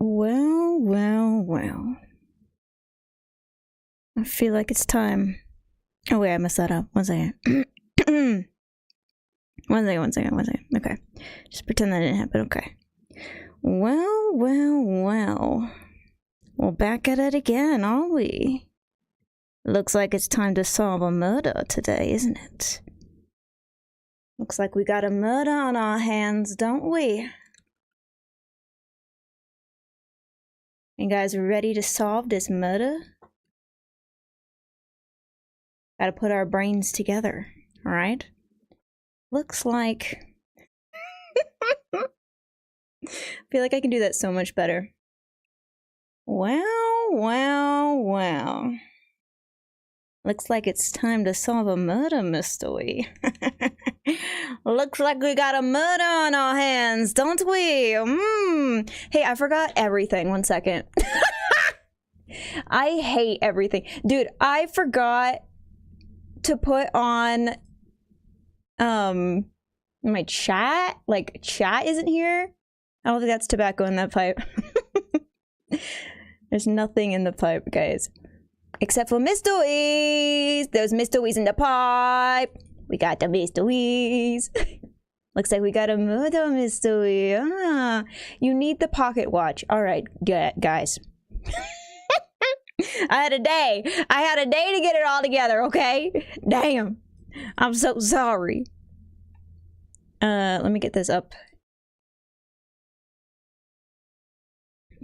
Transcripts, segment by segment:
Well, well, well. I feel like it's time. Oh wait, I messed that up. One second. One second. Okay. Just pretend that didn't happen. Okay. Well, well, well. We're back at it again, aren't we? Looks like it's time to solve a murder today, isn't it? Looks like we got a murder on our hands, don't we? You guys ready to solve this murder? Gotta put our brains together, alright? Looks like... I feel like I can do that so much better. Well, well, well. Looks like it's time to solve a murder mystery. Looks like we got a murder on our hands, don't we? Hey, I forgot everything. 1 second. I hate everything. Dude, I forgot to put on my chat. Like, chat isn't here. I don't think that's tobacco in that pipe. There's nothing in the pipe, guys. Except for mysteries. There's mysteries in the pipe. We got the mysteries. Looks like we got a murder mystery. Ah, you need the pocket watch. All right, guys. I had a day. I had a day to get it all together, okay? Damn. I'm so sorry. Let me get this up.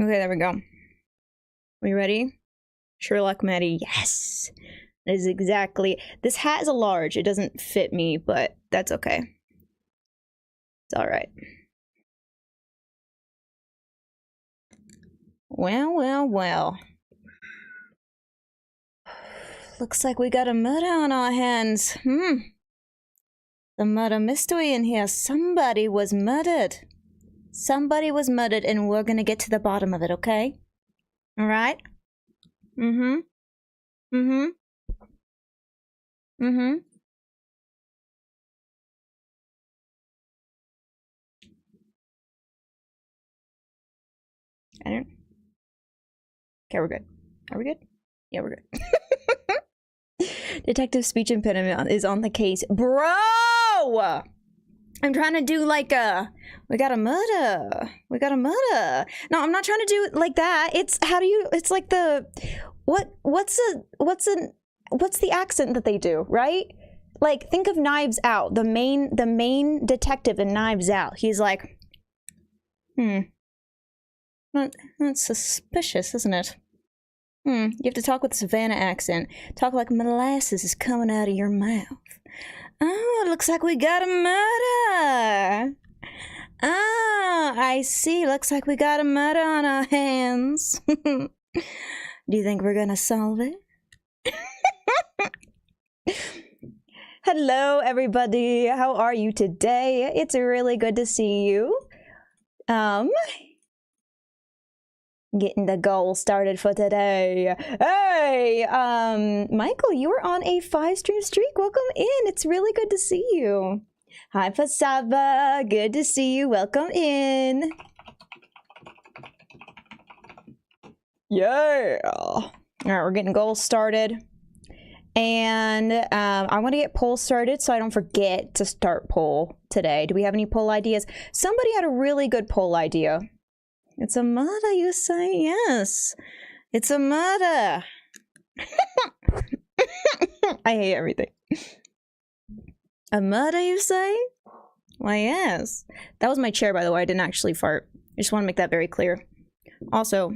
Okay, there we go. Are you ready? Sherlock Maddie, yes! That is exactly... This hat is a large. It doesn't fit me, but that's okay. It's alright. Well, well, well. Looks like we got a murder on our hands. The murder mystery in here. Somebody was murdered. Somebody was murdered, and we're gonna get to the bottom of it, okay? Alright? I don't... Okay, we're good. Are we good? Yeah, we're good. Detective speech impediment is on the case. Bro! I'm trying to do like a... We got a murder. We got a murder. No, I'm not trying to do it like that. It's... How do you... It's like the... What's the accent that they do, right? Like, think of Knives Out. The main detective in Knives Out. He's like... That's suspicious, isn't it? You have to talk with a Savannah accent. Talk like molasses is coming out of your mouth. Oh, it looks like we got a murder. Ah, I see. Looks like we got a murder on our hands. Do you think we're gonna solve it? Hello, everybody. How are you today? It's really good to see you. Getting the goal started for today. Hey, Michael, you were on a 5-stream streak. Welcome in. It's really good to see you. Hi, Fasaba. Good to see you. Welcome in. Yeah. All right, we're getting goals started. And I want to get polls started so I don't forget to start poll today. Do we have any poll ideas? Somebody had a really good poll idea. It's a murder, you say? Yes. It's a murder. I hate everything. A murder, you say? Why, yes. That was my chair, by the way. I didn't actually fart. I just want to make that very clear. Also,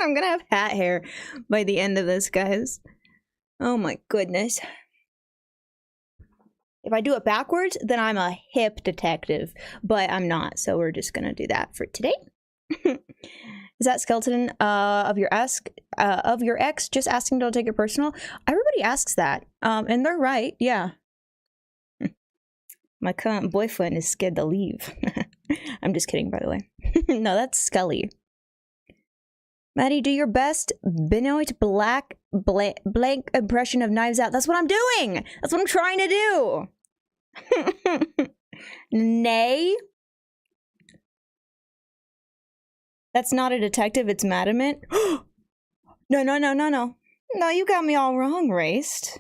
I'm gonna have hat hair by the end of this, guys. Oh my goodness. If I do it backwards, then I'm a hip detective, but I'm not, so we're just gonna do that for today. Is that skeleton of your ex just asking don't take it personal? Everybody asks that, and they're right. Yeah. My current boyfriend is scared to leave. I'm just kidding, by the way. No, that's Scully. Maddie, do your best Benoit blank impression of Knives Out. That's what I'm doing. That's what I'm trying to do. Nay. That's not a detective, it's Madiment. No, no, no, no, no. No, you got me all wrong, Raced.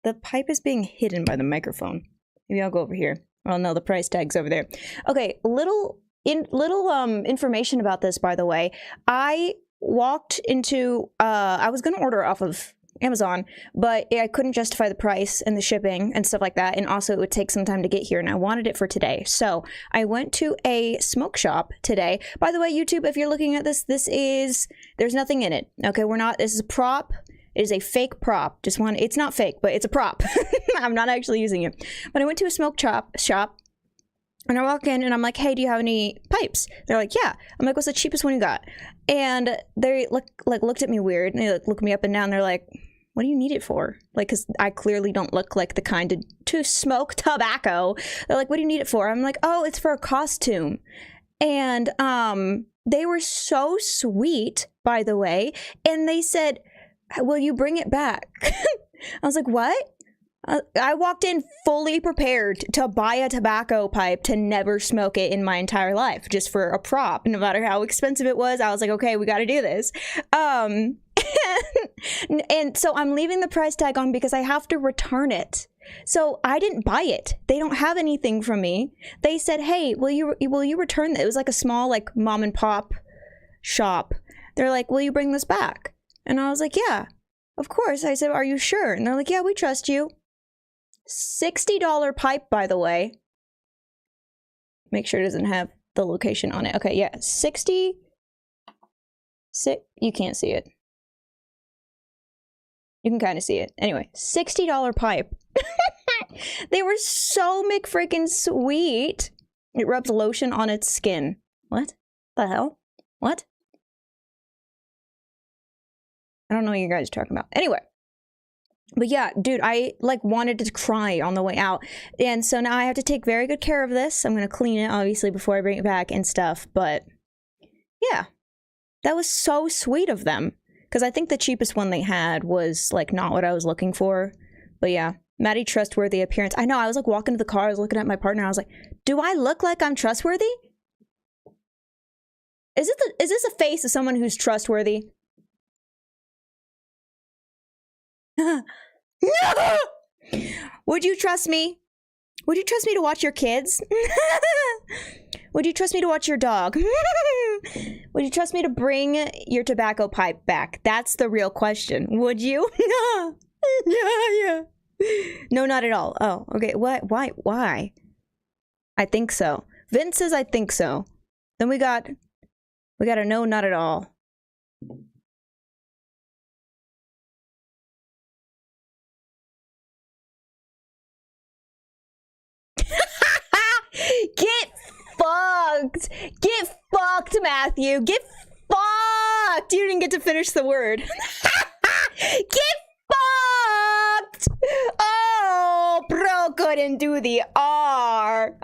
The pipe is being hidden by the microphone. Maybe I'll go over here. Oh no, the price tag's over there. Okay, little information about this, by the way. I walked into I was gonna order off of Amazon, but I couldn't justify the price and the shipping and stuff like that, and also it would take some time to get here, and I wanted it for today. So I went to a smoke shop today. By the way, YouTube, if you're looking at this, there's nothing in it. Okay, this is a prop. It is a fake prop. It's not fake, but it's a prop. I'm not actually using it. But I went to a smoke shop, and I walk in, and I'm like, hey, do you have any pipes? They're like, yeah. I'm like, what's the cheapest one you got? And they looked at me weird, and they looked me up and down. They're like, what do you need it for? Like, because I clearly don't look like the kind to smoke tobacco. They're like, what do you need it for? I'm like, oh, it's for a costume. And they were so sweet, by the way. And they said, will you bring it back? I was like, what? I walked in fully prepared to buy a tobacco pipe to never smoke it in my entire life, just for a prop. No matter how expensive it was, I was like, okay, we got to do this. And so I'm leaving the price tag on because I have to return it. So I didn't buy it. They don't have anything from me. They said, hey, will you return it? It was like a small, like, mom and pop shop. They're like, will you bring this back? And I was like, yeah, of course. I said, are you sure? And they're like, yeah, we trust you. $60 pipe, by the way. Make sure it doesn't have the location on it. Okay, yeah, 60. You can't see it. You can kind of see it. Anyway, $60 pipe. They were so McFreaking sweet. It rubs lotion on its skin. What the hell? What? I don't know what you guys are talking about. Anyway. But yeah, dude, I like wanted to cry on the way out. And so now I have to take very good care of this. I'm going to clean it, obviously, before I bring it back and stuff. But yeah, that was so sweet of them. Because I think the cheapest one they had was like not what I was looking for. But yeah, Maddie, trustworthy appearance. I know, I was like walking to the car, I was looking at my partner, I was like, do I look like I'm trustworthy? Is this a face of someone who's trustworthy? No! Would you trust me? Would you trust me to watch your kids? Would you trust me to watch your dog? Would you trust me to bring your tobacco pipe back? That's the real question. Would you? Yeah. No, not at all. Oh, okay. What? Why? I think so. Vince says I think so. Then we got a no, not at all. Get fucked! Get fucked, Matthew! Get fucked! You didn't get to finish the word. Get fucked! Oh, bro couldn't do the R.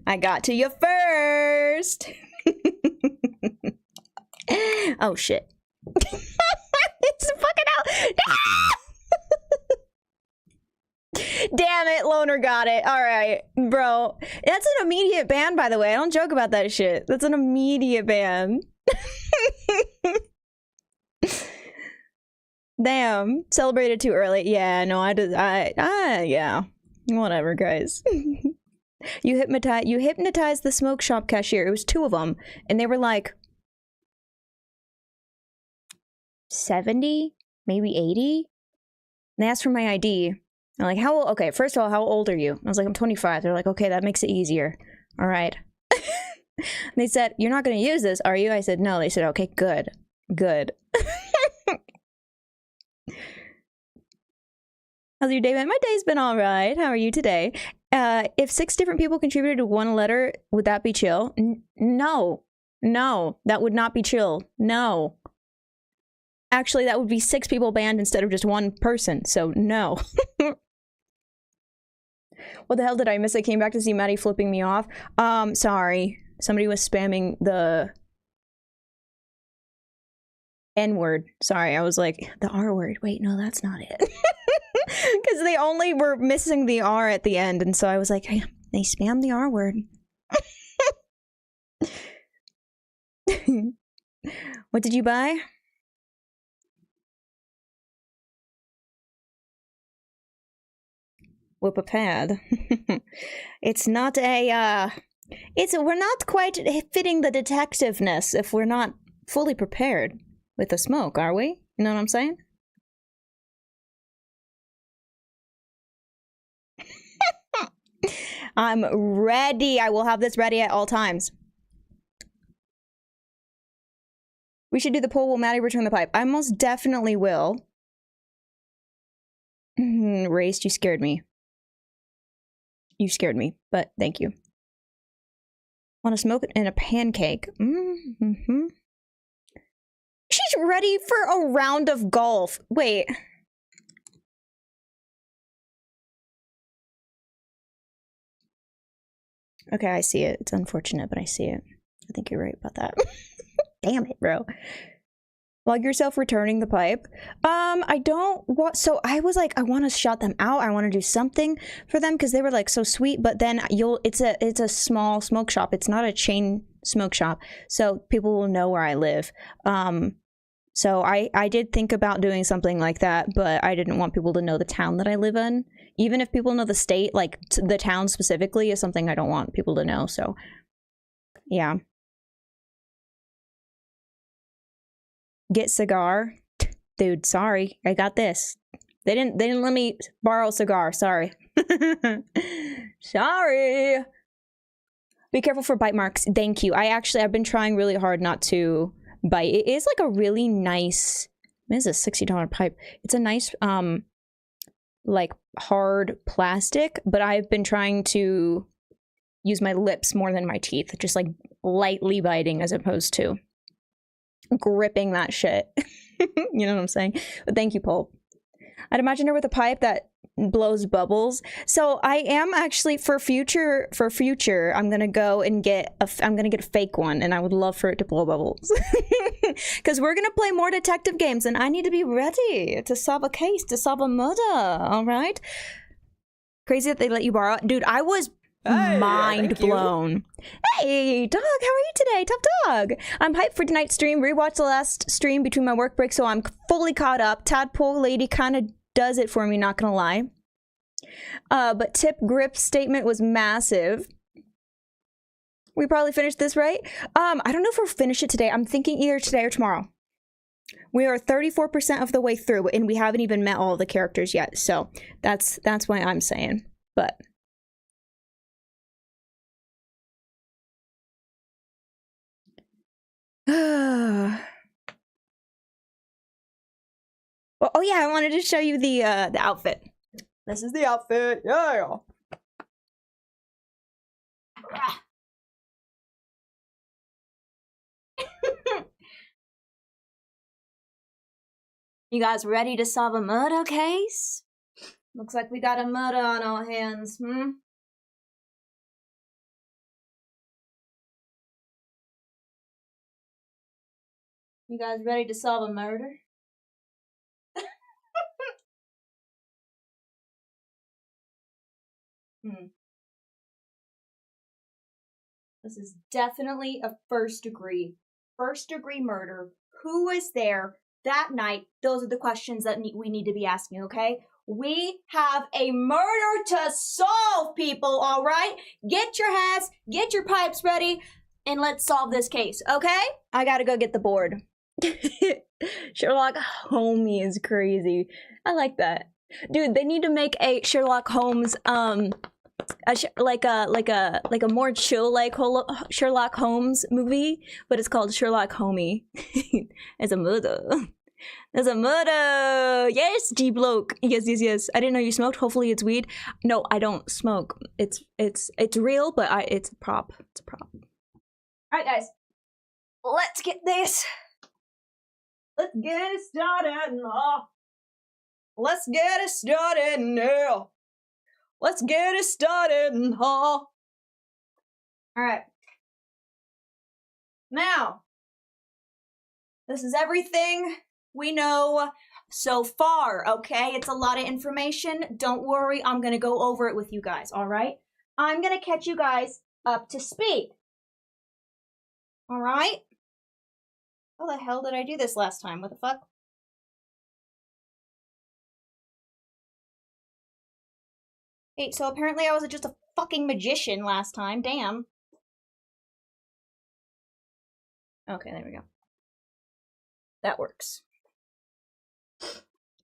I got to you first. Oh, shit. It's fucking out. Damn it, Loner got it. All right, bro. That's an immediate ban, by the way. I don't joke about that shit. That's an immediate ban. Damn. Celebrated too early. Yeah, no, yeah. Whatever, guys. You hypnotized the smoke shop cashier. It was 2 of them. And they were like 70, maybe 80. And they asked for my ID. I'm like, how old? Okay, first of all, how old are you? I was like, I'm 25. They're like, okay, that makes it easier. All right. They said, you're not going to use this, are you? I said, no. They said, okay, good. Good. How's your day been? My day's been all right. How are you today? If 6 different people contributed to 1 letter, would that be chill? No. No, that would not be chill. No. Actually, that would be 6 people banned instead of just 1 person. So, no. What the hell did I miss? I came back to see Maddie flipping me off. Sorry. Somebody was spamming the N-word. Sorry, I was like, the R-word. Wait, no, that's not it. Because they only were missing the R at the end. And so I was like, hey, they spammed the R-word. What did you buy? Whip a pad. It's not a, we're not quite fitting the detectiveness if we're not fully prepared with the smoke, are we? You know what I'm saying? I'm ready. I will have this ready at all times. We should do the poll. Will Maddie return the pipe? I most definitely will. Raced, you scared me. You scared me, but thank you. Want to smoke it in a pancake? Mm-hmm. She's ready for a round of golf. Wait. Okay, I see it. It's unfortunate, but I see it. I think you're right about that. Damn it, bro. Log yourself returning the pipe. I don't want, so I was like, I want to shout them out. I want to do something for them because they were like so sweet, but then it's a small smoke shop. It's not a chain smoke shop. So people will know where I live. So I did think about doing something like that, but I didn't want people to know the town that I live in. Even if people know the state, like the town specifically is something I don't want people to know. So yeah. Get cigar. Dude, sorry. I got this. They didn't let me borrow a cigar. Sorry. Sorry. Be careful for bite marks. Thank you. I've been trying really hard not to bite. It is like a really nice, it is a $60 pipe. It's a nice like hard plastic, but I've been trying to use my lips more than my teeth, just like lightly biting as opposed to gripping that shit. You know what I'm saying? But thank you, Pulp. I'd imagine her with a pipe that blows bubbles. So I am actually for future I'm gonna go and get a fake one, and I would love for it to blow bubbles. Because we're gonna play more detective games, and I need to be ready to solve a case, to solve a murder. All right. Crazy that they let you borrow it, dude. I was mind blown. Hey, dog, how are you today? Tough dog. I'm hyped for tonight's stream. Rewatched the last stream between my work break, so I'm fully caught up. Tadpole lady kind of does it for me, not gonna lie. But tip grip statement was massive. We probably finished this, right? I don't know if we'll finish it today. I'm thinking either today or tomorrow. We are 34% of the way through, and we haven't even met all of the characters yet. So that's why I'm saying. But well, oh yeah, I wanted to show you the outfit. This is the outfit. Yeah. You guys ready to solve a murder case? Looks like we got a murder on our hands, hmm? You guys ready to solve a murder? This is definitely a first degree murder. Who was there that night? Those are the questions that we need to be asking, okay? We have a murder to solve, people, all right? Get your hats, get your pipes ready, and let's solve this case, okay? I gotta go get the board. Sherlock Homie is crazy. I like that. Dude, they need to make a Sherlock Holmes, like a more chill like Sherlock Holmes movie, but it's called Sherlock Homie. It's a murder. There's a murder. Yes, G bloke. Yes. I didn't know you smoked. Hopefully it's weed. No, I don't smoke. It's real, but it's a prop. It's a prop. All right, guys. Let's get this. Let's get it started now. Let's get it started now. Let's get it started now. All right. Now, this is everything we know so far, okay? It's a lot of information. Don't worry, I'm gonna go over it with you guys, all right? I'm gonna catch you guys up to speed. All right? How the hell did I do this last time? What the fuck? Hey, so apparently I was just a fucking magician last time. Damn. Okay, there we go. That works.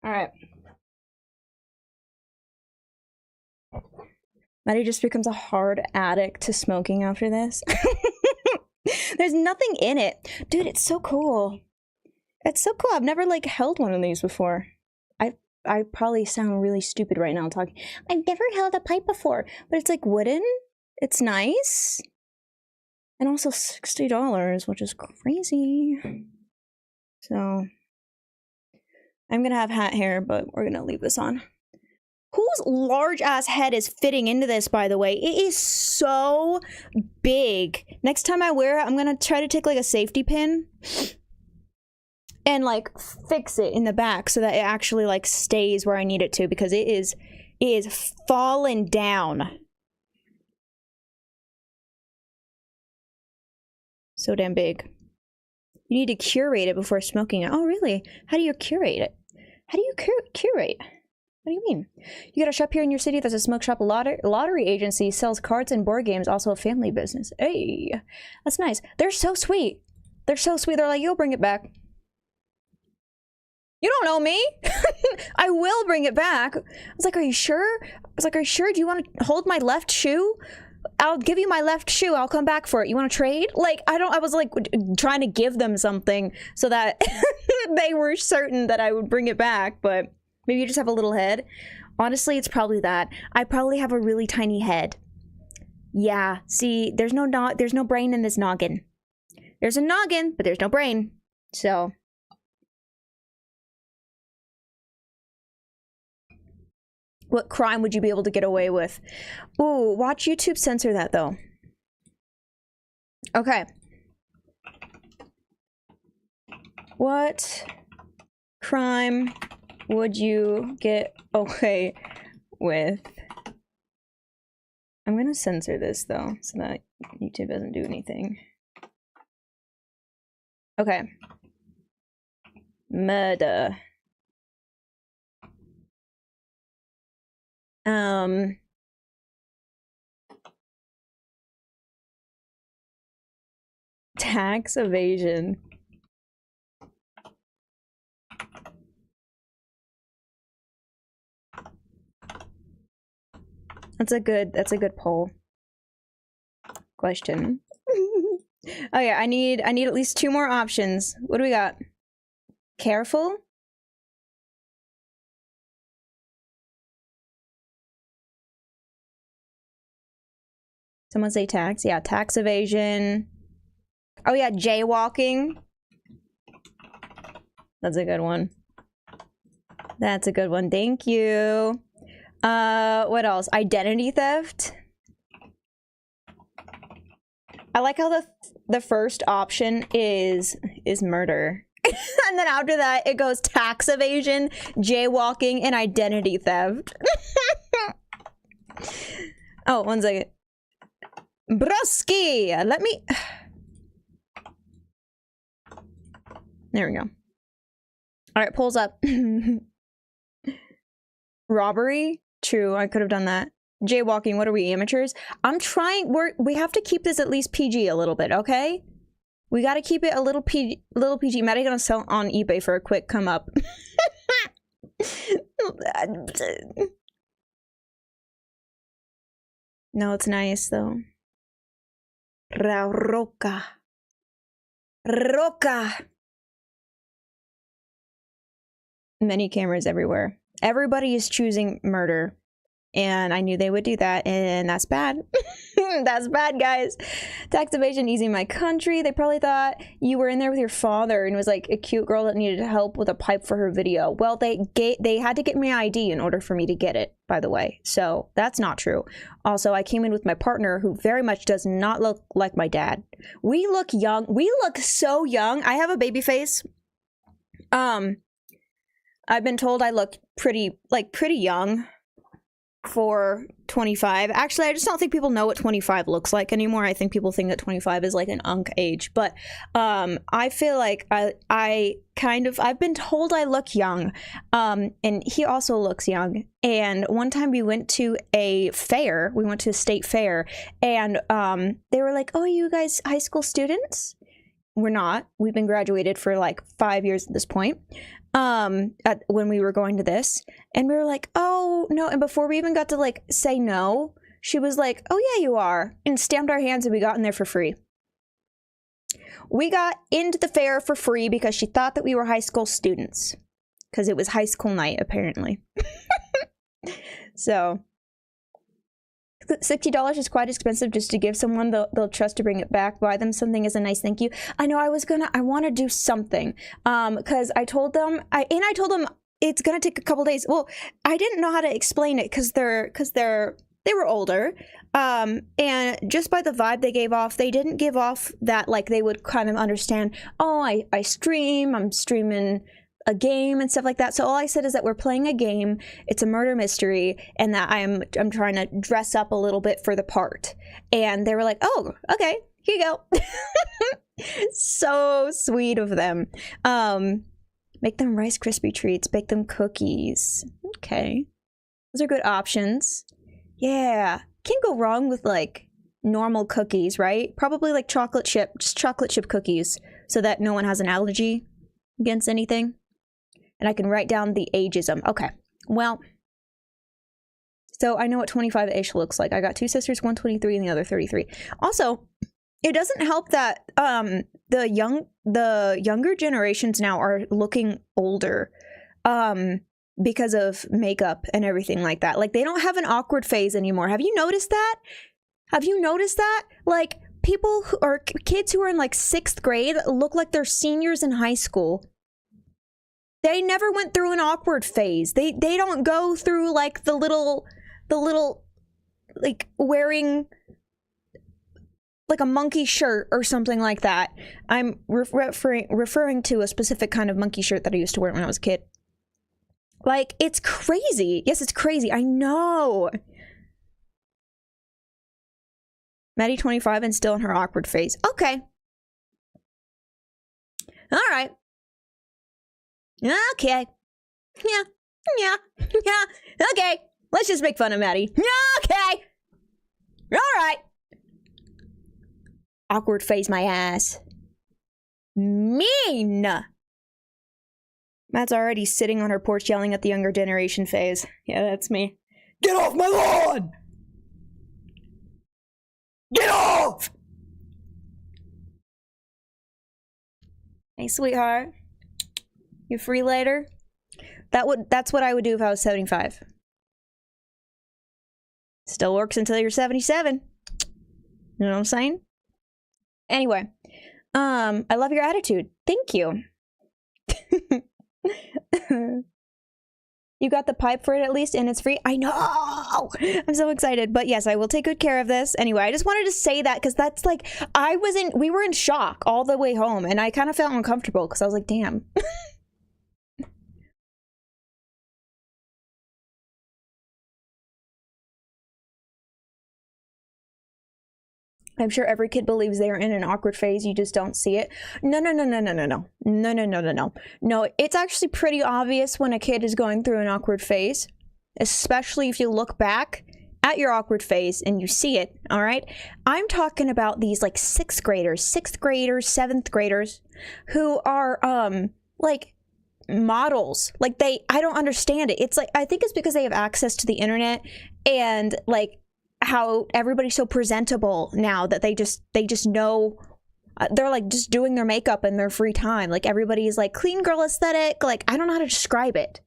Alright. Maddie just becomes a hard addict to smoking after this. There's nothing in it. Dude, it's so cool. It's so cool. I've never, like, held one of these before. I probably sound really stupid right now talking. I've never held a pipe before. But it's, like, wooden. It's nice. And also $60, which is crazy. So, I'm gonna have hat hair, but we're gonna leave this on. Whose large-ass head is fitting into this, by the way? It is so big. Next time I wear it, I'm gonna try to take, like, a safety pin and, like, fix it in the back so that it actually, like, stays where I need it to, because it is falling down. So damn big. You need to curate it before smoking it. Oh, really? How do you curate it? How do you curate? What do you mean? You got a shop here in your city that's a smoke shop lottery agency, sells cards and board games, also a family business. Hey, that's nice. They're so sweet. They're so sweet. They're like, you'll bring it back. You don't know me. I will bring it back. I was like, are you sure? I was like, are you sure? Do you want to hold my left shoe? I'll give you my left shoe. I'll come back for it. You want to trade? Like, I was like trying to give them something so that they were certain that I would bring it back, but maybe you just have a little head. Honestly, it's probably that. I probably have a really tiny head. Yeah, see, there's no brain in this noggin. There's a noggin, but there's no brain. So what crime would you be able to get away with? Ooh, watch YouTube censor that, though. Okay. What crime would you get away with? I'm gonna censor this, though, so that YouTube doesn't do anything. Okay. Murder. Tax evasion. That's a good poll. Question. Oh yeah, I need at least 2 more options. What do we got? Careful? Someone say tax? Yeah, tax evasion. Oh yeah, jaywalking. That's a good one. That's a good one. Thank you. What else? Identity theft. I like how the first option is murder. And then after that, it goes tax evasion, jaywalking, and identity theft. Oh, 1 second. Broski! Let me... There we go. Alright, pulls up. Robbery? True, I could have done that. Jaywalking, what are we, amateurs? I'm trying... We have to keep this at least PG a little bit, okay? We gotta keep it a little PG. Maddie gonna sell on eBay for a quick come up. No, it's nice though. Roca. Many cameras everywhere. Everybody is choosing murder. And I knew they would do that, and that's bad. That's bad, guys. Tax evasion, easy in my country. They probably thought you were in there with your father and was like a cute girl that needed help with a pipe for her video. Well, they had to get me ID in order for me to get it, by the way. So that's not true. Also, I came in with my partner who very much does not look like my dad. We look young. We look so young. I have a baby face. I've been told I look pretty young. for 25. Actually, I just don't think people know what 25 looks like anymore. I think people think that 25 is like an unk age, but I feel like I've been told I look young, and he also looks young. And one time we went to a fair, we went to a state fair, and they were like, "Oh, you guys high school students?" We're not. We've been graduated for like 5 years at this point. When we were going to this, and we were like, "Oh no!" And before we even got to like say no, she was like, "Oh yeah, you are," and stamped our hands, and we got in there for free. We got into the fair for free because she thought that we were high school students, because it was high school night apparently. So $60 is quite expensive just to give someone they'll trust to bring it back. Buy them something as a nice thank you. I know I want to do something, because I told them it's gonna take a couple days. Well, I didn't know how to explain it because they were older, and just by the vibe they gave off, they didn't give off that like they would kind of understand, oh, I'm streaming a game and stuff like that. So all I said is that we're playing a game, it's a murder mystery, and that I'm trying to dress up a little bit for the part. And they were like, "Oh, okay, here you go." So sweet of them. Make them Rice Krispie treats, bake them cookies. Okay, those are good options. Yeah, can't go wrong with like normal cookies, right? Probably like just chocolate chip cookies, so that no one has an allergy against anything. And I can write down the ageism. Okay, well, so I know what 25-ish looks like. I got two sisters, one 23 and the other 33. Also, it doesn't help that the younger generations now are looking older because of makeup and everything like that. Like, they don't have an awkward phase anymore. Have you noticed that? Like, people or kids who are in like 6th grade look like they're seniors in high school. They never went through an awkward phase. They don't go through like the little like wearing like a monkey shirt or something like that. I'm referring to a specific kind of monkey shirt that I used to wear when I was a kid. Like, it's crazy. Yes, it's crazy. I know. Maddie 25 and still in her awkward phase. Okay. All right. Okay. Yeah. Okay. Let's just make fun of Maddie. Okay. All right. Awkward phase my ass. Mean. Matt's already sitting on her porch yelling at the younger generation phase. Yeah, that's me. Get off my lawn! Get off! Hey, sweetheart. You free later? That's what I would do if I was 75. Still works until you're 77. You know what I'm saying? Anyway, I love your attitude. Thank you. You got the pipe for it at least, and it's free. I know. I'm so excited. But yes, I will take good care of this. Anyway, I just wanted to say that because that's like, we were in shock all the way home, and I kind of felt uncomfortable because I was like, damn. I'm sure every kid believes they are in an awkward phase. You just don't see it. No. No, it's actually pretty obvious when a kid is going through an awkward phase, especially if you look back at your awkward phase and you see it, all right? I'm talking about these like 6th graders, 7th graders who are like models. Like, I don't understand it. It's like, I think it's because they have access to the internet and like how everybody's so presentable now that they just know they're like just doing their makeup in their free time. Like, everybody's like clean girl aesthetic. Like, I don't know how to describe it.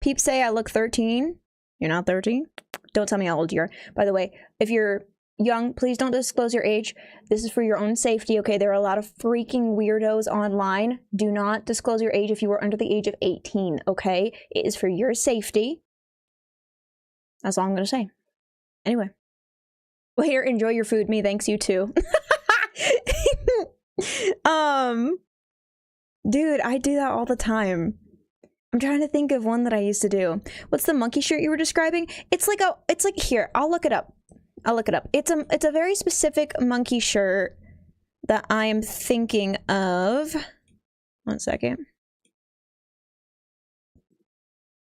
Peeps say I look 13. You're not 13. Don't tell me how old you are. By the way, if you're young, please don't disclose your age. This is for your own safety, okay? There are a lot of freaking weirdos online. Do not disclose your age if you are under the age of 18, okay? It is for your safety. That's all I'm gonna say. Anyway. Well, here, enjoy your food. Me thanks, you too. Dude, I do that all the time. I'm trying to think of one that I used to do. What's the monkey shirt you were describing? It's like here, I'll look it up. It's a very specific monkey shirt that I am thinking of. 1 second.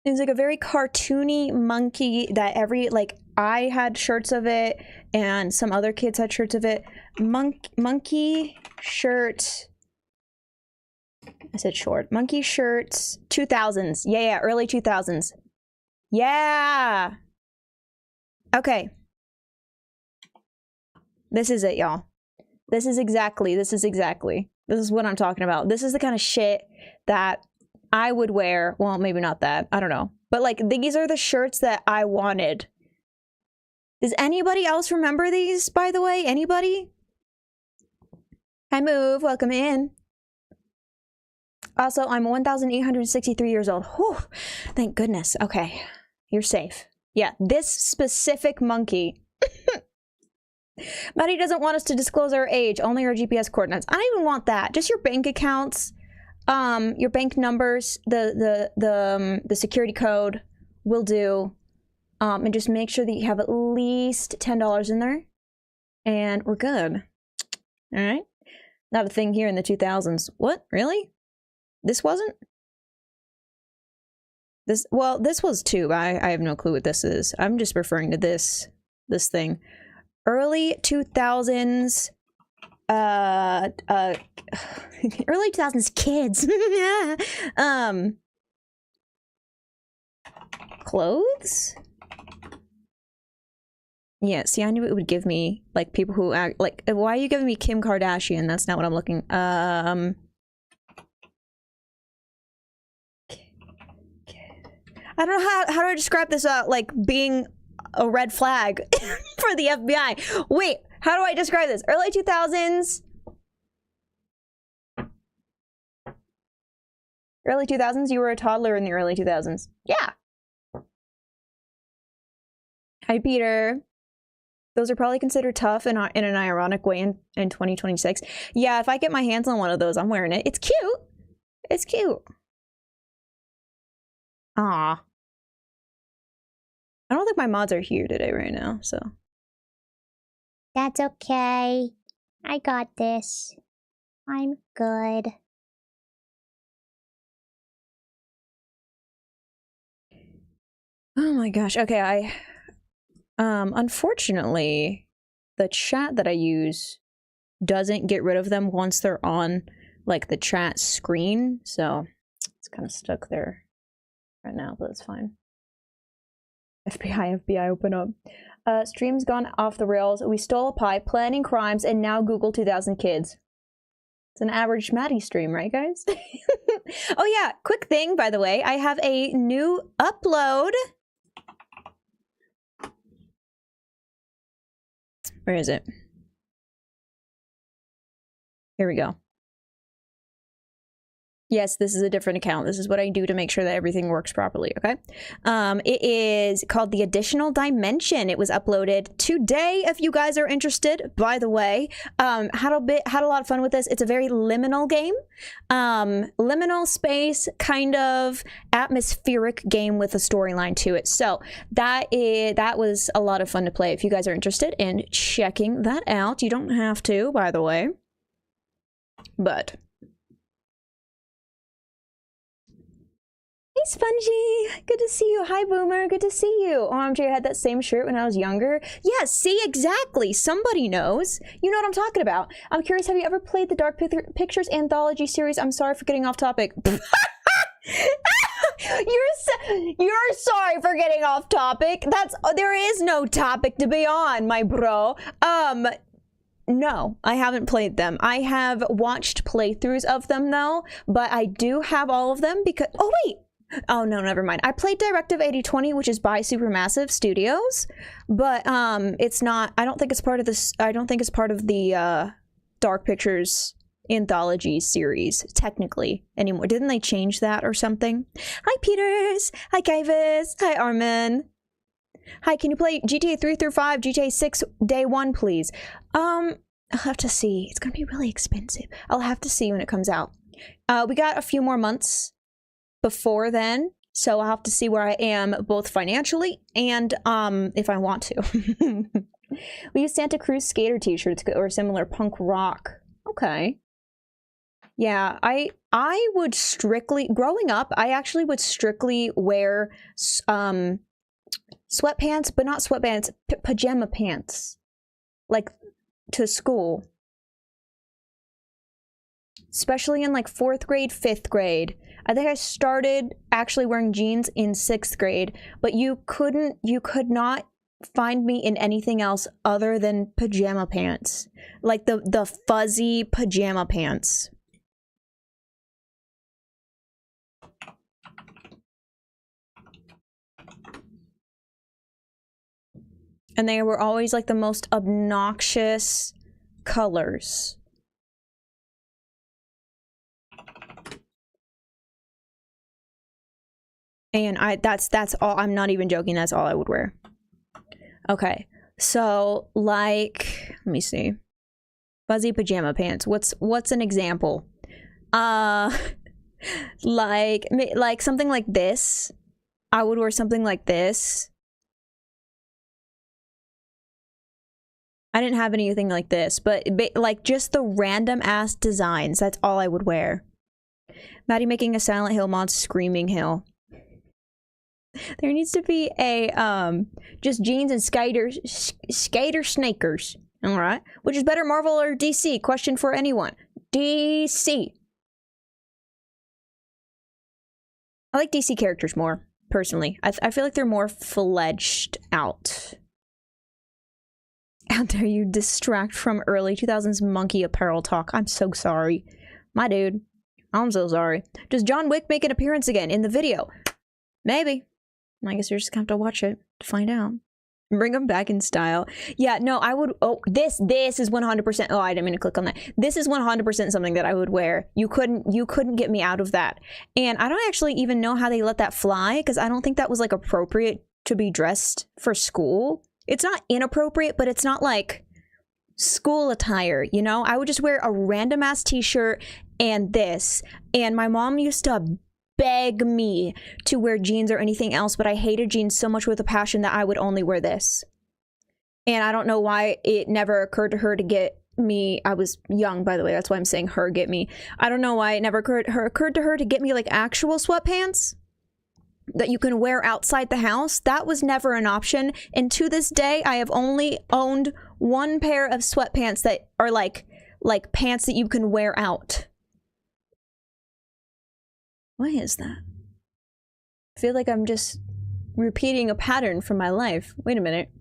It's like a very cartoony monkey that I had shirts of it and some other kids had shirts of it. Monkey shirt. I said short. Monkey shirts. 2000s. Yeah, early 2000s. Yeah. Okay. This is it, y'all. This is exactly. This is what I'm talking about. This is the kind of shit that I would wear. Well, maybe not that. I don't know. But like, these are the shirts that I wanted. Does anybody else remember these, by the way? Anybody? Hi, Move. Welcome in. Also, I'm 1,863 years old. Whew. Thank goodness. Okay. You're safe. Yeah, this specific monkey. Maddie doesn't want us to disclose our age, only our GPS coordinates. I don't even want that. Just your bank accounts, your bank numbers, the security code will do. And just make sure that you have at least $10 in there. And we're good. All right? Not a thing here in the 2000s. What? Really? This wasn't? Well, this was too. I have no clue what this is. I'm just referring to this thing. Early 2000s, early 2000s kids. Clothes? Yeah, see, I knew it would give me, like, people who act, like, why are you giving me Kim Kardashian? That's not what I'm looking, I don't know how do I describe this, like, being a red flag for the FBI. Wait, how do I describe this? Early 2000s. Early 2000s? You were a toddler in the early 2000s. Yeah. Hi, Peter. Those are probably considered tough in an ironic way in 2026. Yeah, if I get my hands on one of those, I'm wearing it. It's cute. It's cute. Aw. I don't think my mods are here today right now, so. That's okay. I got this. I'm good. Oh my gosh. Okay, unfortunately, the chat that I use doesn't get rid of them once they're on, like, the chat screen, so it's kind of stuck there right now, but it's fine. FBI, open up. Stream's gone off the rails. We stole a pie, planning crimes, and now Google 2000 kids. It's an average Maddie stream, right, guys? Oh yeah, quick thing, by the way. I have a new upload. Where is it? Here we go. Yes, this is a different account. This is what I do to make sure that everything works properly, okay? It is called The Additional Dimension. It was uploaded today, if you guys are interested, by the way. Had a lot of fun with this. It's a very liminal game. Liminal space, kind of atmospheric game with a storyline to it. So that was a lot of fun to play. If you guys are interested in checking that out, you don't have to, by the way. But... Hey, Spongy! Good to see you. Hi, Boomer. Good to see you. Oh, OMG, I had that same shirt when I was younger. Yeah, see, exactly. Somebody knows. You know what I'm talking about. I'm curious, have you ever played the Dark Pictures anthology series? I'm sorry for getting off topic. You're sorry for getting off topic. There is no topic to be on, my bro. No, I haven't played them. I have watched playthroughs of them, though, but I do have all of them because... Oh, wait! Oh no, never mind. I played Directive 8020, which is by Supermassive Studios, but it's not. I don't think it's part of this. I don't think it's part of the Dark Pictures anthology series technically anymore. Didn't they change that or something? Hi, Peters. Hi, Kaivis. Hi, Armin. Hi, can you play GTA 3 through 5, GTA 6 day 1, please? I'll have to see. It's gonna be really expensive. I'll have to see when it comes out. We got a few more months. before then, so I'll have to see where I am both financially and if I want to. We use Santa Cruz skater t-shirts or similar punk rock. Okay. Yeah, I would strictly, growing up, I actually would strictly wear sweatpants, but not sweatpants, pajama pants, like to school. Especially in like 4th grade, 5th grade. I think I started actually wearing jeans in 6th grade, but you could not find me in anything else other than pajama pants. Like the fuzzy pajama pants. And they were always like the most obnoxious colors. And that's all, I'm not even joking, that's all I would wear. Okay, so like, let me see. Fuzzy pajama pants, what's an example? Like something like this. I would wear something like this. I didn't have anything like this, but like just the random ass designs, that's all I would wear. Maddie making a Silent Hill mod, Screaming Hill. There needs to be a just jeans and skater sneakers. All right, which is better, Marvel or DC? Question for anyone. DC. I like DC characters more personally. I feel like they're more fledged out. How dare you distract from early 2000s monkey apparel talk? I'm so sorry, my dude. I'm so sorry. Does John Wick make an appearance again in the video? Maybe. I guess you're just gonna have to watch it to find out. Bring him back in style. Yeah, no, I would. Oh, this is 100%. Oh, I didn't mean to click on that. This is 100% something that I would wear. You couldn't get me out of that. And I don't actually even know how they let that fly, because I don't think that was like appropriate to be dressed for school. It's not inappropriate, but it's not like school attire, you know? I would just wear a random ass t-shirt and this. And my mom used to beg me to wear jeans or anything else, but I hated jeans so much with a passion that I would only wear this. And I don't know why it never occurred to her to get me. I was young, by the way, that's why I'm saying her get me. I don't know why it never occurred to her to get me like actual sweatpants that you can wear outside the house. That was never an option. And to this day, I have only owned one pair of sweatpants that are like pants that you can wear out. Why is that? I feel like I'm just repeating a pattern from my life. Wait a minute.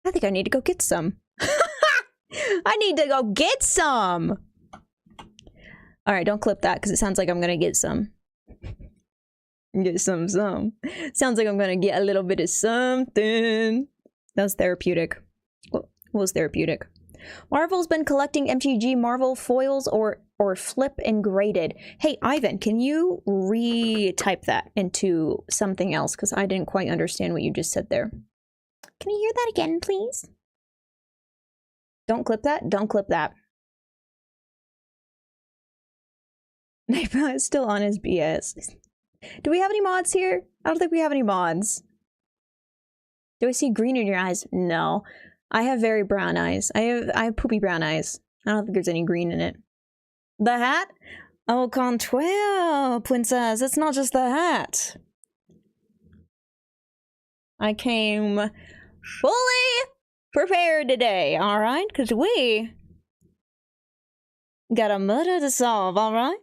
I think I need to go get some. I need to go get some! Alright, don't clip that because it sounds like I'm gonna get some. Get some. Sounds like I'm gonna get a little bit of something. That was therapeutic. What was therapeutic? Marvel's been collecting MTG Marvel foils or flip and graded. Hey, Ivan, can you retype that into something else? Because I didn't quite understand what you just said there. Can you hear that again, please? Don't clip that. Don't clip that. Napa is still on his BS. Do we have any mods here? I don't think we have any mods. Do I see green in your eyes? No. I have very brown eyes. I have poopy brown eyes. I don't think there's any green in it. The hat? Au contraire, princess. It's not just the hat. I came fully prepared today, alright? Because we got a murder to solve, alright?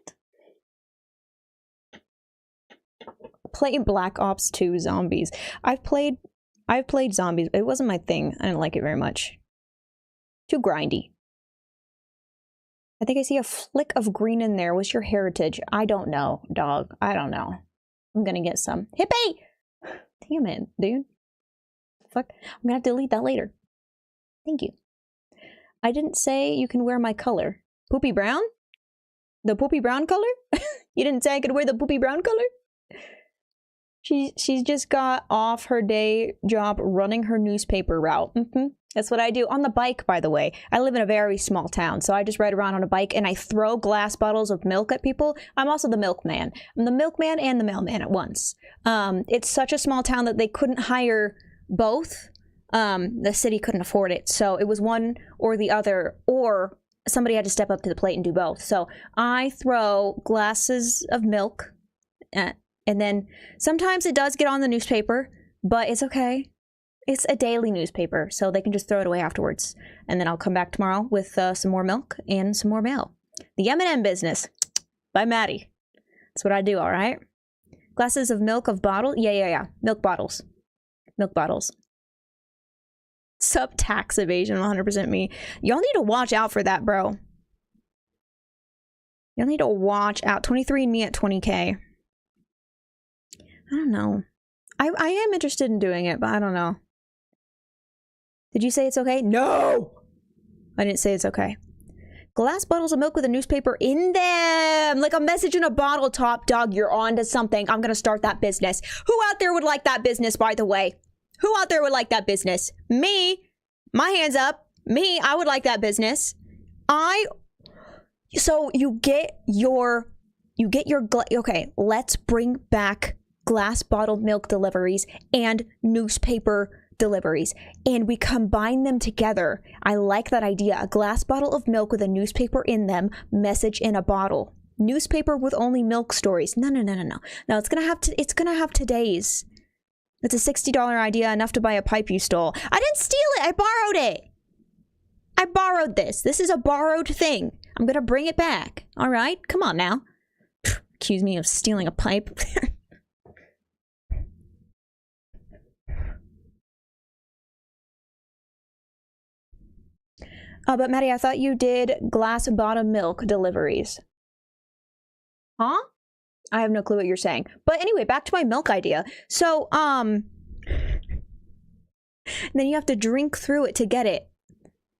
Play Black Ops 2 Zombies. I've played zombies. It wasn't my thing. I didn't like it very much. Too grindy. I think I see a flick of green in there. What's your heritage? I don't know, dog. I don't know. I'm gonna get some. Hippie! Damn it, dude. Fuck. I'm gonna have to delete that later. Thank you. I didn't say you can wear my color. Poopy brown? The poopy brown color? You didn't say I could wear the poopy brown color? She's just got off her day job running her newspaper route. That's what I do on the bike, by the way. I live in a very small town, so I just ride around on a bike and I throw glass bottles of milk at people. I'm also the milkman. I'm the milkman and the mailman at once. It's such a small town that they couldn't hire both. The city couldn't afford it, so it was one or the other, or somebody had to step up to the plate and do both. So I throw glasses of milk, and then sometimes it does get on the newspaper, but it's okay. It's a daily newspaper, so they can just throw it away afterwards. And then I'll come back tomorrow with some more milk and some more mail. The M&M business by Maddie. That's what I do, all right? Glasses of milk of bottle? Yeah. Milk bottles. Milk bottles. Sub-tax evasion, 100% me. Y'all need to watch out for that, bro. Y'all need to watch out. 23andMe at 20K. I don't know. I am interested in doing it, but I don't know. Did you say it's okay? No! I didn't say it's okay. Glass bottles of milk with a newspaper in them! Like a message in a bottle, Top Dog. You're on to something. I'm gonna start that business. Who out there would like that business, by the way? Who out there would like that business? Me. My hands up. Me. I would like that business. So you get your okay, let's bring back glass bottled milk deliveries and newspaper deliveries, and we combine them together. I like that idea. A glass bottle of milk with a newspaper in them, message in a bottle. Newspaper with only milk stories. No. No, it's gonna have today's. It's a $60 idea, enough to buy a pipe you stole. I didn't steal it. I borrowed it. I borrowed this. This is a borrowed thing. I'm gonna bring it back. All right, come on now. Accuse me of stealing a pipe. But Maddie, I thought you did glass bottom milk deliveries. Huh? I have no clue what you're saying. But anyway, back to my milk idea. So, then you have to drink through it to get it.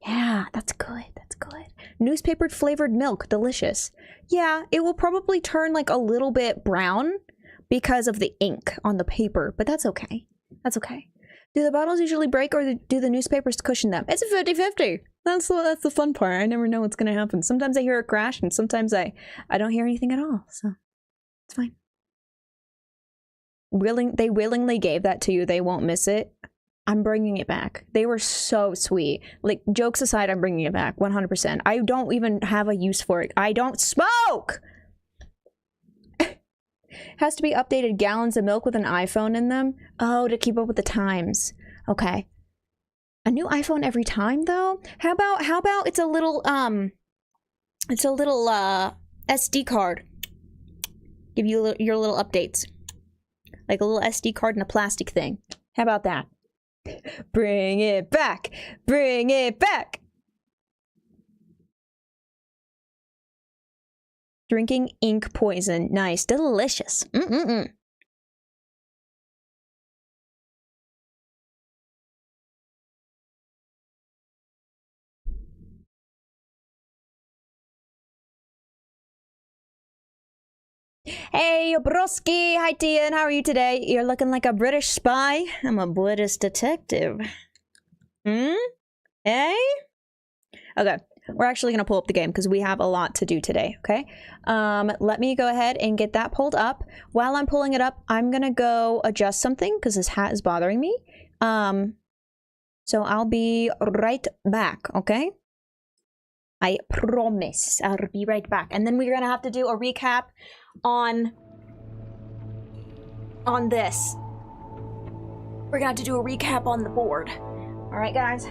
Yeah, that's good. That's good. Newspaper flavored milk, delicious. Yeah, it will probably turn like a little bit brown because of the ink on the paper, but that's okay. That's okay. Do the bottles usually break, or do the newspapers cushion them? It's a 50-50. That's the fun part. I never know what's gonna happen. Sometimes I hear it crash, and sometimes I don't hear anything at all. So it's fine. They willingly gave that to you. They won't miss it. I'm bringing it back. They were so sweet. Like, jokes aside, I'm bringing it back 100%. I don't even have a use for it. I don't smoke. Has to be updated gallons of milk with an iPhone in them. Oh, to keep up with the times. Okay. A new iPhone every time though? How about it's a little SD card. Give you your little updates. Like a little SD card in a plastic thing. How about that? Bring it back. Bring it back. Drinking ink poison. Nice. Delicious. Hey, broski. Hi, Tian. How are you today? You're looking like a British spy. I'm a British detective. Hey? Okay. We're actually going to pull up the game because we have a lot to do today, okay? Let me go ahead and get that pulled up. While I'm pulling it up, I'm going to go adjust something because this hat is bothering me. So I'll be right back, okay? I promise I'll be right back. And then we're going to have to do a recap on this. We're going to have to do a recap on the board. All right, guys?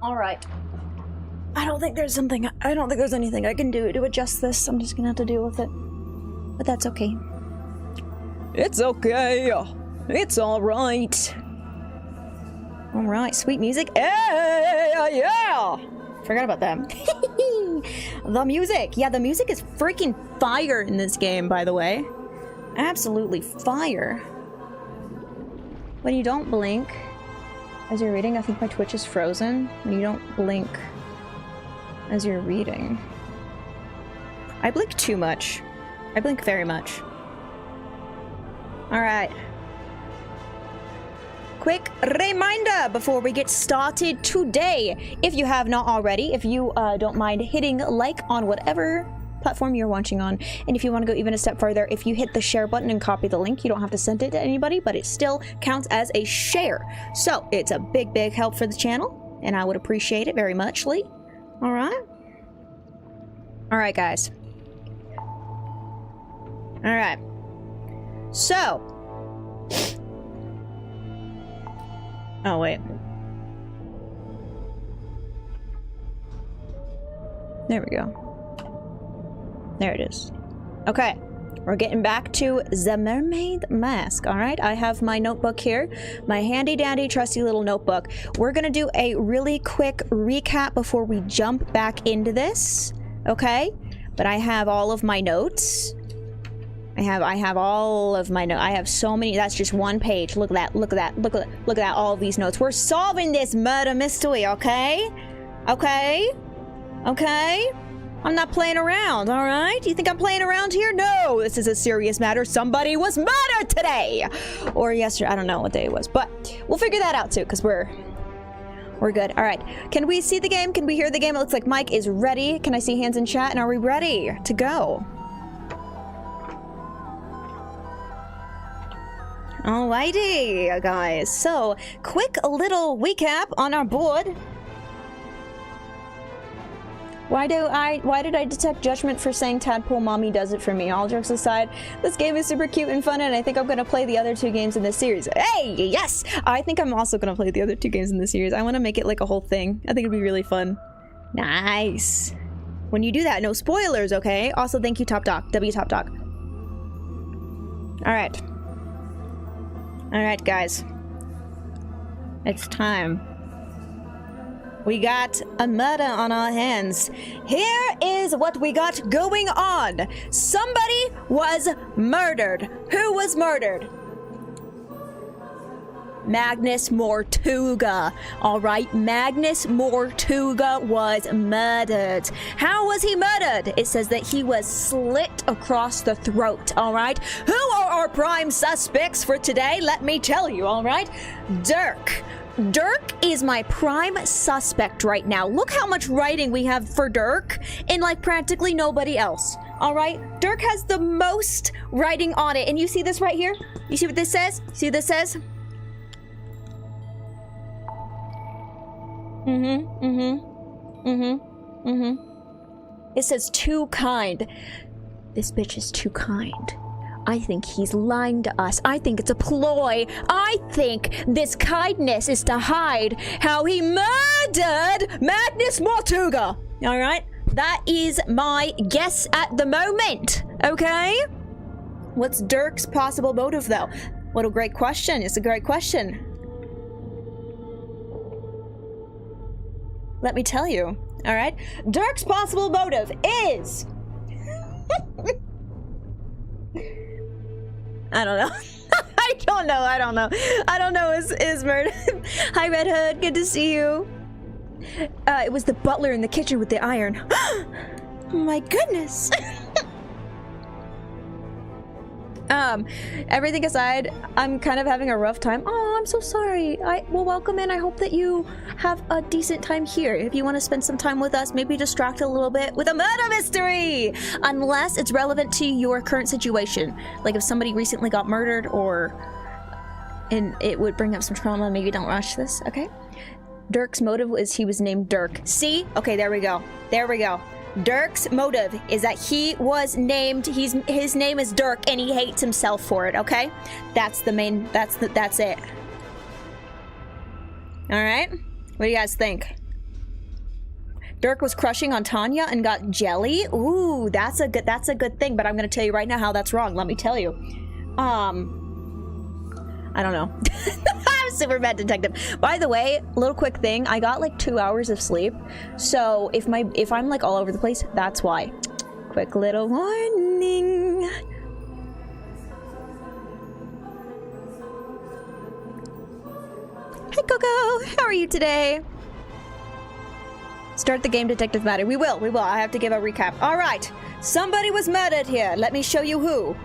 Alright. I don't think there's anything I can do to adjust this. I'm just gonna have to deal with it. But that's okay. It's okay. It's alright. Alright, sweet music. Hey, yeah! Forgot about that. The music. Yeah, the music is freaking fire in this game, by the way. Absolutely fire. When you don't blink as you're reading, I think my Twitch is frozen. When you don't blink as you're reading. I blink too much. I blink very much. Alright. Quick reminder before we get started today. If you have not already, if you don't mind hitting like on whatever platform you're watching on, and if you want to go even a step further, if you hit the share button and copy the link, you don't have to send it to anybody, but it still counts as a share. So it's a big, big help for the channel, and I would appreciate it very muchly. Alright? Alright, guys. Alright. So. Oh, wait. There we go. There it is. Okay. We're getting back to the mermaid mask, alright? I have my notebook here. My handy-dandy, trusty little notebook. We're gonna do a really quick recap before we jump back into this, okay? But I have all of my notes. I have all of my notes. I have so many. That's just one page. Look at that. Look at that. Look at that. Look at that. All of these notes. We're solving this murder mystery, okay? Okay? Okay? I'm not playing around, all right? You think I'm playing around here? No, this is a serious matter. Somebody was murdered today! Or yesterday. I don't know what day it was. But we'll figure that out, too, because we're good. All right. Can we see the game? Can we hear the game? It looks like Mike is ready. Can I see hands in chat? And are we ready to go? Alrighty, guys. So, quick little recap on our board. Why did I detect judgment for saying Tadpole Mommy does it for me? All jokes aside, this game is super cute and fun, and I think I'm gonna play the other 2 games in this series. Hey, yes! I think I'm also gonna play the other 2 games in this series. I want to make it like a whole thing. I think it'd be really fun. Nice. When you do that, no spoilers, okay? Also, thank you, Top Doc. W Top Doc. Alright. Alright, guys. It's time. We got a murder on our hands. Here is what we got going on. Somebody was murdered. Who was murdered? Magnus Mortuga. Alright, Magnus Mortuga was murdered. How was he murdered? It says that he was slit across the throat, alright? Who are our prime suspects for today? Let me tell you, alright? Dirk. Dirk is my prime suspect right now. Look how much writing we have for Dirk and like practically nobody else. Alright? Dirk has the most writing on it. And you see this right here? You see what this says? See what this says? It says too kind. This bitch is too kind. I think he's lying to us. I think it's a ploy. I think this kindness is to hide how he murdered Magnus Mortuga. All right? That is my guess at the moment. Okay? What's Dirk's possible motive, though? What a great question. It's a great question. Let me tell you. All right? Dirk's possible motive is... I don't know. I don't know. Is murder. Hi, Red Hood. Good to see you. It was the butler in the kitchen with the iron. My goodness. Everything aside, I'm kind of having a rough time. Oh, I'm so sorry. Well, welcome in. I hope that you have a decent time here. If you want to spend some time with us, maybe distract a little bit with a murder mystery, unless it's relevant to your current situation. Like if somebody recently got murdered and it would bring up some trauma, maybe don't rush this, okay? Dirk's motive was he was named Dirk. See? Okay, there we go. There we go. Dirk's motive is that he was named, his name is Dirk and he hates himself for it, okay? That's it. All right? What do you guys think? Dirk was crushing on Tanya and got jelly. Ooh, that's a good thing, but I'm gonna tell you right now how that's wrong. Let me tell you. I don't know. I'm a super bad detective. By the way, little quick thing, I got like 2 hours of sleep. So if I'm like all over the place, that's why. Quick little warning. Hey Coco, how are you today? Start the game, Detective Maddie. We will. I have to give a recap. All right, somebody was murdered here. Let me show you who.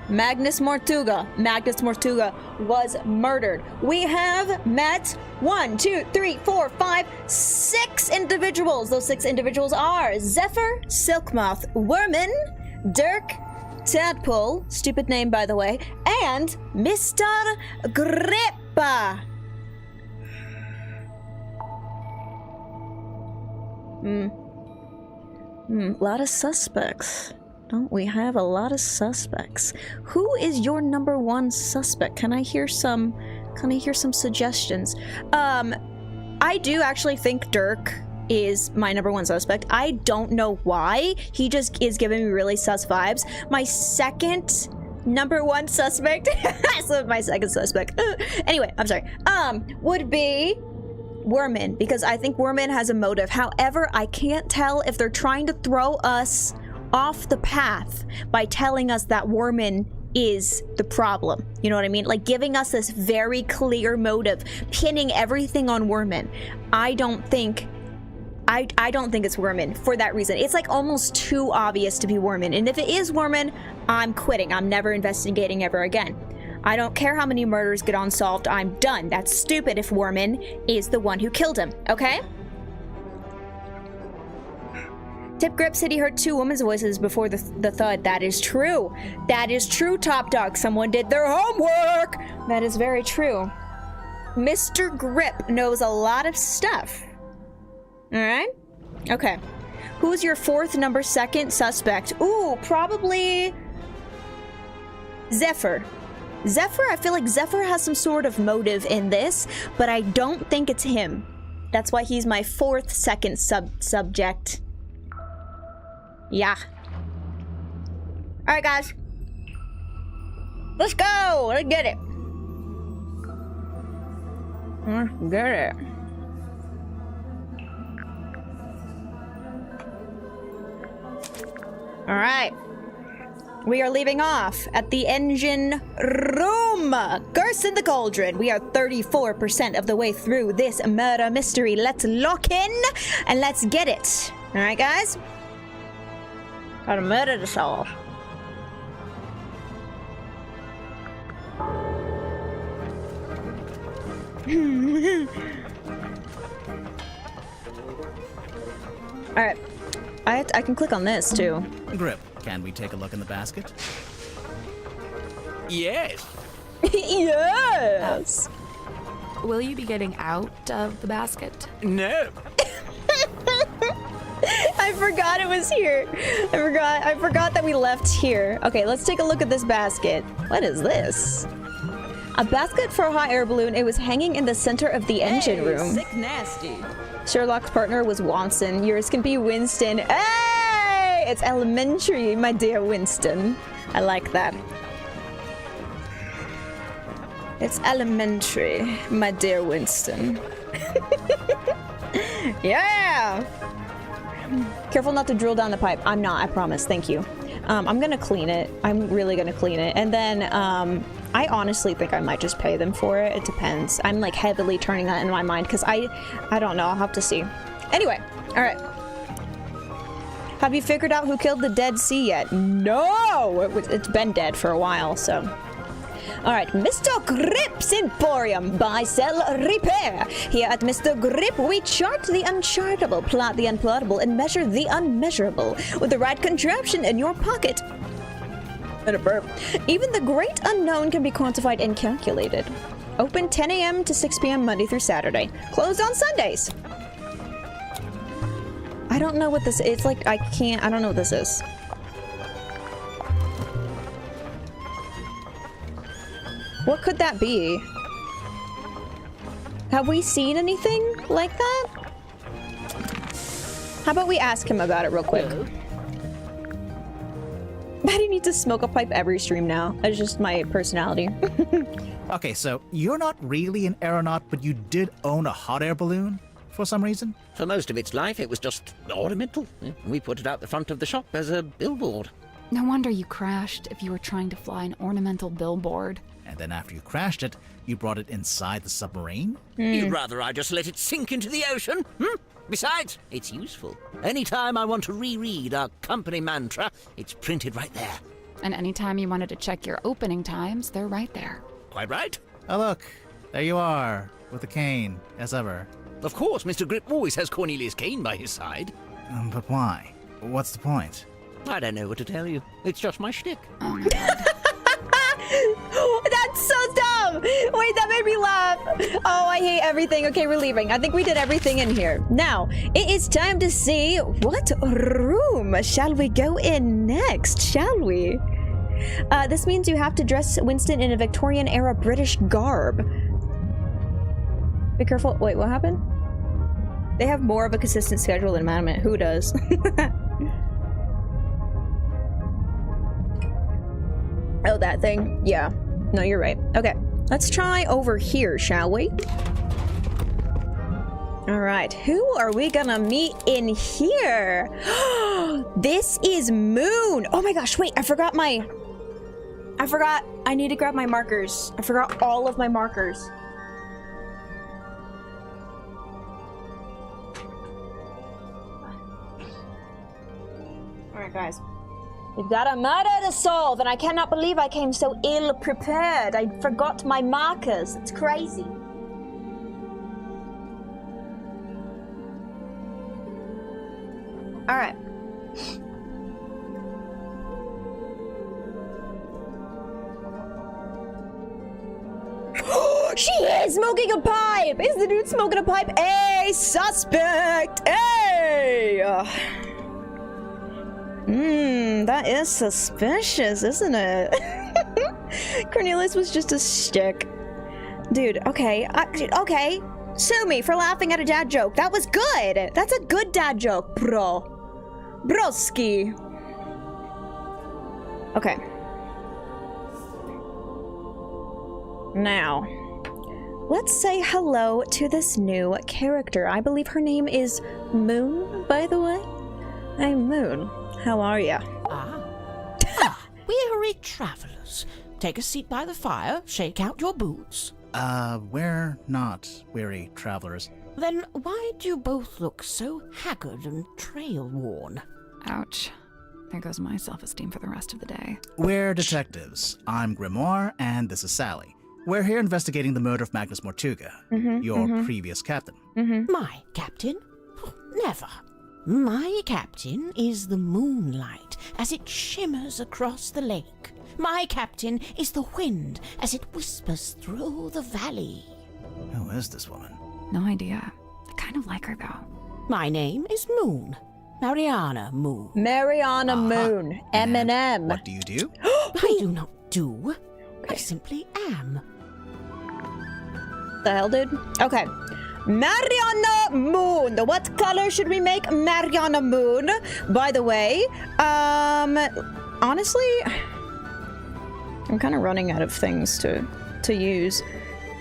Magnus Mortuga. Magnus Mortuga was murdered. We have met 1, 2, 3, 4, 5, 6 individuals. Those 6 individuals are Zephyr, Silkmoth, Worman, Dirk, Tadpole, stupid name by the way, and Mr. Grippa. Lot of suspects. Don't we have a lot of suspects? Who is your number 1 suspect? Can I hear some suggestions? I do actually think Dirk is my number 1 suspect. I don't know why. He just is giving me really sus vibes. My second number 1 suspect, so my second suspect. Anyway, I'm sorry. Would be Worman, because I think Worman has a motive. However, I can't tell if they're trying to throw us off the path by telling us that Worman is the problem. You know what I mean? Like giving us this very clear motive, pinning everything on Worman. I don't think it's Worman for that reason. It's like almost too obvious to be Worman. And if it is Worman, I'm quitting. I'm never investigating ever again. I don't care how many murders get unsolved. I'm done. That's stupid if Worman is the one who killed him. Okay? Tip Grip said he heard 2 women's voices before the thud. That is true. That is true, Top Dog. Someone did their homework. That is very true. Mr. Grip knows a lot of stuff. All right? Okay. Who's your 4th number 2nd suspect? Ooh, probably Zephyr. Zephyr, I feel like Zephyr has some sort of motive in this, but I don't think it's him. That's why he's my 4th second subject. Yeah. Alright, guys. Let's go! Let's get it. Let's get it. Alright. We are leaving off at the engine room. Curse in the Cauldron. We are 34% of the way through this murder mystery. Let's lock in and let's get it. Alright, guys? Gotta murder to solve. Alright. I can click on this too. Grip, can we take a look in the basket? Yes. Yes. Will you be getting out of the basket? No. I forgot it was here. I forgot that we left here. Okay, let's take a look at this basket. What is this? A basket for a hot air balloon. It was hanging in the center of the engine room. Sick nasty. Sherlock's partner was Watson. Yours can be Winston. Hey! It's elementary, my dear Winston. I like that. It's elementary, my dear Winston. Yeah! Careful not to drill down the pipe. I'm not, I promise. Thank you. I'm gonna clean it. I'm really gonna clean it. And then, I honestly think I might just pay them for it. It depends. I'm like heavily turning that in my mind because I don't know. I'll have to see. Anyway, all right. Have you figured out who killed the Dead Sea yet? No! It's been dead for a while, so. All right, Mr. Grip's Emporium. Buy, sell, repair. Here at Mr. Grip, we chart the unchartable, plot the unplottable, and measure the unmeasurable. With the right contraption in your pocket. And a burp. Even the great unknown can be quantified and calculated. Open 10 a.m. to 6 p.m. Monday through Saturday. Closed on Sundays. I don't know what this is. It's like, I don't know what this is. What could that be? Have we seen anything like that? How about we ask him about it real quick? Maddie needs to smoke a pipe every stream now. That's just my personality. Okay, so you're not really an aeronaut, but you did own a hot air balloon for some reason? For most of its life, it was just ornamental. We put it out the front of the shop as a billboard. No wonder you crashed if you were trying to fly an ornamental billboard. And then after you crashed it, you brought it inside the submarine? You'd rather I just let it sink into the ocean? Besides, it's useful. Anytime I want to reread our company mantra, it's printed right there. And anytime you wanted to check your opening times, they're right there. Quite right. Oh look, there you are, with the cane, as ever. Of course, Mr. Grip always has Cornelius Kane by his side. But why? What's the point? I don't know what to tell you. It's just my shtick. Oh my god. That's so dumb! Wait, that made me laugh. Oh, I hate everything. Okay, we're leaving. I think we did everything in here. Now, it is time to see what room shall we go in next, shall we? This means you have to dress Winston in a Victorian-era British garb. Be careful. Wait, what happened? They have more of a consistent schedule than Madiment. Who does? Oh, that thing? Yeah. No, you're right. Okay. Let's try over here, shall we? Alright. Who are we gonna meet in here? This is Moon! Oh my gosh, wait, I forgot. I need to grab my markers. I forgot all of my markers. Alright, guys. We've got a murder to solve, and I cannot believe I came so ill-prepared. I forgot my markers. It's crazy. Alright. She is smoking a pipe! Is the dude smoking a pipe? A suspect! Hey! That is suspicious, isn't it? Cornelius was just a stick. Dude, okay. Okay. Sue me for laughing at a dad joke. That was good. That's a good dad joke, bro. Broski. Okay. Now, let's say hello to this new character. I believe her name is Moon, by the way. I'm Moon. How are ya? Weary travelers. Take a seat by the fire, shake out your boots. We're not weary travelers. Then why do you both look so haggard and trail-worn? Ouch. There goes my self-esteem for the rest of the day. We're detectives. I'm Grimoire, and this is Sally. We're here investigating the murder of Magnus Mortuga, your previous captain. My captain? Never. My captain is the moonlight as it shimmers across the lake. My captain is the wind as it whispers through the valley. Who is this woman? No idea. I kind of like her though. My name is Moon. Mariana Moon. Mariana Moon. Eminem. What do you do? I do not do. I simply am. The hell, dude? Okay. Mariana Moon. What color should we make Mariana Moon? By the way, honestly, I'm kind of running out of things to use.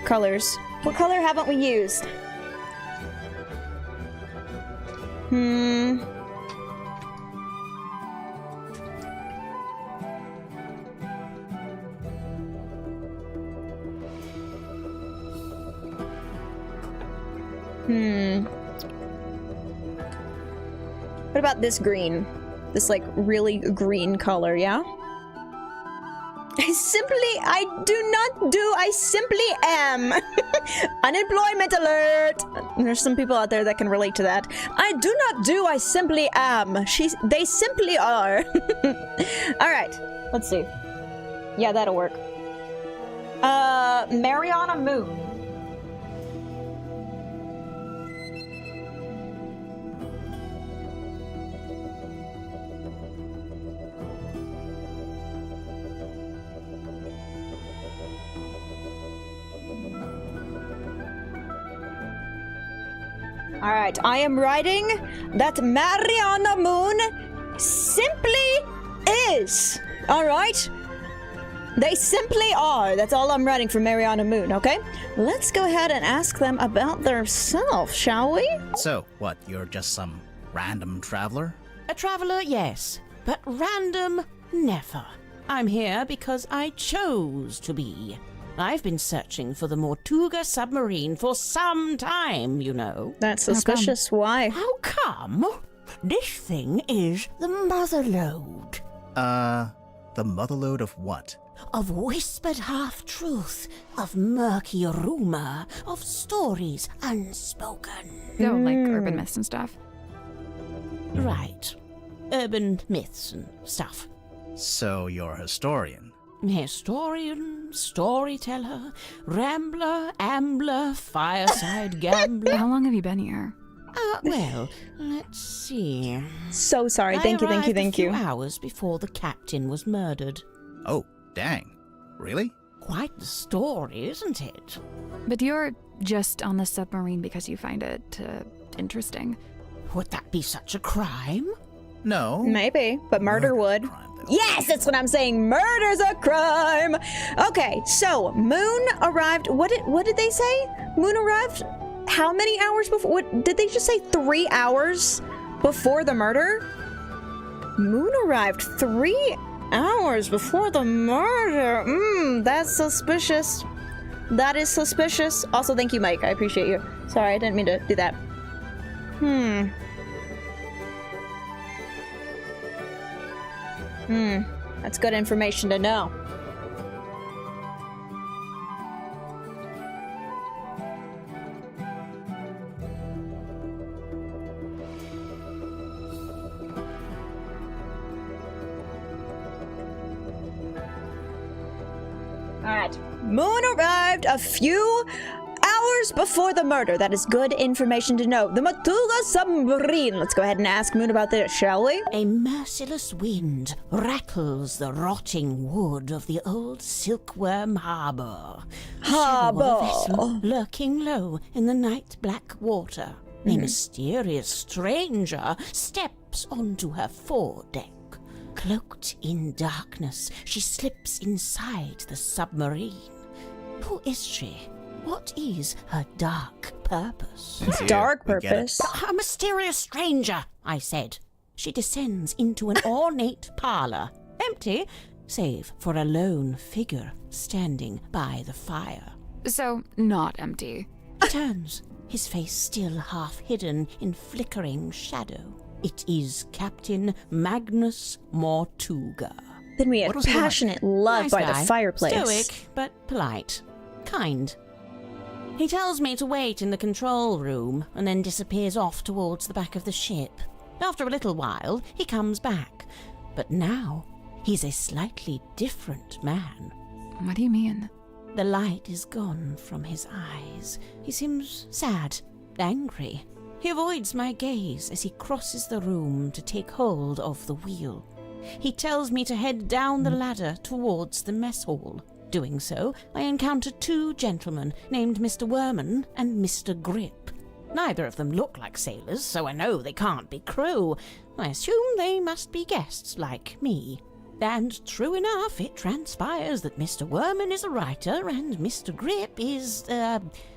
Colors. What color haven't we used? What about this green? This, like, really green color, yeah? I simply am. Unemployment alert. There's some people out there that can relate to that. I do not do, I simply am. They simply are. All right, let's see. Yeah, that'll work. Mariana Moon. Alright, I am writing that Mariana Moon simply is. Alright? They simply are. That's all I'm writing for Mariana Moon, okay? Let's go ahead and ask them about themselves, shall we? So, what, you're just some random traveler? A traveller, yes, but random, never. I'm here because I chose to be. I've been searching for the Mortuga submarine for some time, you know. That's suspicious. Why? How come? This thing is the motherlode. The motherlode of what? Of whispered half-truth, of murky rumour, of stories unspoken. No, like urban myths and stuff. Right. Urban myths and stuff. So you're a historian? Historian, storyteller, rambler, ambler, fireside gambler. How long have you been here? Well, let's see. So sorry. Thank you. I arrived a few hours before the captain was murdered. Oh, dang. Really? Quite the story, isn't it? But you're just on the submarine because you find it interesting. Would that be such a crime? No. Maybe, but murder would. Yes, that's what I'm saying. Murder's a crime. Okay, so Moon arrived. What did they say? Moon arrived how many hours before? What did they just say? 3 hours before the murder? Moon arrived 3 hours before the murder. That's suspicious. That is suspicious. Also, thank you, Mike. I appreciate you. Sorry, I didn't mean to do that. That's good information to know. Alright. Moon arrived a few hours before the murder. That is good information to know. The Mortuga submarine. Let's go ahead and ask Moon about this, shall we? A merciless wind rattles the rotting wood of the old silkworm harbour. Shadow of a vessel lurking low in the night-black water. A mysterious stranger steps onto her foredeck. Cloaked in darkness, she slips inside the submarine. Who is she? What is her dark purpose? Dark purpose? A mysterious stranger, I said. She descends into an ornate parlour, empty, save for a lone figure standing by the fire. So, not empty. He turns, his face still half hidden in flickering shadow. It is Captain Magnus Mortuga. Then we have passionate love Nice by guy. the fireplace. Stoic, but polite. Kind. He tells me to wait in the control room and then disappears off towards the back of the ship. After a little while, he comes back. But now, he's a slightly different man. What do you mean? The light is gone from his eyes. He seems sad, angry. He avoids my gaze as he crosses the room to take hold of the wheel. He tells me to head down the ladder towards the mess hall. Doing so, I encounter two gentlemen named Mr. Worman and Mr. Grip. Neither of them look like sailors, so I know they can't be crew. I assume they must be guests like me. And true enough, it transpires that Mr. Worman is a writer and Mr. Grip is,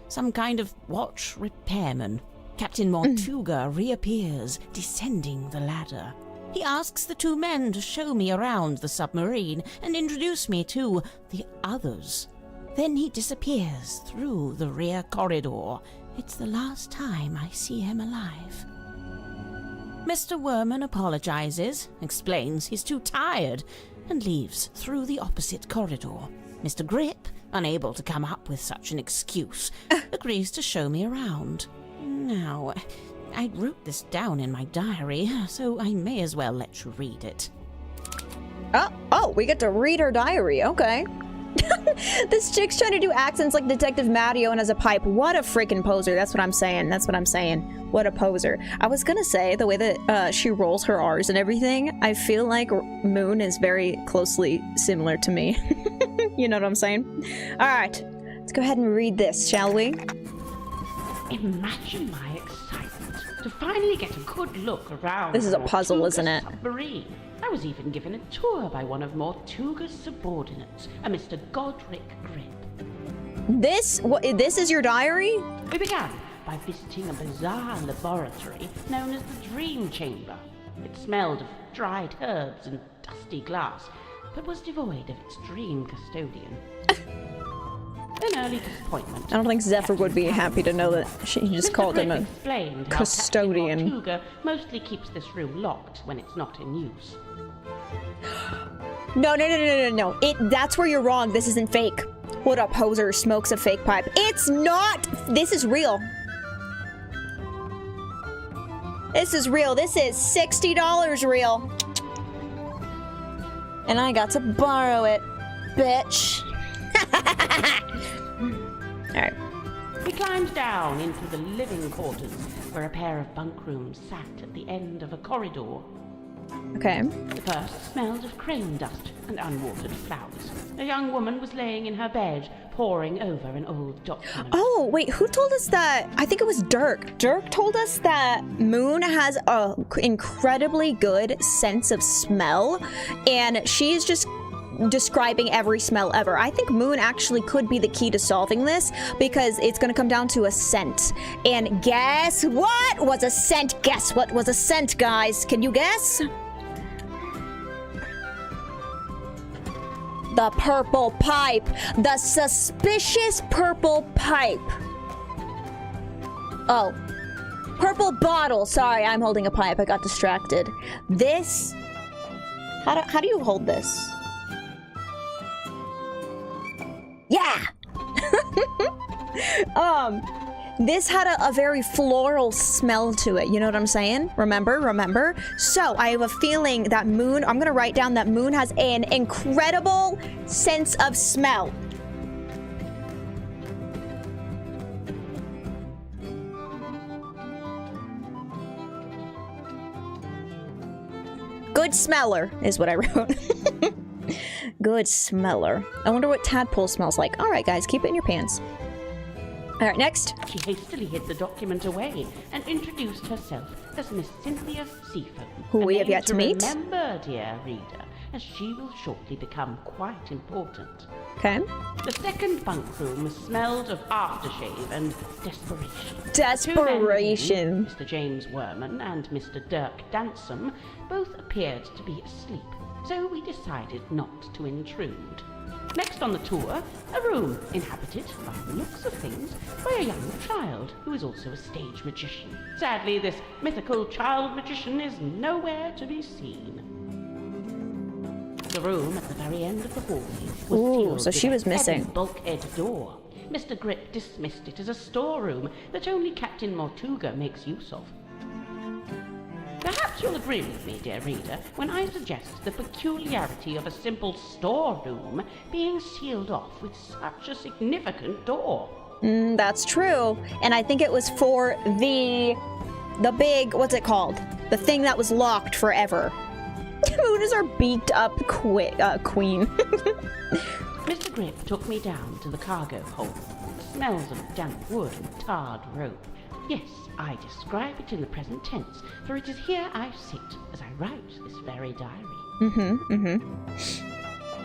some kind of watch repairman. Captain Mortuga reappears, descending the ladder. He asks the two men to show me around the submarine and introduce me to the others. Then he disappears through the rear corridor. It's the last time I see him alive. Mr. Worman apologizes, explains he's too tired, and leaves through the opposite corridor. Mr. Grip, unable to come up with such an excuse, agrees to show me around. Now, I wrote this down in my diary, so I may as well let you read it. Oh, we get to read her diary. Okay. This chick's trying to do accents like Detective Mario and has a pipe. What a freaking poser. That's what I'm saying. That's what I'm saying. What a poser. I was gonna say, the way that she rolls her R's and everything, I feel like Moon is very closely similar to me. You know what I'm saying? Alright. Let's go ahead and read this, shall we? Imagine my excitement to finally get a good look around. This is a puzzle, Mortuga isn't it? Submarine. I was even given a tour by one of Mortuga's subordinates, a Mr. Godric Grip. This is your diary? We began by visiting a bizarre laboratory known as the Dream Chamber. It smelled of dried herbs and dusty glass, but was devoid of its dream custodian. An early disappointment. I don't think Zephyr would be happy to know that she just Mr. called him Grip a explained how custodian. Captain Mortuga mostly keeps this room locked when it's not in use. No. That's where you're wrong. This isn't fake. What up, hoser? Smokes a fake pipe. It's not! This is real. This is real. This is $60 real. And I got to borrow it, bitch. Alright. We climbed down into the living quarters, where a pair of bunk rooms sat at the end of a corridor. Okay. The first smelled of crane dust and unwatered flowers. A young woman was laying in her bed, poring over an old document. Oh, wait, who told us that? I think it was Dirk. Dirk told us that Moon has a incredibly good sense of smell, and she's just describing every smell ever. I think Moon actually could be the key to solving this, because it's going to come down to a scent. And guess what was a scent? Guess what was a scent, guys? Can you guess? The purple pipe. The suspicious purple pipe. Oh. Purple bottle. Sorry, I'm holding a pipe. I got distracted. This... How do you hold this? Yeah! This had a very floral smell to it. You know what I'm saying? Remember? So, I have a feeling that Moon... I'm gonna write down that Moon has an incredible sense of smell. Good smeller is what I wrote. Good smeller. I wonder what tadpole smells like. Alright, guys, keep it in your pants. Alright, next. She hastily hid the document away and introduced herself as Miss Cynthia Seafoam. Who we have yet to meet. Remember, dear reader, as she will shortly become quite important. Okay. The second bunk room smelled of aftershave and desperation. Desperation. Mr. James Werman and Mr. Dirk Dansom both appeared to be asleep, so we decided not to intrude. Next on the tour, a room inhabited, by the looks of things, by a young child who is also a stage magician. Sadly, this mythical child magician is nowhere to be seen. The room at the very end of the hallway was sealed so she was with a missing. heavy bulkhead door. Mr. Grip dismissed it as a storeroom that only Captain Mortuga makes use of. Perhaps you'll agree with me, dear reader, when I suggest the peculiarity of a simple storeroom being sealed off with such a significant door. That's true. And I think it was for the big, what's it called? The thing that was locked forever. Moon is our beaked up queen. Mr. Grip took me down to the cargo hold. It smells of damp wood and tarred rope. Yes, I describe it in the present tense, for it is here I sit as I write this very diary.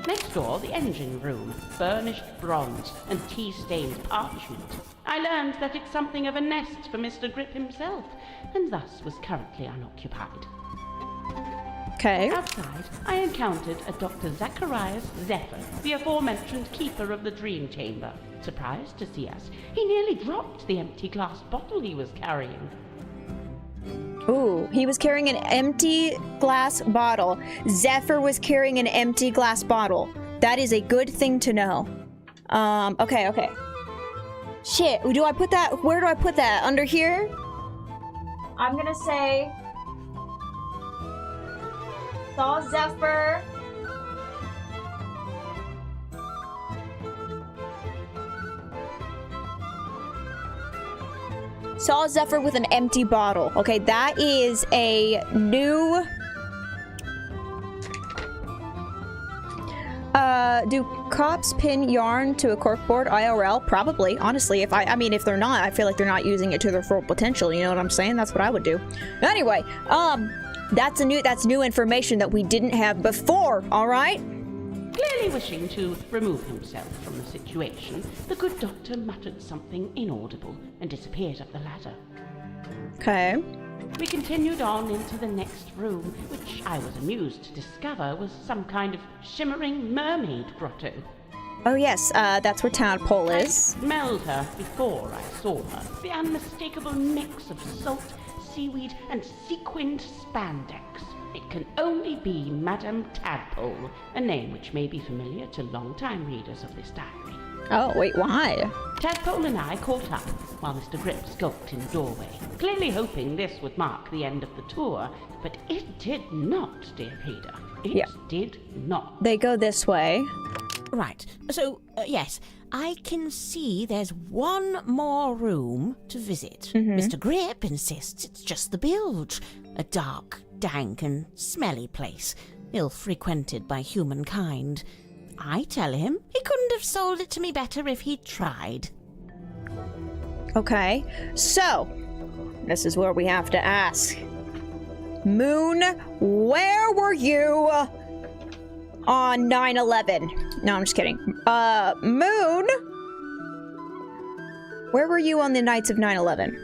Next door, the engine room, burnished bronze and tea-stained parchment. I learned that it's something of a nest for Mr. Grip himself, and thus was currently unoccupied. Okay. Outside, I encountered a Dr. Zacharias Zephyr, the aforementioned keeper of the Dream Chamber. Surprised to see us, he nearly dropped the empty glass bottle he was carrying. Ooh, he was carrying an empty glass bottle. Zephyr was carrying an empty glass bottle. That is a good thing to know. Okay. Shit, do I put that? Where do I put that? Under here? I'm gonna say... Saw Zephyr. Saw Zephyr with an empty bottle. Okay, that is a new Do cops pin yarn to a corkboard IRL? Probably, honestly. If I mean, if they're not, I feel like they're not using it to their full potential. You know what I'm saying? That's what I would do. Anyway, that's new information that we didn't have before. All right. Clearly wishing to remove himself from the situation, the good doctor muttered something inaudible and disappeared up the ladder. Okay. We continued on into the next room, which I was amused to discover was some kind of shimmering mermaid grotto. Oh yes, that's where Tadpole I is. smelled her before I saw her. The unmistakable mix of salt, seaweed, and sequined spandex. It can only be Madame Tadpole, a name which may be familiar to long-time readers of this diary. Oh, wait, why? Tadpole and I caught up, while Mr. Grip skulked in the doorway, clearly hoping this would mark the end of the tour, but it did not, dear reader. It did not. They go this way. Right, so, yes, I can see there's one more room to visit. Mr. Grip insists it's just the bilge, a dark, dank and smelly place, ill-frequented by humankind. I tell him he couldn't have sold it to me better if he'd tried. Okay, so, this is where we have to ask. Moon, where were you on 9/11? No, I'm just kidding. Moon, where were you on the nights of 9/11?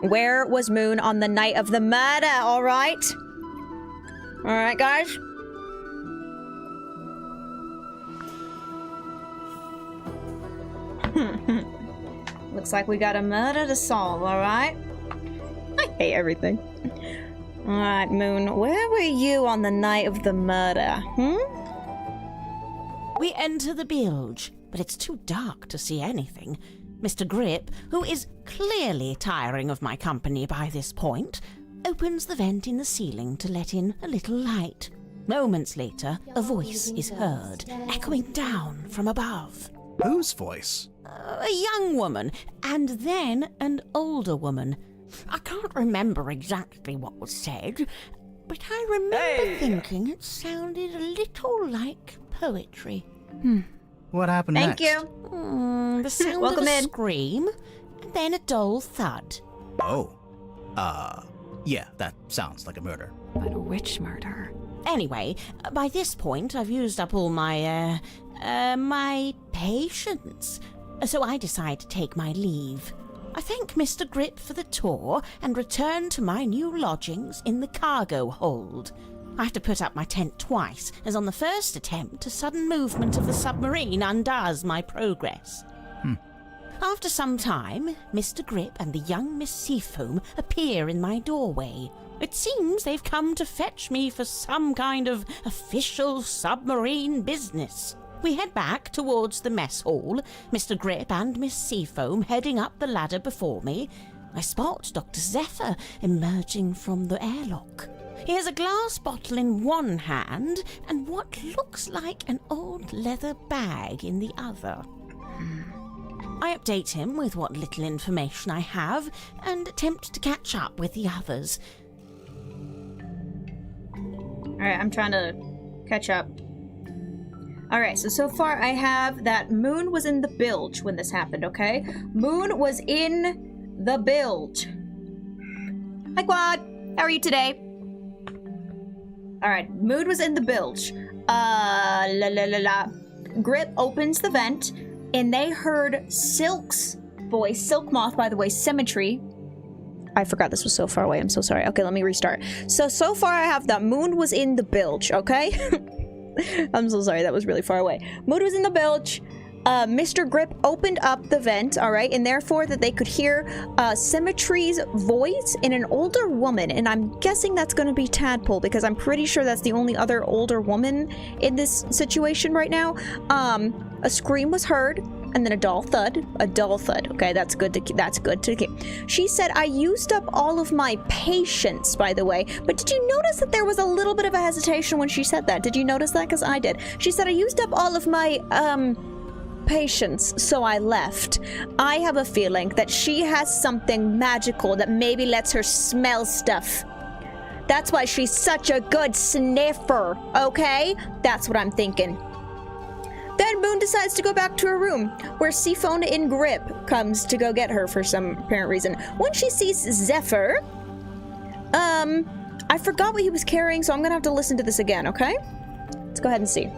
Where was Moon on the night of the murder, alright? Alright, guys? Looks like we got a murder to solve, alright? I hate everything. Alright, Moon, where were you on the night of the murder, We enter the bilge, but it's too dark to see anything. Mr. Grip, who is clearly tiring of my company by this point, opens the vent in the ceiling to let in a little light. Moments later, a voice is heard, echoing down from above. Whose voice? A young woman, and then an older woman. I can't remember exactly what was said, but I remember thinking it sounded a little like poetry. What happened Thank next? you. The sound Welcome of a in. scream, and then a dull thud. Oh. Yeah, that sounds like a murder. But which murder? Anyway, by this point, I've used up all my, my patience. So I decide to take my leave. I thank Mr. Grip for the tour and return to my new lodgings in the cargo hold. I have to put up my tent twice, as on the first attempt, a sudden movement of the submarine undoes my progress. After some time, Mr. Grip and the young Miss Seafoam appear in my doorway. It seems they've come to fetch me for some kind of official submarine business. We head back towards the mess hall, Mr. Grip and Miss Seafoam heading up the ladder before me. I spot Dr. Zephyr emerging from the airlock. He has a glass bottle in one hand and what looks like an old leather bag in the other. I update him with what little information I have and attempt to catch up with the others. Alright, I'm trying to catch up. Alright, so far I have that Moon was in the bilge when this happened, okay? Moon was in the bilge. Hi, Quad. How are you today? Alright, Moon was in the bilge. Grip opens the vent, and they heard Silk's voice. Silk Moth, by the way, Symmetry. I forgot this was so far away. I'm so sorry. Okay, let me restart. So far I have that Moon was in the bilge, okay? I'm so sorry. That was really far away. Moon was in the bilge. Mr. Grip opened up the vent, all right, and therefore that they could hear Symmetry's voice in an older woman, and I'm guessing that's going to be Tadpole because I'm pretty sure that's the only other older woman in this situation right now. A scream was heard, and then a dull thud. Okay, that's good to keep. She said, "I used up all of my patience," by the way. But did you notice that there was a little bit of a hesitation when she said that? Did you notice that? Because I did. She said, "I used up all of my patience, so I left." I have a feeling that she has something magical that maybe lets her smell stuff. That's why she's such a good sniffer, okay? That's what I'm thinking. Then Moon decides to go back to her room, where Seaphone in Grip comes to go get her for some apparent reason. When she sees Zephyr, I forgot what he was carrying, so I'm gonna have to listen to this again, okay? Let's go ahead and see.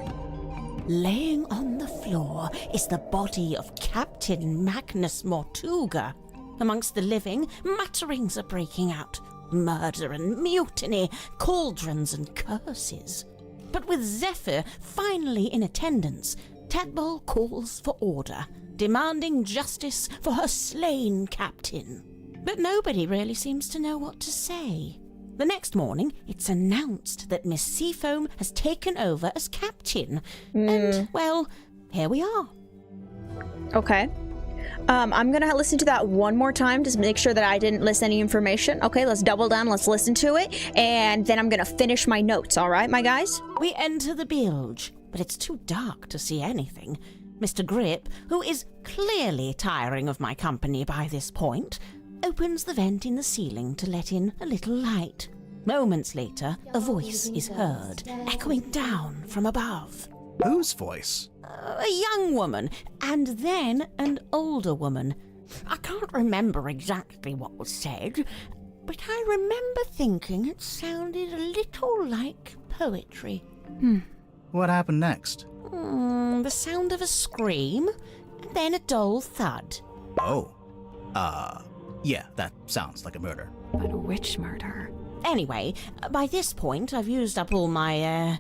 Laying on the floor is the body of Captain Magnus Mortuga. Amongst the living, mutterings are breaking out. Murder and mutiny, cauldrons and curses. But with Zephyr finally in attendance, Tadpole calls for order, demanding justice for her slain captain. But nobody really seems to know what to say. The next morning, it's announced that Miss Seafoam has taken over as captain. And, well, here we are. Okay. I'm gonna listen to that one more time to make sure that I didn't miss any information. Okay, let's double down, let's listen to it, and then I'm gonna finish my notes, all right, my guys? We enter the bilge, but it's too dark to see anything. Mr. Grip, who is clearly tiring of my company by this point, opens the vent in the ceiling to let in a little light. Moments later, a voice is heard, echoing down from above. Whose voice? A young woman, and then an older woman. I can't remember exactly what was said, but I remember thinking it sounded a little like poetry. What happened next? The sound of a scream, and then a dull thud. Oh. Yeah, that sounds like a murder. But which murder? Anyway, by this point, I've used up all my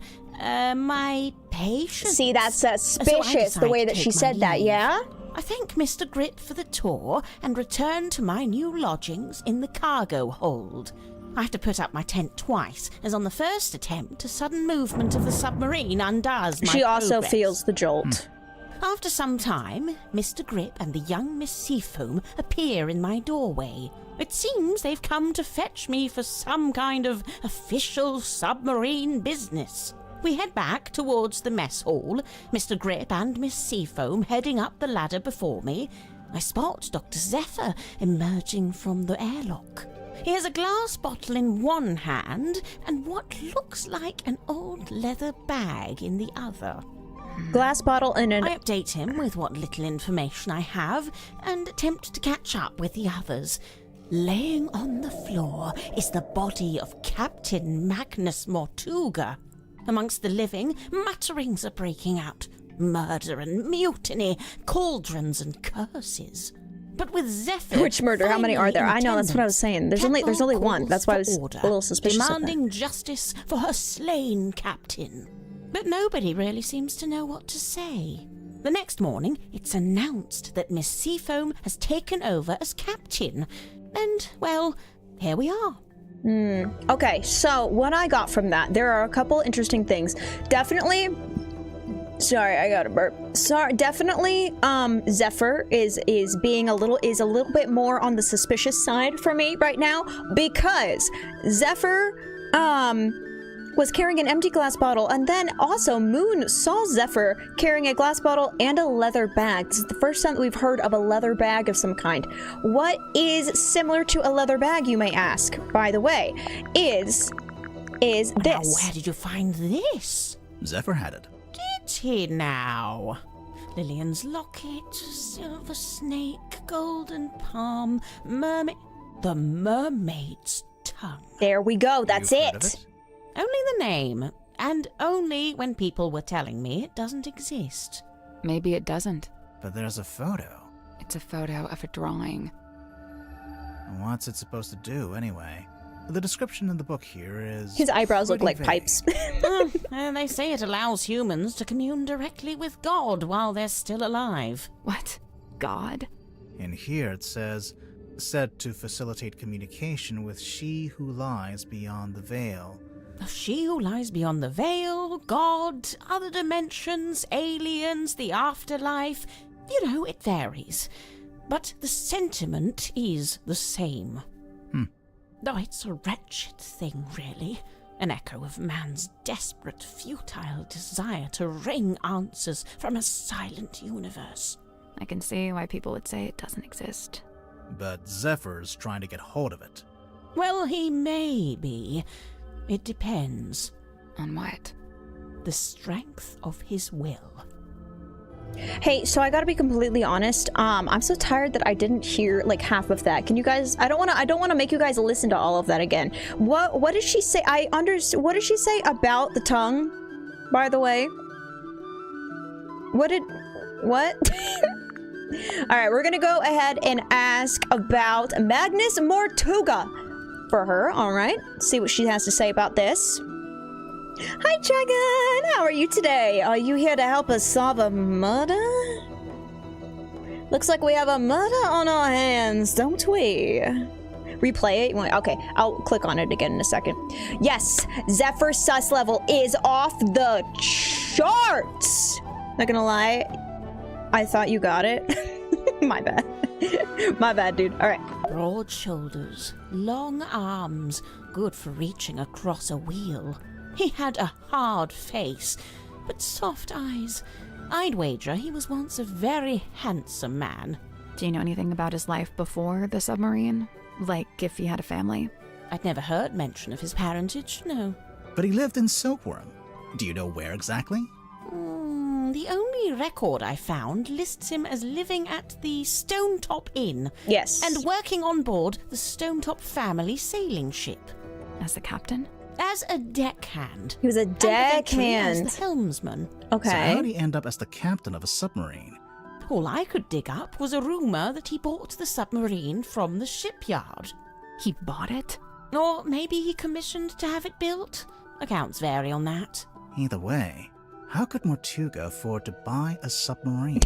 patience. See, that's suspicious, So the way that she said that, yeah? I thank Mr. Grip for the tour and return to my new lodgings in the cargo hold. I have to put up my tent twice, as on the first attempt, a sudden movement of the submarine undoes my She also progress. feels the jolt. After some time, Mr. Grip and the young Miss Seafoam appear in my doorway. It seems they've come to fetch me for some kind of official submarine business. We head back towards the mess hall, Mr. Grip and Miss Seafoam heading up the ladder before me. I spot Dr. Zephyr emerging from the airlock. He has a glass bottle in one hand and what looks like an old leather bag in the other. Glass bottle and an... I update him with what little information I have and attempt to catch up with the others. Laying on the floor is the body of Captain Magnus Mortuga. Amongst the living, mutterings are breaking out. Murder and mutiny, cauldrons and curses. But with Zephyr... Which murder? How many are there? I know, that's what I was saying. There's only one. That's why I was a little suspicious of that. Demanding justice for her slain captain. But nobody really seems to know what to say. The next morning, it's announced that Miss Seafoam has taken over as captain. And, well, here we are. Okay, so what I got from that, there are a couple interesting things. Definitely... Sorry, I got a burp. Sorry, definitely, Zephyr is a little bit more on the suspicious side for me right now, because Zephyr, was carrying an empty glass bottle, and then also Moon saw Zephyr carrying a glass bottle and a leather bag. This is the first time that we've heard of a leather bag of some kind. What is similar to a leather bag, you may ask, by the way, is this. Now, where did you find this? Zephyr had it. Did he now? Lillian's locket, silver snake, golden palm, mermaid... The mermaid's tongue. There we go, that's You've heard of it. Only the name, and only when people were telling me it doesn't exist. Maybe it doesn't. But there's a photo. It's a photo of a drawing. What's it supposed to do, anyway? The description in the book here is... His eyebrows look like pretty vague. pipes. And they say it allows humans to commune directly with God while they're still alive. What? God? In here it says, said to facilitate communication with she who lies beyond the veil. She who lies beyond the veil, God, other dimensions, aliens, the afterlife. You know, it varies. But the sentiment is the same. Though it's a wretched thing, really. An echo of man's desperate, futile desire to wring answers from a silent universe. I can see why people would say it doesn't exist. But Zephyr's trying to get hold of it. Well, he may be. It depends. On what? The strength of his will. Hey, so I gotta be completely honest. I'm so tired that I didn't hear like half of that. Can you guys? I don't want to make you guys listen to all of that again. What did she say? What did she say about the tongue? By the way, what? All right, we're gonna go ahead and ask about Magnus Mortuga for her. All right, see what she has to say about this. Hi, Dragon! How are you today? Are you here to help us solve a murder? Looks like we have a murder on our hands, don't we? Replay it? Okay, I'll click on it again in a second. Yes, Zephyr's sus level is off the charts! Not gonna lie, I thought you got it. My bad. My bad, dude. Alright. Broad shoulders, long arms, good for reaching across a wheel. He had a hard face, but soft eyes. I'd wager he was once a very handsome man. Do you know anything about his life before the submarine? Like if he had a family? I'd never heard mention of his parentage, no. But he lived in Silkworm. Do you know where exactly? The only record I found lists him as living at the Stonetop Inn. Yes. And working on board the Stonetop family sailing ship. As the captain? As a deckhand. He was a And eventually deckhand. as the helmsman. Okay. So how did he end up as the captain of a submarine? All I could dig up was a rumour that he bought the submarine from the shipyard. He bought it? Or maybe he commissioned to have it built. Accounts vary on that. Either way, how could Mortuga afford to buy a submarine?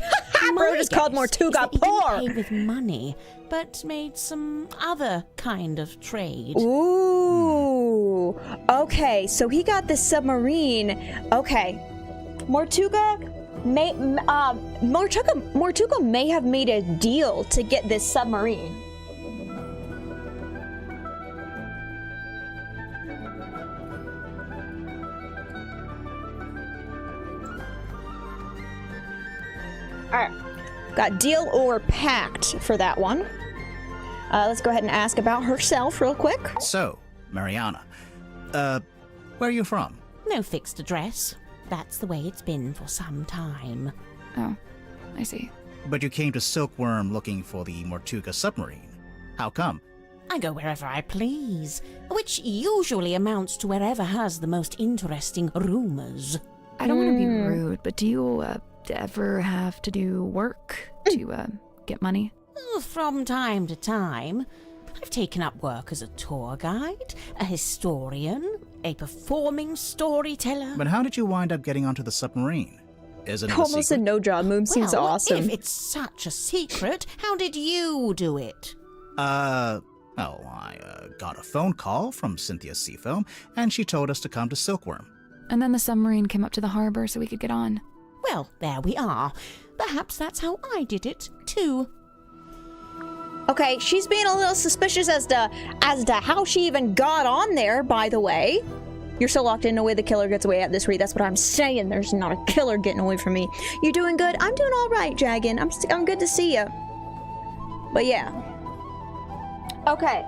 Bro just called Mortuga poor! He didn't pay with money, but made some other kind of trade. Ooh. Okay, so he got the submarine. Okay. Mortuga may have made a deal to get this submarine. Alright. Got deal or pact for that one. Let's go ahead and ask about herself real quick. So, Mariana, where are you from? No fixed address. That's the way it's been for some time. Oh, I see. But you came to Silkworm looking for the Mortuga submarine. How come? I go wherever I please, which usually amounts to wherever has the most interesting rumours. I don't want to be rude, but do you ever have to do work to get money? From time to time. I've taken up work as a tour guide, a historian, a performing storyteller. But how did you wind up getting onto the submarine? Isn't it Almost a no-job move. Seems Well, awesome. If it's such a secret, how did you do it? I got a phone call from Cynthia Seafoam, and she told us to come to Silkworm. And then the submarine came up to the harbor so we could get on. Well, there we are. Perhaps that's how I did it, too. Okay, she's being a little suspicious as to how she even got on there, by the way. You're so locked in, no way the killer gets away at this rate. That's what I'm saying. There's not a killer getting away from me. You doing good? I'm doing all right, Dragon. I'm good to see you. But yeah. Okay.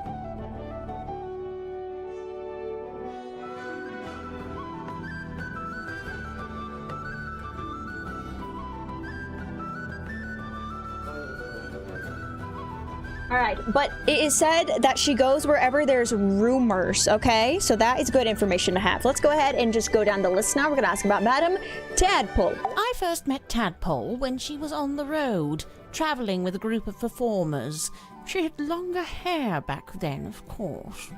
Alright, but it is said that she goes wherever there's rumors, okay? So that is good information to have. Let's go ahead and just go down the list now. We're gonna ask about Madam Tadpole. I first met Tadpole when she was on the road, travelling with a group of performers. She had longer hair back then, of course.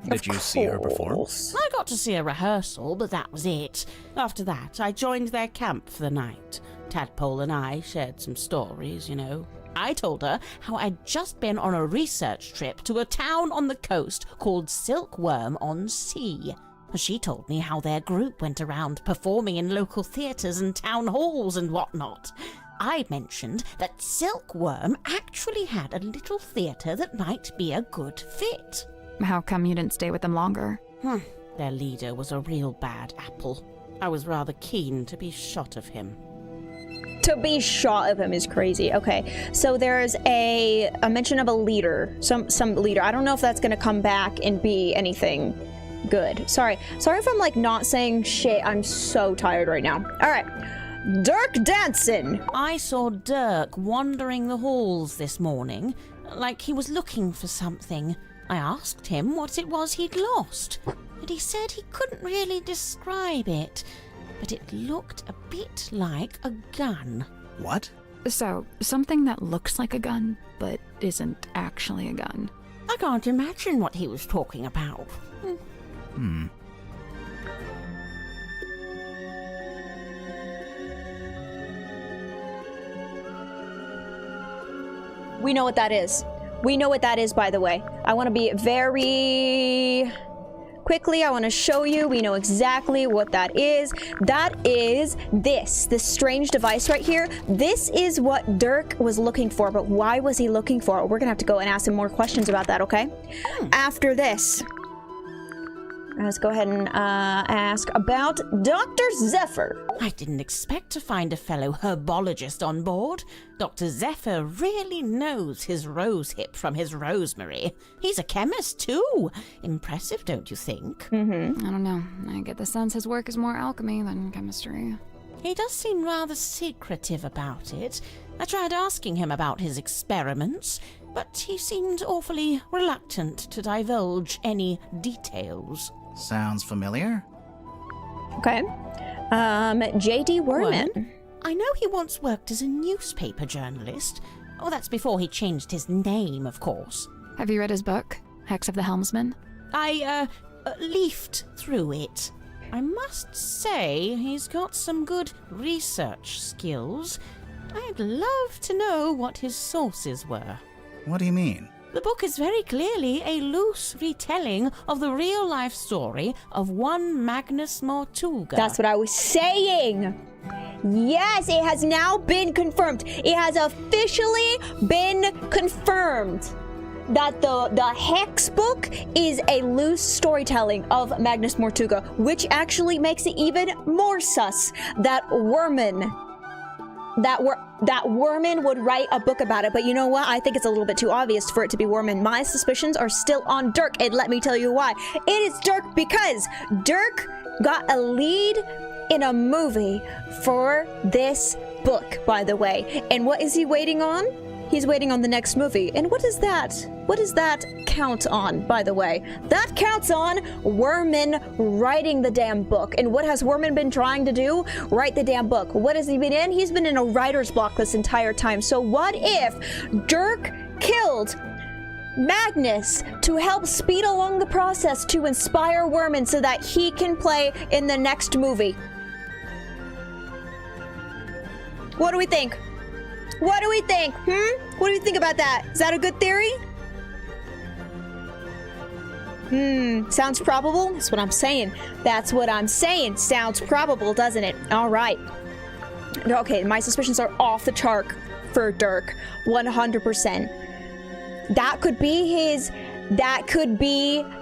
Did you see her perform? I got to see a rehearsal, but that was it. After that, I joined their camp for the night. Tadpole and I shared some stories, you know. I told her how I'd just been on a research trip to a town on the coast called Silkworm-on-Sea. She told me how their group went around performing in local theatres and town halls and whatnot. I mentioned that Silkworm actually had a little theatre that might be a good fit. How come you didn't stay with them longer? Their leader was a real bad apple. I was rather keen to be shot of him. To be shot of him is crazy. Okay, so there's a mention of a leader, some leader. I don't know if that's gonna come back and be anything, Good. Sorry if I'm like not saying shit. I'm so tired right now. All right. Dirk Danson. I saw Dirk wandering the halls this morning, like he was looking for something. I asked him what it was he'd lost, and he said he couldn't really describe it, but it looked a bit like a gun. What? So, something that looks like a gun, but isn't actually a gun. I can't imagine what he was talking about. We know what that is. We know what that is, by the way. I want to be very quickly. I want to show you. We know exactly what that is. That is this strange device right here. This is what Dirk was looking for, but why was he looking for it? We're gonna have to go and ask him more questions about that, okay? After this, let's go ahead and ask about Dr. Zephyr. I didn't expect to find a fellow herbologist on board. Dr. Zephyr really knows his rosehip from his rosemary. He's a chemist, too. Impressive, don't you think? I don't know. I get the sense his work is more alchemy than chemistry. He does seem rather secretive about it. I tried asking him about his experiments, but he seemed awfully reluctant to divulge any details. Sounds familiar? Okay. J.D. Worman. I know he once worked as a newspaper journalist. Oh, that's before he changed his name, of course. Have you read his book, Hex of the Helmsman? I leafed through it. I must say he's got some good research skills. I'd love to know what his sources were. What do you mean? The book is very clearly a loose retelling of the real-life story of one Magnus Mortuga. That's what I was saying. Yes, it has now been confirmed. It has officially been confirmed that the Hex book is a loose storytelling of Magnus Mortuga, which actually makes it even more sus that Worman would write a book about it. But you know what? I think it's a little bit too obvious for it to be Worman. My suspicions are still on Dirk, and let me tell you why. It is Dirk because Dirk got a lead in a movie for this book, by the way. And what is he waiting on? He's waiting on the next movie. And what is that? What does that count on, by the way? That counts on Worman writing the damn book. And what has Worman been trying to do? Write the damn book. What has he been in? He's been in a writer's block this entire time. So what if Dirk killed Magnus to help speed along the process to inspire Worman so that he can play in the next movie? What do we think? What do we think? What do you think about that? Is that a good theory? Sounds probable? That's what I'm saying. That's what I'm saying. Sounds probable, doesn't it? All right. Okay, my suspicions are off the chart for Dirk. 100%. That could be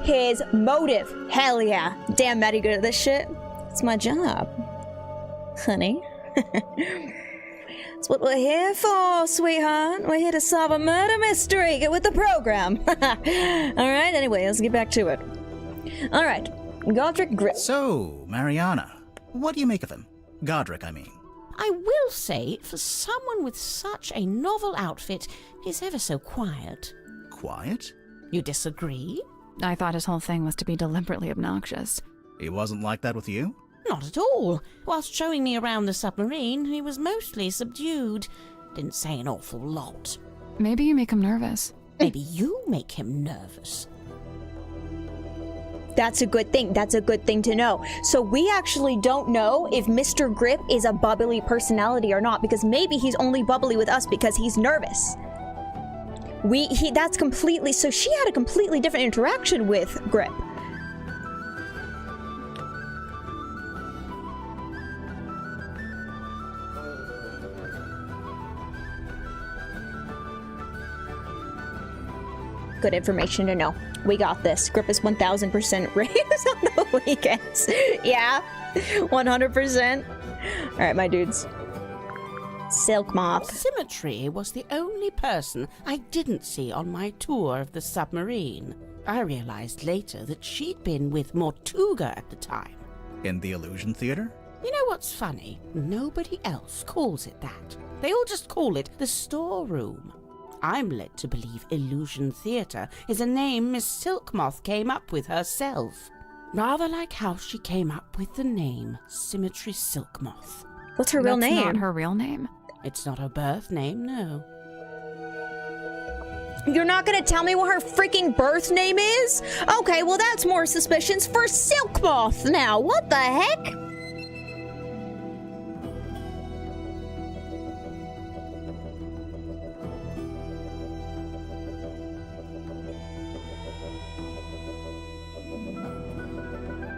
his motive. Hell yeah. Damn, Maddie good at this shit. It's my job. Honey. That's what we're here for, sweetheart. We're here to solve a murder mystery. Get with the program. All right, anyway, let's get back to it. All right, Godric Grip. So, Mariana, what do you make of him? Godric, I mean. I will say, for someone with such a novel outfit, he's ever so quiet. Quiet? You disagree? I thought his whole thing was to be deliberately obnoxious. He wasn't like that with you? Not at all. Whilst showing me around the submarine, he was mostly subdued. Didn't say an awful lot. Maybe you make him nervous. Maybe you make him nervous. That's a good thing. That's a good thing to know. So we actually don't know if Mr. Grip is a bubbly personality or not, because maybe he's only bubbly with us because he's nervous. That's completely, so she had a completely different interaction with Grip. Good information to know. We got this. Grip is 1000% raise on the weekends. Yeah, 100%. All right, my dudes. Silk Moth. Symmetry was the only person I didn't see on my tour of the submarine. I realized later that she'd been with Mortuga at the time. In the Illusion Theater? You know what's funny? Nobody else calls it that. They all just call it the storeroom. I'm led to believe Illusion Theatre is a name Miss Silkmoth came up with herself. Rather like how she came up with the name Symmetry Silkmoth. What's her real name? That's not her real name. It's not her birth name, no. You're not gonna tell me what her freaking birth name is? Okay, well that's more suspicions for Silkmoth now. What the heck?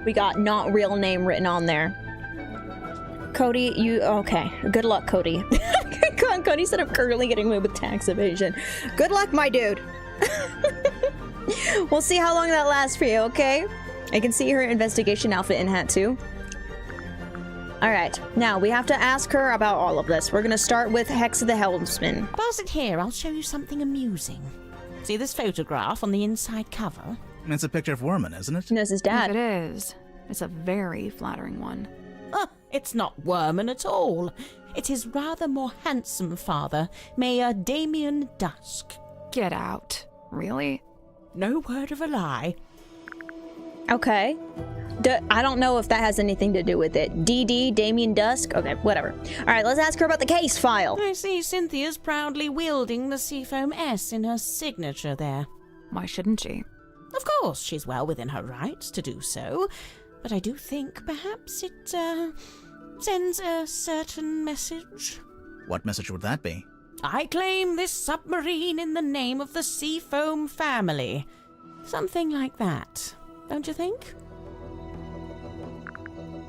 We got not real name written on there. Cody, you okay. Good luck, Cody. Cody said I'm currently getting away with tax evasion. Good luck, my dude. We'll see how long that lasts for you, okay? I can see her investigation outfit and hat too. Alright, now we have to ask her about all of this. We're gonna start with Hex of the Helmsman. Pass it here, I'll show you something amusing. See this photograph on the inside cover? It's a picture of Worman, isn't it? No, it's his dad. If it is, it's a very flattering one. It's not Worman at all. It's his rather more handsome father, Mayor Damien Dusk. Get out. Really? No word of a lie. Okay. I don't know if that has anything to do with it. DD, Damien Dusk? Okay, whatever. Alright, let's ask her about the case file. I see Cynthia's proudly wielding the Seafoam S in her signature there. Why shouldn't she? Of course, she's well within her rights to do so, but I do think perhaps it, sends a certain message. What message would that be? I claim this submarine in the name of the Seafoam family. Something like that, don't you think?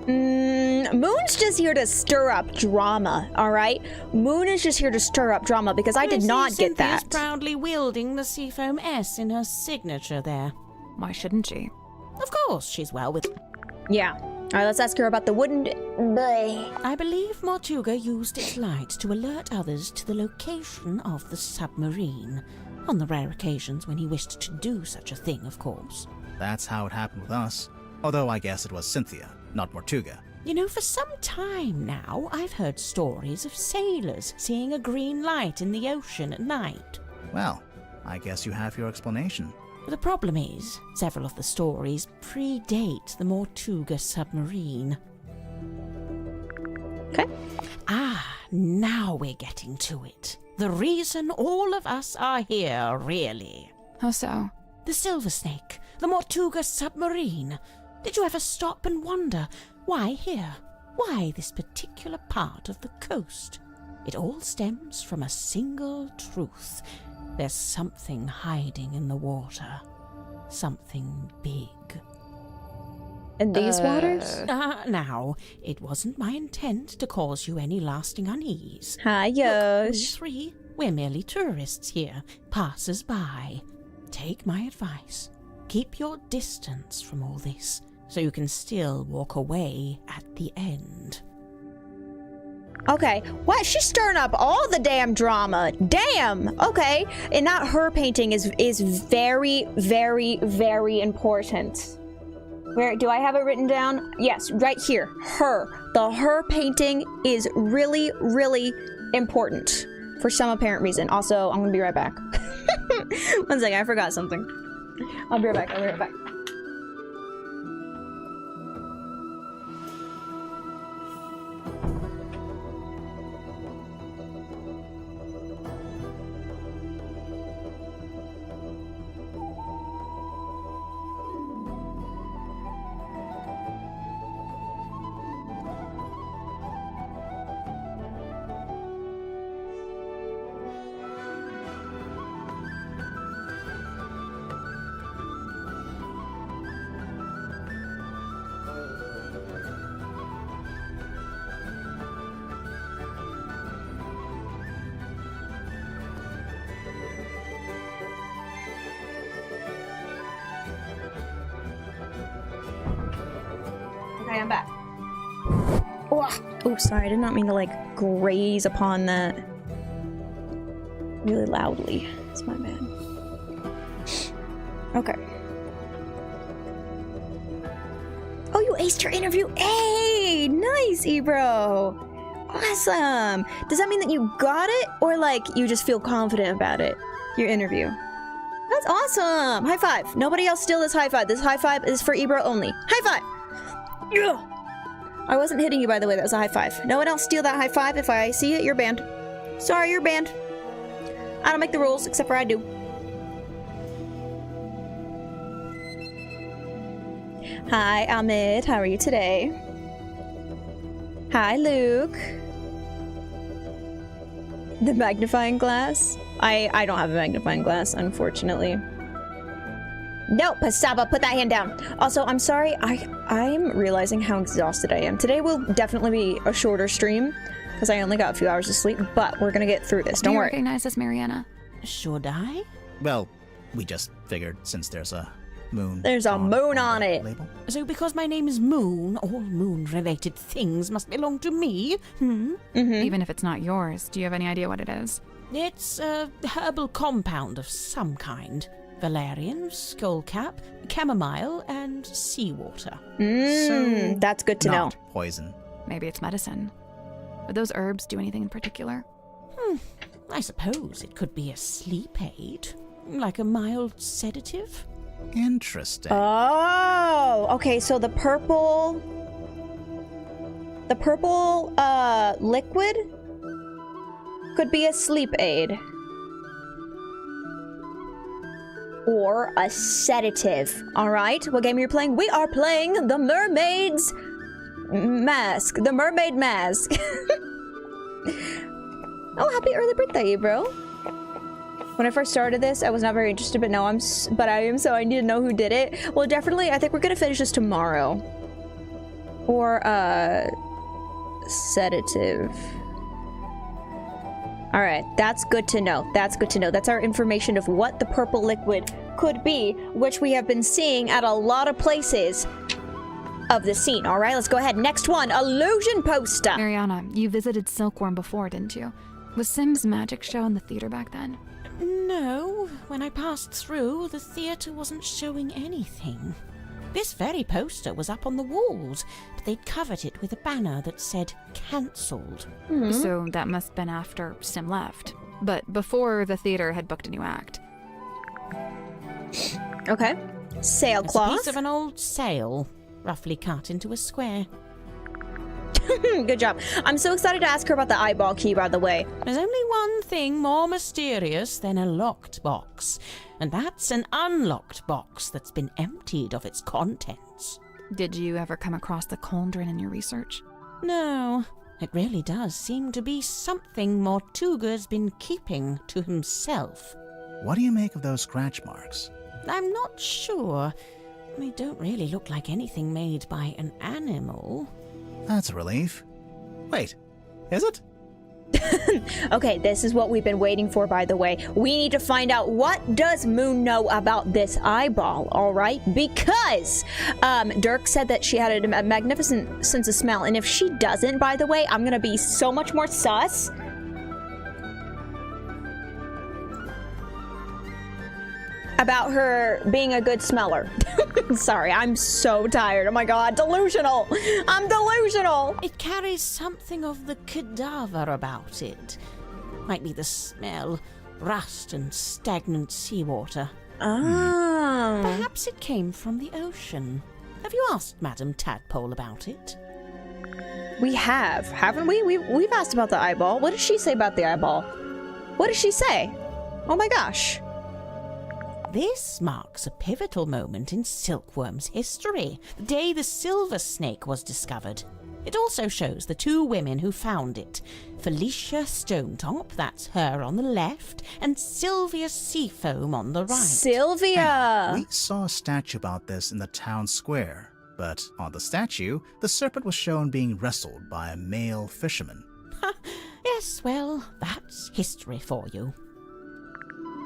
Moon's just here to stir up drama, alright? Moon is just here to stir up drama because I did not get that. Cynthia's proudly wielding the Seafoam S in her signature there. Why shouldn't she? Of course, she's well with... Yeah. Alright, let's ask her about the wooden... I believe Mortuga used its light to alert others to the location of the submarine. On the rare occasions when he wished to do such a thing, of course. That's how it happened with us. Although I guess it was Cynthia, not Mortuga. You know, for some time now, I've heard stories of sailors seeing a green light in the ocean at night. Well, I guess you have your explanation. The problem is, several of the stories predate the Mortuga submarine. Okay. Now we're getting to it. The reason all of us are here, really. How so? The Silver Snake, the Mortuga submarine. Did you ever stop and wonder, why here? Why this particular part of the coast? It all stems from a single truth. There's something hiding in the water. Something big. In these waters? Now, it wasn't my intent to cause you any lasting unease. Hi, Look, Yosh. we three, we're merely tourists here, passers-by. Take my advice. Keep your distance from all this, so you can still walk away at the end. Okay, what? She's stirring up all the damn drama. Damn. Okay, and not her painting is very, very, very important. Where do I have it written down? Yes, right here. Her. The her painting is really, really important for some apparent reason. Also, I'm gonna be right back. 1 second, I forgot something. I'll be right back. I'll be right back. Okay, I'm back. Oh, sorry, I did not mean to like graze upon that really loudly. It's my bad. Okay. aced your interview. Hey, nice, Ebro. Awesome. Does that mean that you got it, or like you just feel confident about it? Your interview. That's awesome. High five. Nobody else steal this high five. This high five is for Ebro only. High five. Yeah. I wasn't hitting you, by the way. That was a high five. No one else steal that high five. If I see it, you're banned. Sorry, you're banned. I don't make the rules, except for I do. Hi, Ahmed. How are you today? Hi, Luke. The magnifying glass? I don't have a magnifying glass, unfortunately. No, Pasaba, put that hand down. Also, I'm sorry. I'm realizing how exhausted I am. Today will definitely be a shorter stream because I only got a few hours of sleep, but we're gonna get through this. Don't worry. Do you recognize this, Mariana? Should I? Well, we just figured since there's a moon. There's a moon on it. Label. So because my name is Moon, all moon-related things must belong to me? Even if it's not yours, do you have any idea what it is? It's a herbal compound of some kind. Valerian, skullcap, chamomile, and seawater. So That's good to know. not poison. Maybe it's medicine. Would those herbs do anything in particular? I suppose it could be a sleep aid, like a mild sedative. Interesting. Oh, okay, so the purple liquid could be a sleep aid. Or a sedative. Alright, what game are you playing? We are playing the Mermaid's Mask. The Mermaid Mask. Oh, happy early birthday, bro. When I first started this, I was not very interested, but now I am, so I need to know who did it. Well, definitely, I think we're gonna finish this tomorrow. Or, sedative. Alright, that's good to know. That's good to know. That's our information of what the purple liquid could be, which we have been seeing at a lot of places of the scene. Alright, let's go ahead. Next one, illusion poster. Mariana, you visited Silkworm before, didn't you? Was Sim's magic show in the theater back then? No, when I passed through, the theatre wasn't showing anything. This very poster was up on the walls, but they'd covered it with a banner that said cancelled. So that must have been after Sim left. But before the theater had booked a new act. Okay. It's a Sailcloth. piece of an old sail, roughly cut into a square. Good job. I'm so excited to ask her about the eyeball key, by the way. There's only one thing more mysterious than a locked box, and that's an unlocked box that's been emptied of its contents. Did you ever come across the cauldron in your research? No, it really does seem to be something Mortuga's been keeping to himself. What do you make of those scratch marks? I'm not sure. They don't really look like anything made by an animal. That's a relief. Wait, is it? Okay, this is what we've been waiting for, by the way. We need to find out what does Moon know about this eyeball, all right? Because Dirk said that she had a magnificent sense of smell, and if she doesn't, by the way, I'm gonna be so much more sus. About her being a good smeller. Sorry, I'm so tired. Oh my god, delusional! I'm delusional! It carries something of the cadaver about it. Might be the smell, rust and stagnant seawater. Oh. Perhaps it came from the ocean. Have you asked Madam Tadpole about it? We have, haven't we? We've asked about the eyeball. What did she say about the eyeball? What did she say? Oh my gosh. This marks a pivotal moment in Silkworm's history, the day the silver snake was discovered. It also shows the two women who found it, Felicia Stonetop, that's her on the left, and Sylvia Seafoam on the right. Sylvia! We saw a statue about this in the town square, but on the statue, the serpent was shown being wrestled by a male fisherman. Yes, well, that's history for you.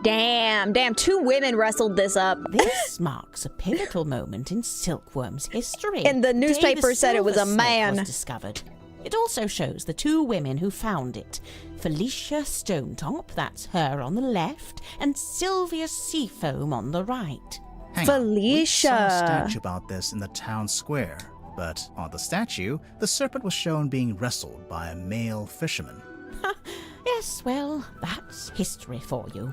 Damn, two women wrestled this up. This marks a pivotal moment in Silkworm's history. And the newspaper said it was a silver snake man. Was discovered. It also shows the two women who found it, Felicia Stonetop, that's her on the left, and Sylvia Seafoam on the right. Hang on. We Felicia. saw a statue about this in the town square, but on the statue, the serpent was shown being wrestled by a male fisherman. Yes, well, that's history for you.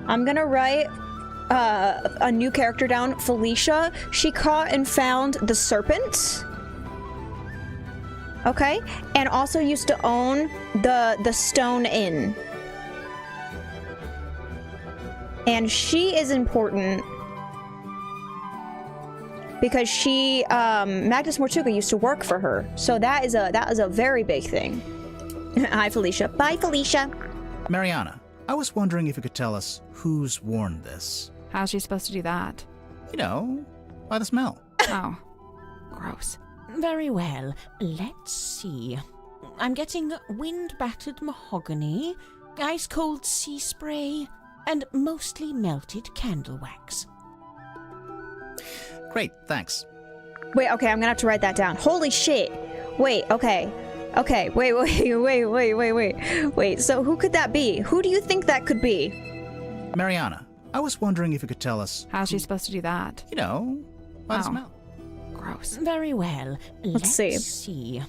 I'm gonna write a new character down, Felicia. She caught and found the serpent. Okay, and also used to own the Stone Inn. And she is important because she, Magnus Mortuga used to work for her. So that is a very big thing. Hi, Felicia. Bye, Felicia. Mariana, I was wondering if you could tell us who's worn this. How's she supposed to do that? You know, by the smell. Oh, gross. Very well. Let's see. I'm getting wind-battered mahogany, ice-cold sea spray, and mostly melted candle wax. Great, thanks. Wait, okay, I'm gonna have to write that down. Holy shit. Wait, okay. Okay, wait. Wait, so who could that be? Who do you think that could be? Mariana, I was wondering if you could tell us. How's she supposed to do that? You know, by the Oh. smell. Gross. Very well. Let's see. see.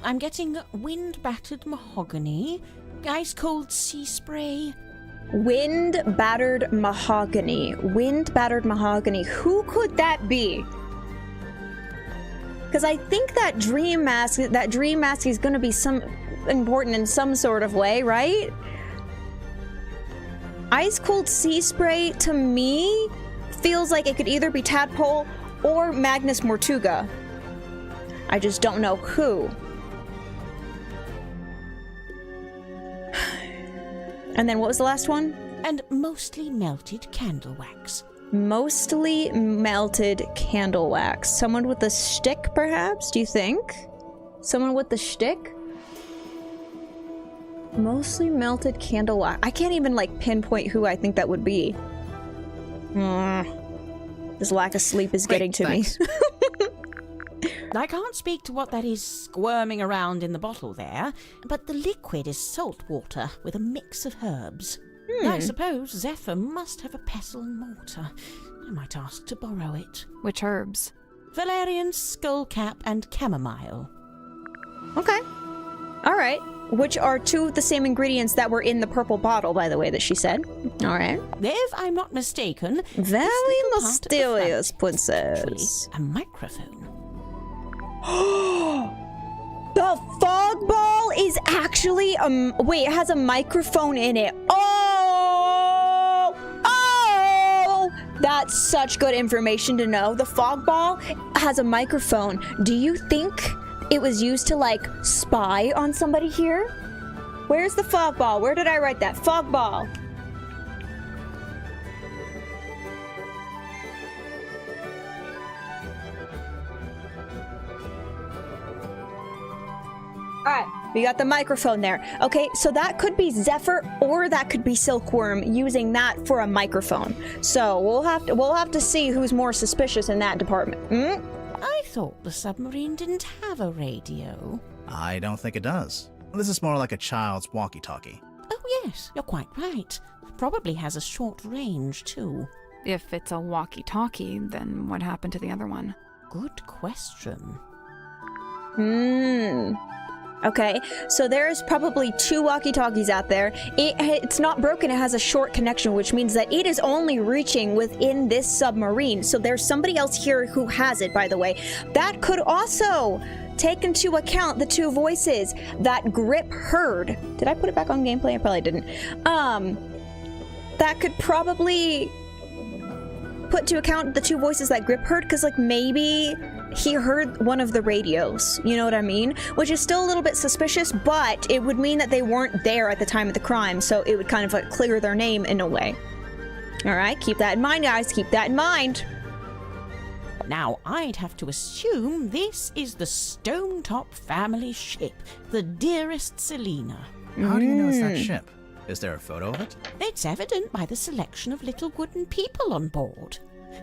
I'm getting wind-battered mahogany, ice-cold sea spray. Wind-battered mahogany. Wind-battered mahogany. Who could that be? Because I think that dream mask is going to be some important in some sort of way, right? Ice-cold sea spray, to me, feels like it could either be Tadpole or Magnus Mortuga. I just don't know who. And then what was the last one? And mostly melted candle wax. Mostly melted candle wax. Someone with a stick, perhaps? Do you think? Someone with the stick? Mostly melted candle wax. I can't even, like, pinpoint who I think that would be. This lack of sleep is getting to me. I can't speak to what that is squirming around in the bottle there, but the liquid is salt water with a mix of herbs. I suppose Zephyr must have a pestle and mortar. I might ask to borrow it. Which herbs? Valerian, skullcap, and chamomile. Okay. Alright. Which are two of the same ingredients that were in the purple bottle, by the way, that she said. Alright. If I'm not mistaken, Very this little part of the mysterious, front is actually princess. a microphone. The fog ball is actually wait, it has a microphone in it. Oh, that's such good information to know. The fog ball has a microphone. Do you think it was used to, like, spy on somebody here? Where's the fog ball? Where did I write that? Fog ball. Alright, we got the microphone there. Okay, so that could be Zephyr or that could be Silkworm using that for a microphone. So we'll have to see who's more suspicious in that department. I thought the submarine didn't have a radio. I don't think it does. This is more like a child's walkie-talkie. Oh yes, you're quite right. Probably has a short range too. If it's a walkie-talkie, then what happened to the other one? Good question. Okay, so there's probably two walkie-talkies out there. It's not broken, it has a short connection, which means that it is only reaching within this submarine. So there's somebody else here who has it, by the way. That could also take into account the two voices that Grip heard. Did I put it back on gameplay? I probably didn't. That could probably put into account the two voices that Grip heard, because, like, maybe he heard one of the radios, you know what I mean? Which is still a little bit suspicious, but it would mean that they weren't there at the time of the crime, so it would kind of, like, clear their name in a way. Alright, keep that in mind, guys, keep that in mind. Now, I'd have to assume this is the Stonetop family ship, the Dearest Selena. How do you know it's that ship? Is there a photo of it? It's evident by the selection of little wooden people on board.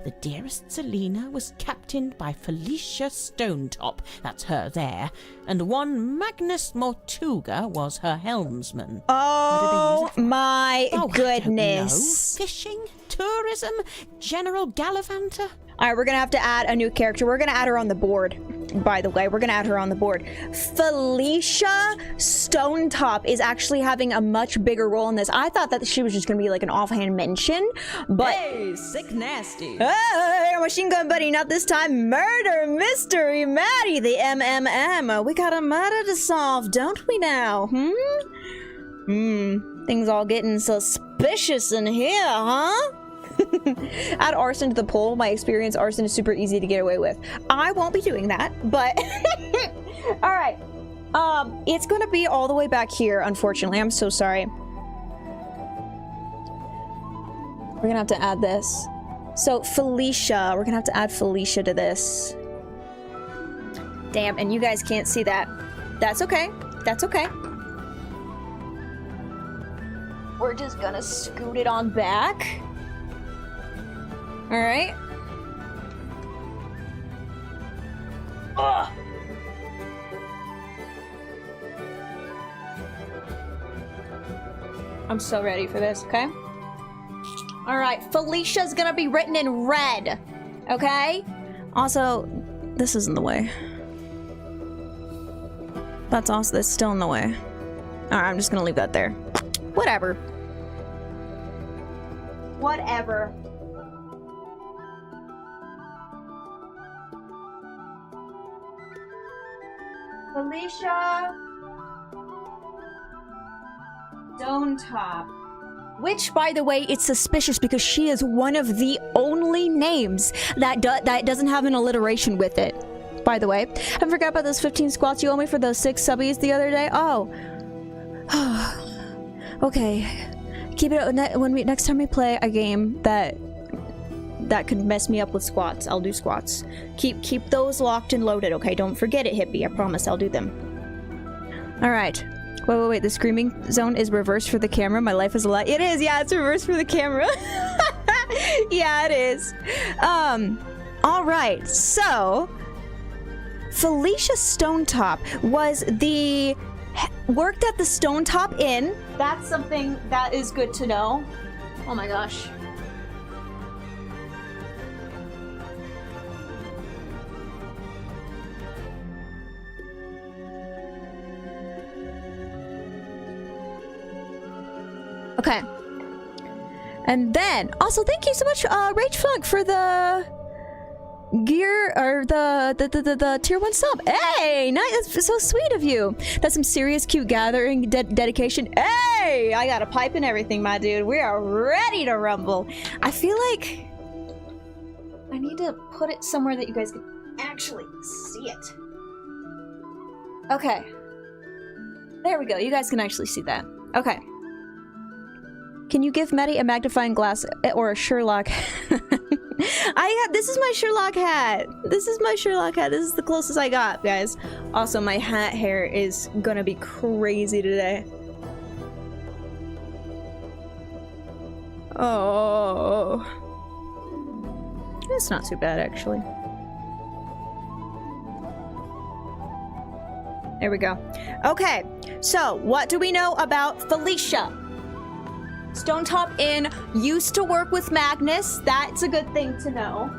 The Dearest Selena was captained by Felicia Stonetop, that's her there, and one Magnus Mortuga was her helmsman. Oh my Oh, goodness. I don't know. Fishing? Tourism? General Gallivanter? All right, we're gonna have to add a new character. We're gonna add her on the board. By the way, we're gonna add her on the board. Felicia Stonetop is actually having a much bigger role in this. I thought that she was just gonna be like an offhand mention, but hey, sick nasty. Hey, our machine gun buddy, not this time. Murder mystery, Maddie, the MMM. We got a murder to solve, don't we now? Things all getting suspicious in here, huh? Add arson to the poll. My experience, arson is super easy to get away with. I won't be doing that, but all right. It's gonna be all the way back here, unfortunately. I'm so sorry. We're gonna have to add this. So Felicia, we're gonna have to add Felicia to this. Damn, and you guys can't see that. That's okay. That's okay. We're just gonna scoot it on back. All right. Ugh. I'm so ready for this, okay? All right, Felicia's gonna be written in red, okay? Also, this is in the way. That's also, that's still in the way. All right, I'm just gonna leave that there. Whatever. Whatever. Felicia Stonetop. Which, by the way, it's suspicious because she is one of the only names that doesn't have an alliteration with it. By the way, I forgot about those 15 squats you owe me for those 6 subbies the other day. Oh. Okay. Keep it next time we play a game that could mess me up with squats. I'll do squats. Keep those locked and loaded, okay? Don't forget it, Hippie. I promise I'll do them. All right. Wait. The screaming zone is reversed for the camera. My life is a lie. It is. Yeah, it's reversed for the camera. Yeah, it is. All right. So, Felicia Stonetop was worked at the Stonetop Inn. That's something that is good to know. Oh my gosh. Okay. And then, also thank you so much, Rage Flunk, for the gear, or the tier 1 sub. Hey, nice, that's so sweet of you. That's some serious cute gathering dedication. Hey, I got a pipe and everything, my dude. We are ready to rumble. I feel like I need to put it somewhere that you guys can actually see it. Okay. There we go. You guys can actually see that. Okay. Can you give Maddie a magnifying glass or a Sherlock? This is my Sherlock hat. This is my Sherlock hat. This is the closest I got, guys. Also, my hat hair is gonna be crazy today. Oh. It's not too bad, actually. There we go. Okay, so what do we know about Felicia? Stonetop Inn used to work with Magnus. That's a good thing to know.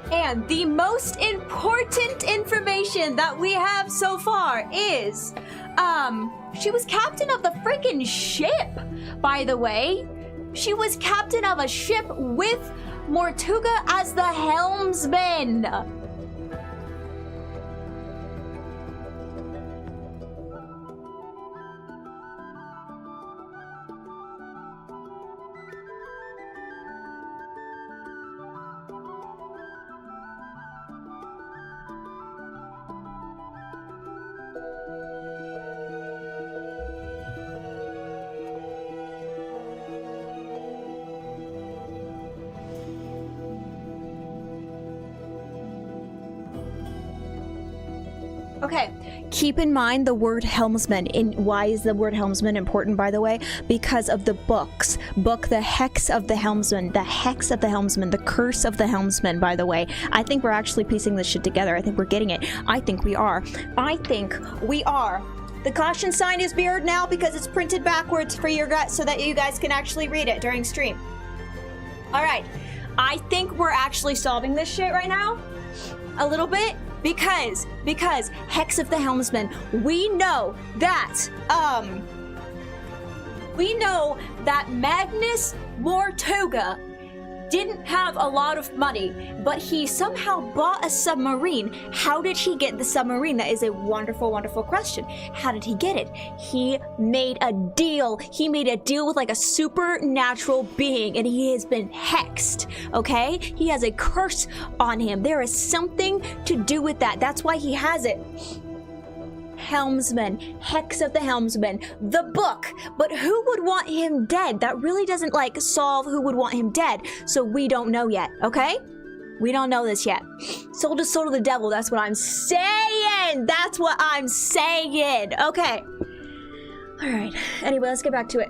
And the most important information that we have so far is, she was captain of the freaking ship, by the way. She was captain of a ship with Mortuga as the helmsman. Okay, keep in mind the word helmsman. Why is the word helmsman important, by the way? Because of the books. The Hex of the Helmsman, the Hex of the Helmsman, the Curse of the Helmsman, by the way. I think we're actually piecing this shit together. I think we're getting it. I think we are. The caution sign is mirrored now because it's printed backwards for your guys so that you guys can actually read it during stream. All right, I think we're actually solving this shit right now. A little bit. Because Hex of the Helmsman, we know that Magnus Mortuga didn't have a lot of money, but he somehow bought a submarine. How did he get the submarine? That is a wonderful, wonderful question. How did he get it? He made a deal. He made a deal with like a supernatural being, and he has been hexed, okay? He has a curse on him. There is something to do with that. That's why he has it. Helmsman, Hex of the Helmsman, the book. But who would want him dead? That really doesn't like solve who would want him dead. So we don't know yet, okay? We don't know this yet. Sold is sold to the devil. That's what I'm saying. That's what I'm saying. Okay. All right. Anyway, let's get back to it.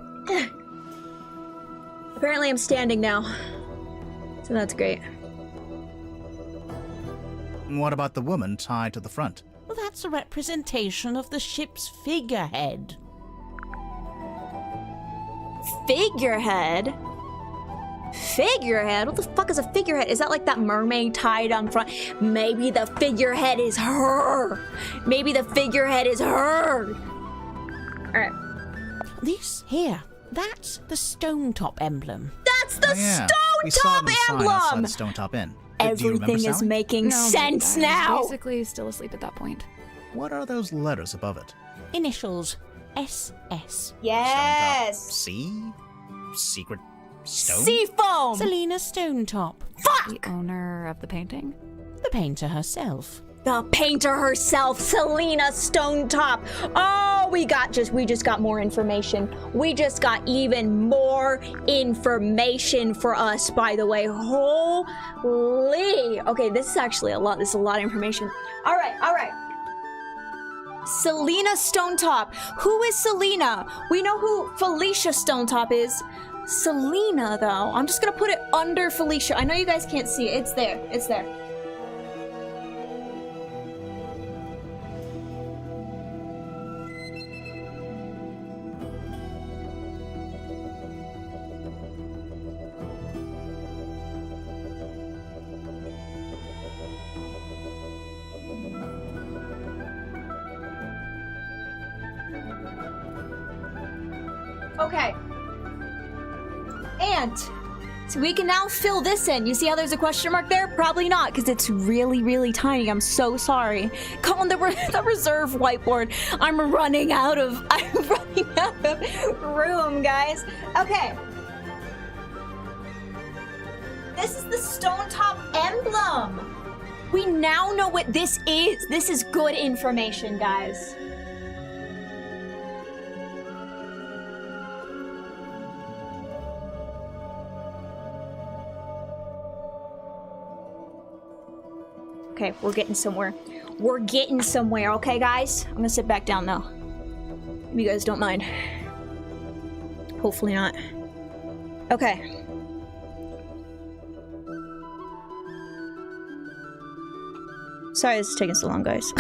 Apparently I'm standing now. So that's great. What about the woman tied to the front? Well, that's a representation of the ship's figurehead. Figurehead? Figurehead? What the fuck is a figurehead? Is that like that mermaid tied on front? Maybe the figurehead is her. Maybe the figurehead is her. Alright. This here, that's the stone top emblem. That's the We saw stone the top sign outside emblem! the stone top inn. Everything is making sense now. Basically still asleep at that point. What are those letters above it? Initials SS. Yes! C? Secret stone? Seafoam! Selena Stonetop. Fuck! The owner of the painting? The painter herself. The painter herself, Selena Stonetop. Oh, we just got more information. We just got even more information for us, by the way. Holy. Okay, this is actually a lot. This is a lot of information. All right. Selena Stonetop. Who is Selena? We know who Felicia Stonetop is. Selena, though. I'm just gonna put it under Felicia. I know you guys can't see it. It's there. It's there. Okay. And so we can now fill this in. You see how there's a question mark there? Probably not, because it's really, really tiny. I'm so sorry. Come on, the reserve whiteboard. I'm running out of room, guys. Okay. This is the stone top emblem. We now know what this is. This is good information, guys. Okay, we're getting somewhere. We're getting somewhere, okay, guys? I'm gonna sit back down, though. If you guys don't mind. Hopefully not. Okay. Sorry this is taking so long, guys.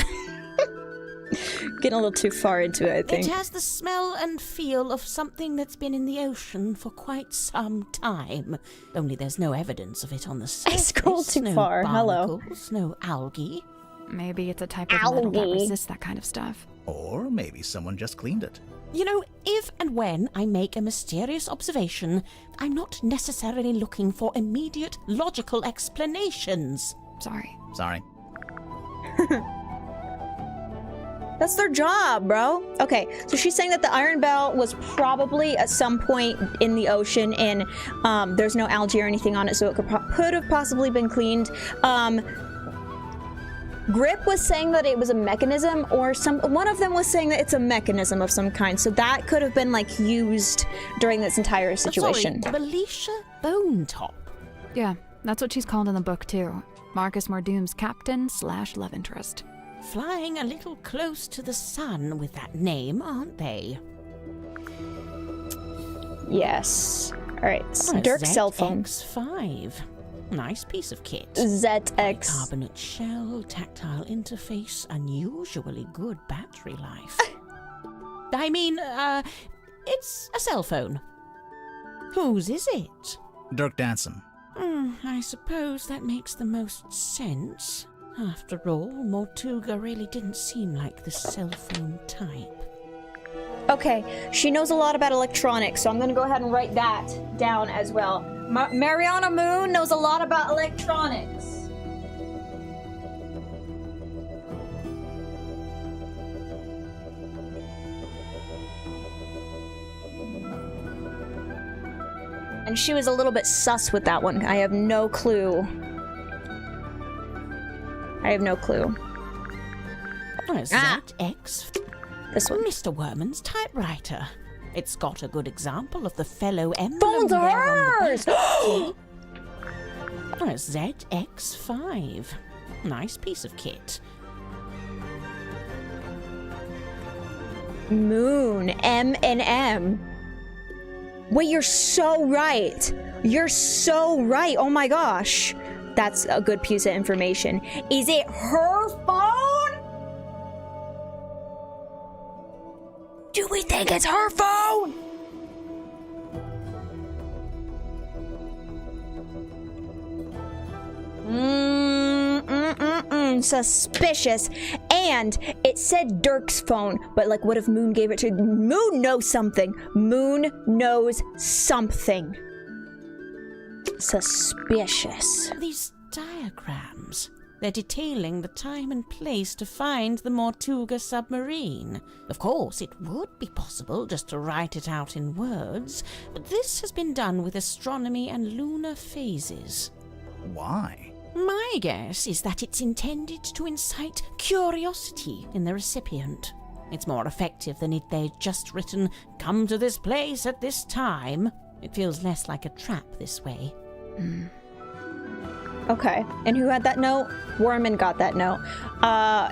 Getting a little too far into it, I think. It has the smell and feel of something that's been in the ocean for quite some time. Only there's no evidence of it on the surface. I scrolled too no far. Hello. barnacles, no algae. Maybe it's a type of metal that resists that kind of stuff. Or maybe someone just cleaned it. You know, if and when I make a mysterious observation, I'm not necessarily looking for immediate logical explanations. Sorry. That's their job, bro. Okay, so she's saying that the Iron Bell was probably at some point in the ocean and there's no algae or anything on it, so it could have possibly been cleaned. Grip was saying that it was a mechanism, or one of them was saying that it's a mechanism of some kind, so that could have been like used during this entire situation. Sorry, Felicia Bonetop. Yeah, that's what she's called in the book too. Marcus Mordoom's captain / love interest. flying a little close to the sun with that name, aren't they? Yes. Alright, Oh, Dirk's cell phone. ZX5. Nice piece of kit. ZX. Carbonate shell, tactile interface, unusually good battery life. I mean, it's a cell phone. Whose is it? Dirk Danson. I suppose that makes the most sense. After all, Mortuga really didn't seem like the cell phone type. Okay, she knows a lot about electronics, so I'm gonna go ahead and write that down as well. Mariana Moon knows a lot about electronics. And she was a little bit sus with that one. I have no clue. ZX. This one. Mr. Werman's typewriter. It's got a good example of the fellow emblem Phone's there hers! on the back. ZX5. Nice piece of kit. Moon. M&M. Wait, you're so right. You're so right. Oh my gosh. That's a good piece of information. Is it her phone? Do we think it's her phone? Suspicious. And it said Dirk's phone, but like, what if Moon gave it to... Moon knows something. Moon knows something. Suspicious. These diagrams. They're detailing the time and place to find the Mortuga submarine. Of course, it would be possible just to write it out in words, but this has been done with astronomy and lunar phases. Why? My guess is that it's intended to incite curiosity in the recipient. It's more effective than if they'd just written, "Come to this place at this time." It feels less like a trap this way. Okay, and who had that note? Werman got that note.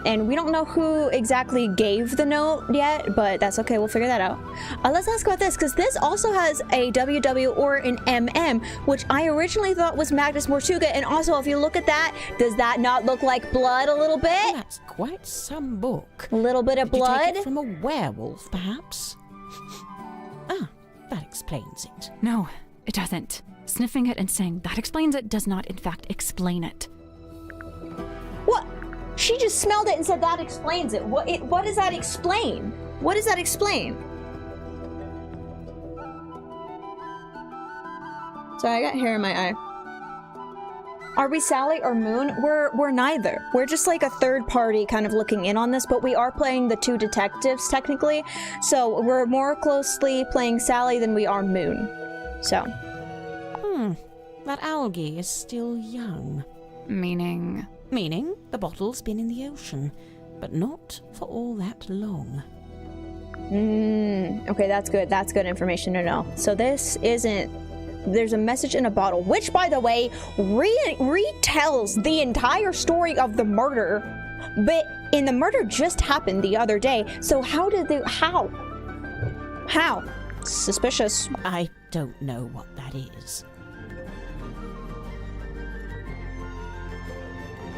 And we don't know who exactly gave the note yet, but that's okay, we'll figure that out. Let's ask about this, because this also has a WW or an MM, which I originally thought was Magnus Mortuga, and also if you look at that, does that not look like blood a little bit? Well, that's quite some book. A little bit of Did you blood? take it from a werewolf, perhaps? That explains it. No, it doesn't. Sniffing it and saying that explains it does not, in fact, explain it. What? She just smelled it and said that explains it. What does that explain? What does that explain? Sorry, I got hair in my eye. Are we Sally or Moon? We're neither. We're just like a third party kind of looking in on this, but we are playing the two detectives technically. So we're more closely playing Sally than we are Moon. So. That algae is still young. Meaning? Meaning the bottle's been in the ocean, but not for all that long. Okay, that's good. That's good information to know. So this isn't... There's a message in a bottle, which, by the way, retells the entire story of the murder. But the murder just happened the other day. So how did they... How? Suspicious. I don't know what that is.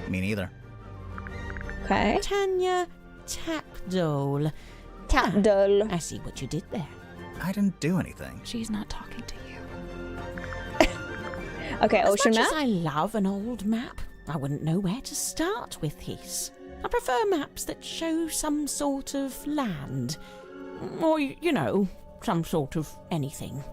Me neither. Okay. Tanya Tapdole. Tapdole. I see what you did there. I didn't do anything. She's not talking to you. Okay, ocean As much map. as I love an old map, I wouldn't know where to start with this. I prefer maps that show some sort of land. Or, some sort of anything.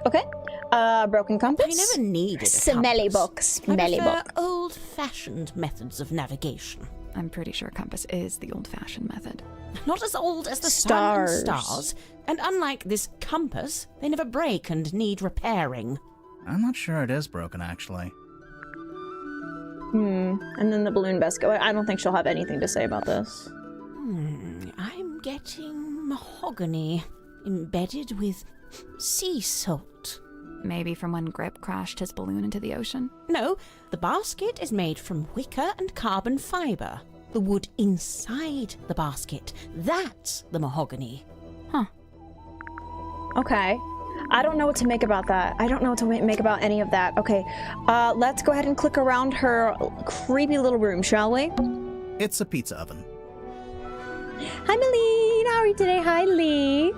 Okay. Broken compass. I never needed a Smelly compass. book. Smelly I prefer book. old-fashioned methods of navigation. I'm pretty sure compass is the old-fashioned method. Not as old as the Stars. sun and stars. And unlike this compass, they never break and need repairing. I'm not sure it is broken, actually. And then the balloon basket. I don't think she'll have anything to say about this. I'm getting mahogany embedded with sea salt. Maybe from when Grip crashed his balloon into the ocean? No, the basket is made from wicker and carbon fibre. The wood inside the basket. That's the mahogany. Huh. Okay. I don't know what to make about that. I don't know what to make about any of that. Okay. Let's go ahead and click around her creepy little room, shall we? It's a pizza oven. Hi, Malene. How are you today? Hi, Lee.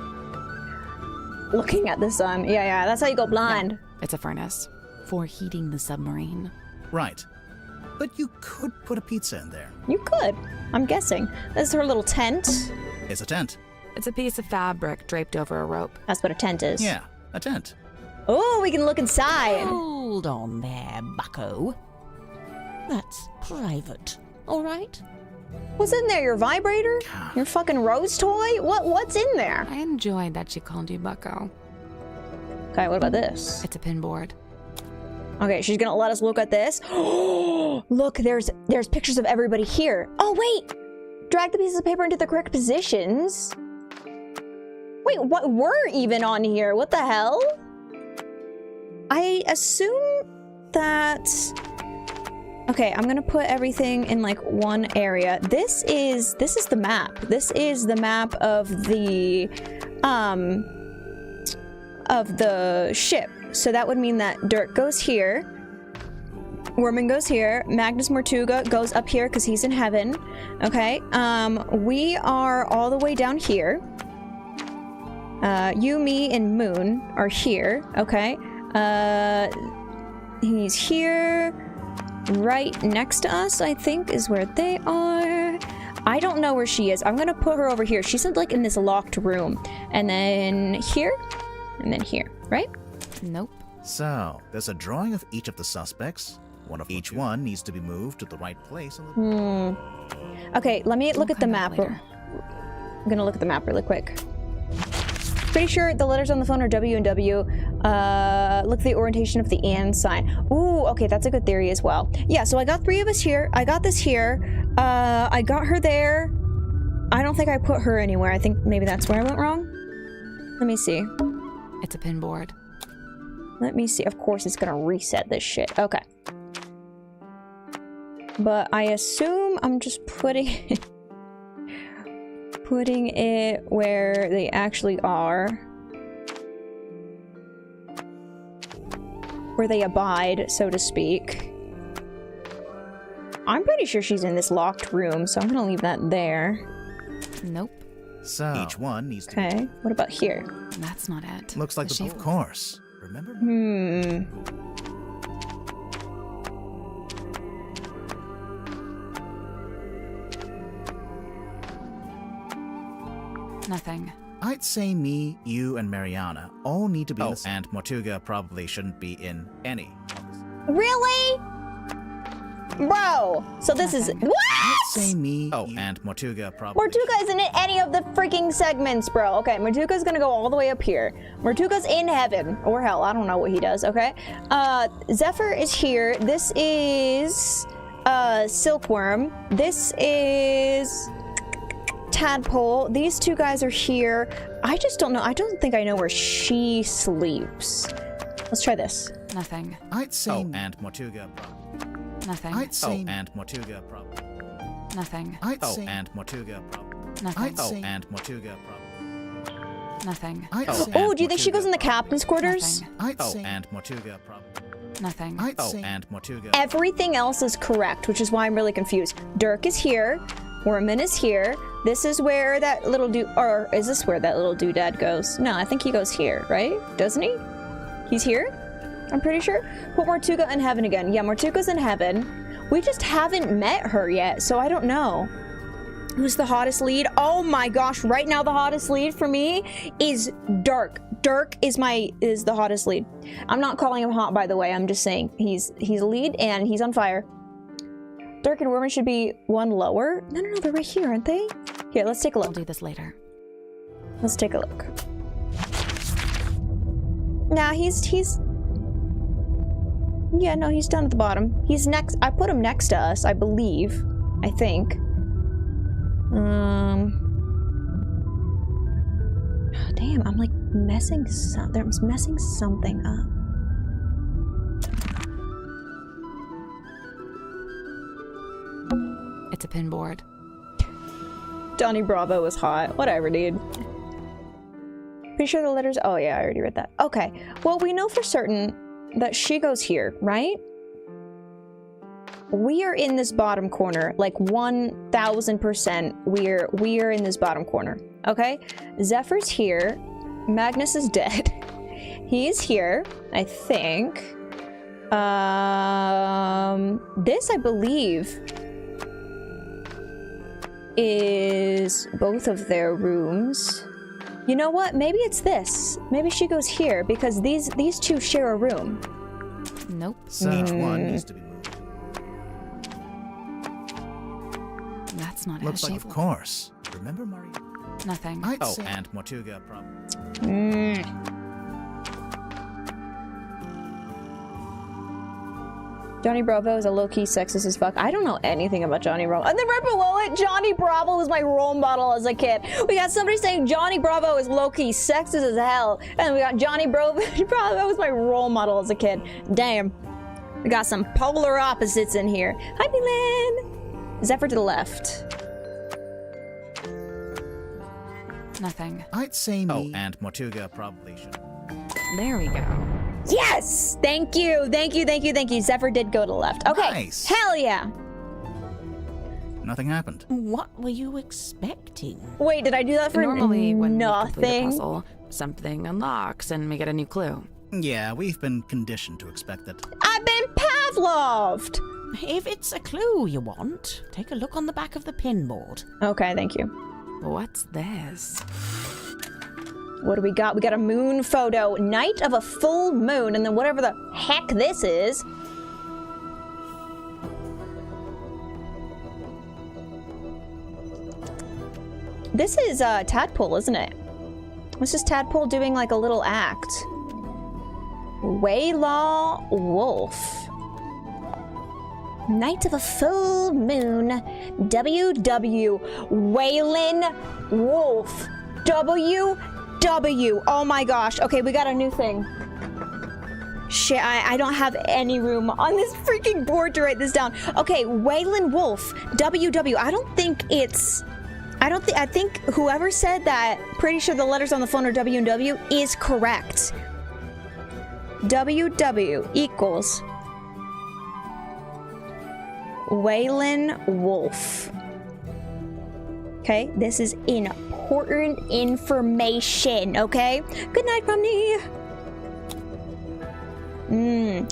Looking at the sun. Yeah, that's how you go blind. Yeah, it's a furnace for heating the submarine. Right. But you could put a pizza in there. You could. I'm guessing. This is her little tent. It's a tent. It's a piece of fabric draped over a rope. That's what a tent is. Yeah, a tent. Oh, we can look inside. Hold on there, bucko. That's private, all right? What's in there? Your vibrator? Your fucking rose toy? What's in there? I enjoyed that she called you Bucko. Okay, what about this? It's a pinboard. Okay, she's gonna let us look at this. Look, there's pictures of everybody here. Oh, wait! Drag the pieces of paper into the correct positions. Wait, what? We're even on here. What the hell? I assume that... Okay, I'm gonna put everything in like one area. This is the map. This is the map of the ship. So that would mean that Dirk goes here. Worman goes here. Magnus Mortuga goes up here because he's in heaven. Okay. We are all the way down here. You, me, and Moon are here. Okay. He's here. Right next to us, I think, is where they are. I don't know where she is. I'm gonna put her over here. She's like in this locked room. And then here. And then here. Right? Nope. So, there's a drawing of each of the suspects. Each one needs to be moved to the right place. Okay, let me look at the map. I'm gonna look at the map really quick. Pretty sure the letters on the phone are W and W. Look at the orientation of the and sign. Ooh, okay, that's a good theory as well. Yeah, so I got 3 of us here. I got this here. I got her there. I don't think I put her anywhere. I think maybe that's where I went wrong. Let me see. It's a pinboard. Let me see. Of course, it's gonna reset this shit. Okay. But I assume I'm just putting it where they actually are. Where they abide, so to speak. I'm pretty sure she's in this locked room, so I'm gonna leave that there. Nope. So, each one needs to... Okay, what about here? That's not it. Looks like the... Of course. Remember? Nothing. I'd say me, you, and Mariana all need to be in this, and Mortuga probably shouldn't be in any of this. Really? Bro, so this is... What? I'd say me, and Mortuga probably... Mortuga isn't in any of the freaking segments, bro. Okay, Mortuga's gonna go all the way up here. Mortuga's in heaven. Or hell, I don't know what he does, okay? Zephyr is here. This is... Silkworm. This is... Tadpole. These 2 guys are here. I just don't know. I don't think I know where she sleeps. Let's try this. Nothing. I'd say and Mortuga probably. Nothing. I'd say and Mortuga probably. Nothing. I'd say and Mortuga probably. Nothing. I'd say and Mortuga probably. Nothing. Oh, do you think she goes in the captain's quarters? Nothing. I'd say and Mortuga probably. Nothing. I'd say and Mortuga. Everything else is correct, which is why I'm really confused. Dirk is here. Worman is here. This is where that little or is this where that little doodad goes? No, I think he goes here, right? Doesn't he? He's here? I'm pretty sure. Put Mortuga in heaven again. Yeah, Mortuga's in heaven. We just haven't met her yet, so I don't know. Who's the hottest lead? Oh my gosh, right now the hottest lead for me is Dirk. Dirk is the hottest lead. I'm not calling him hot, by the way. I'm just saying he's a lead and he's on fire. Dirk and Worman should be one lower. No, they're right here, aren't they? Here, let's take a look. I'll do this later. Let's take a look. Nah, he's... Yeah, no, he's down at the bottom. He's next... I put him next to us, I believe. I think. Damn, I'm like messing something up. it's a pinboard. Johnny Bravo is hot. Whatever, dude. Pretty sure the letters... Oh, yeah, I already read that. Okay. Well, we know for certain that she goes here, right? We are in this bottom corner. Like, 1,000%. We are in this bottom corner. Okay? Zephyr's here. Magnus is dead. He's here, I think. This, I believe, is both of their rooms. You know what? Maybe it's this. Maybe she goes here because these two share a room. Nope. So one needs to be moved. That's not Looks how like, she of course. Remember Maria? Nothing. Oh, and Mortuga probably. Johnny Bravo is a low-key sexist as fuck. I don't know anything about Johnny Bravo. And then right below it, Johnny Bravo was my role model as a kid. We got somebody saying Johnny Bravo is low-key sexist as hell. And we got Johnny Bravo was my role model as a kid. Damn. We got some polar opposites in here. Hi, Milan. Zephyr to the left. Nothing. I'd say me. Oh, and Mortuga probably should. There we go. Yes! Thank you. Thank you, thank you, thank you. Zephyr did go to the left. Okay. Nice. Hell yeah. Nothing happened. What were you expecting? Wait, did I do that for Normally, when we complete a nothing? puzzle, something unlocks and we get a new clue. Yeah, we've been conditioned to expect that. I've been Pavloved! If it's a clue you want, take a look on the back of the pinboard. Okay, thank you. What's this? What do we got? We got a moon photo. Night of a full moon, and then whatever the heck this is. This is Tadpole, isn't it? This is Tadpole doing like a little act. Waylaw Wolf. Night of a full moon. WW. Waylon Wolf. WW. Oh my gosh. Okay, we got a new thing. Shit, I don't have any room on this freaking board to write this down. Okay, Waylon Wolf. WW. I think whoever said that, pretty sure the letters on the phone are W and W, is correct. WW equals Waylon Wolf. Okay, this is important information, okay? Good night, Romney.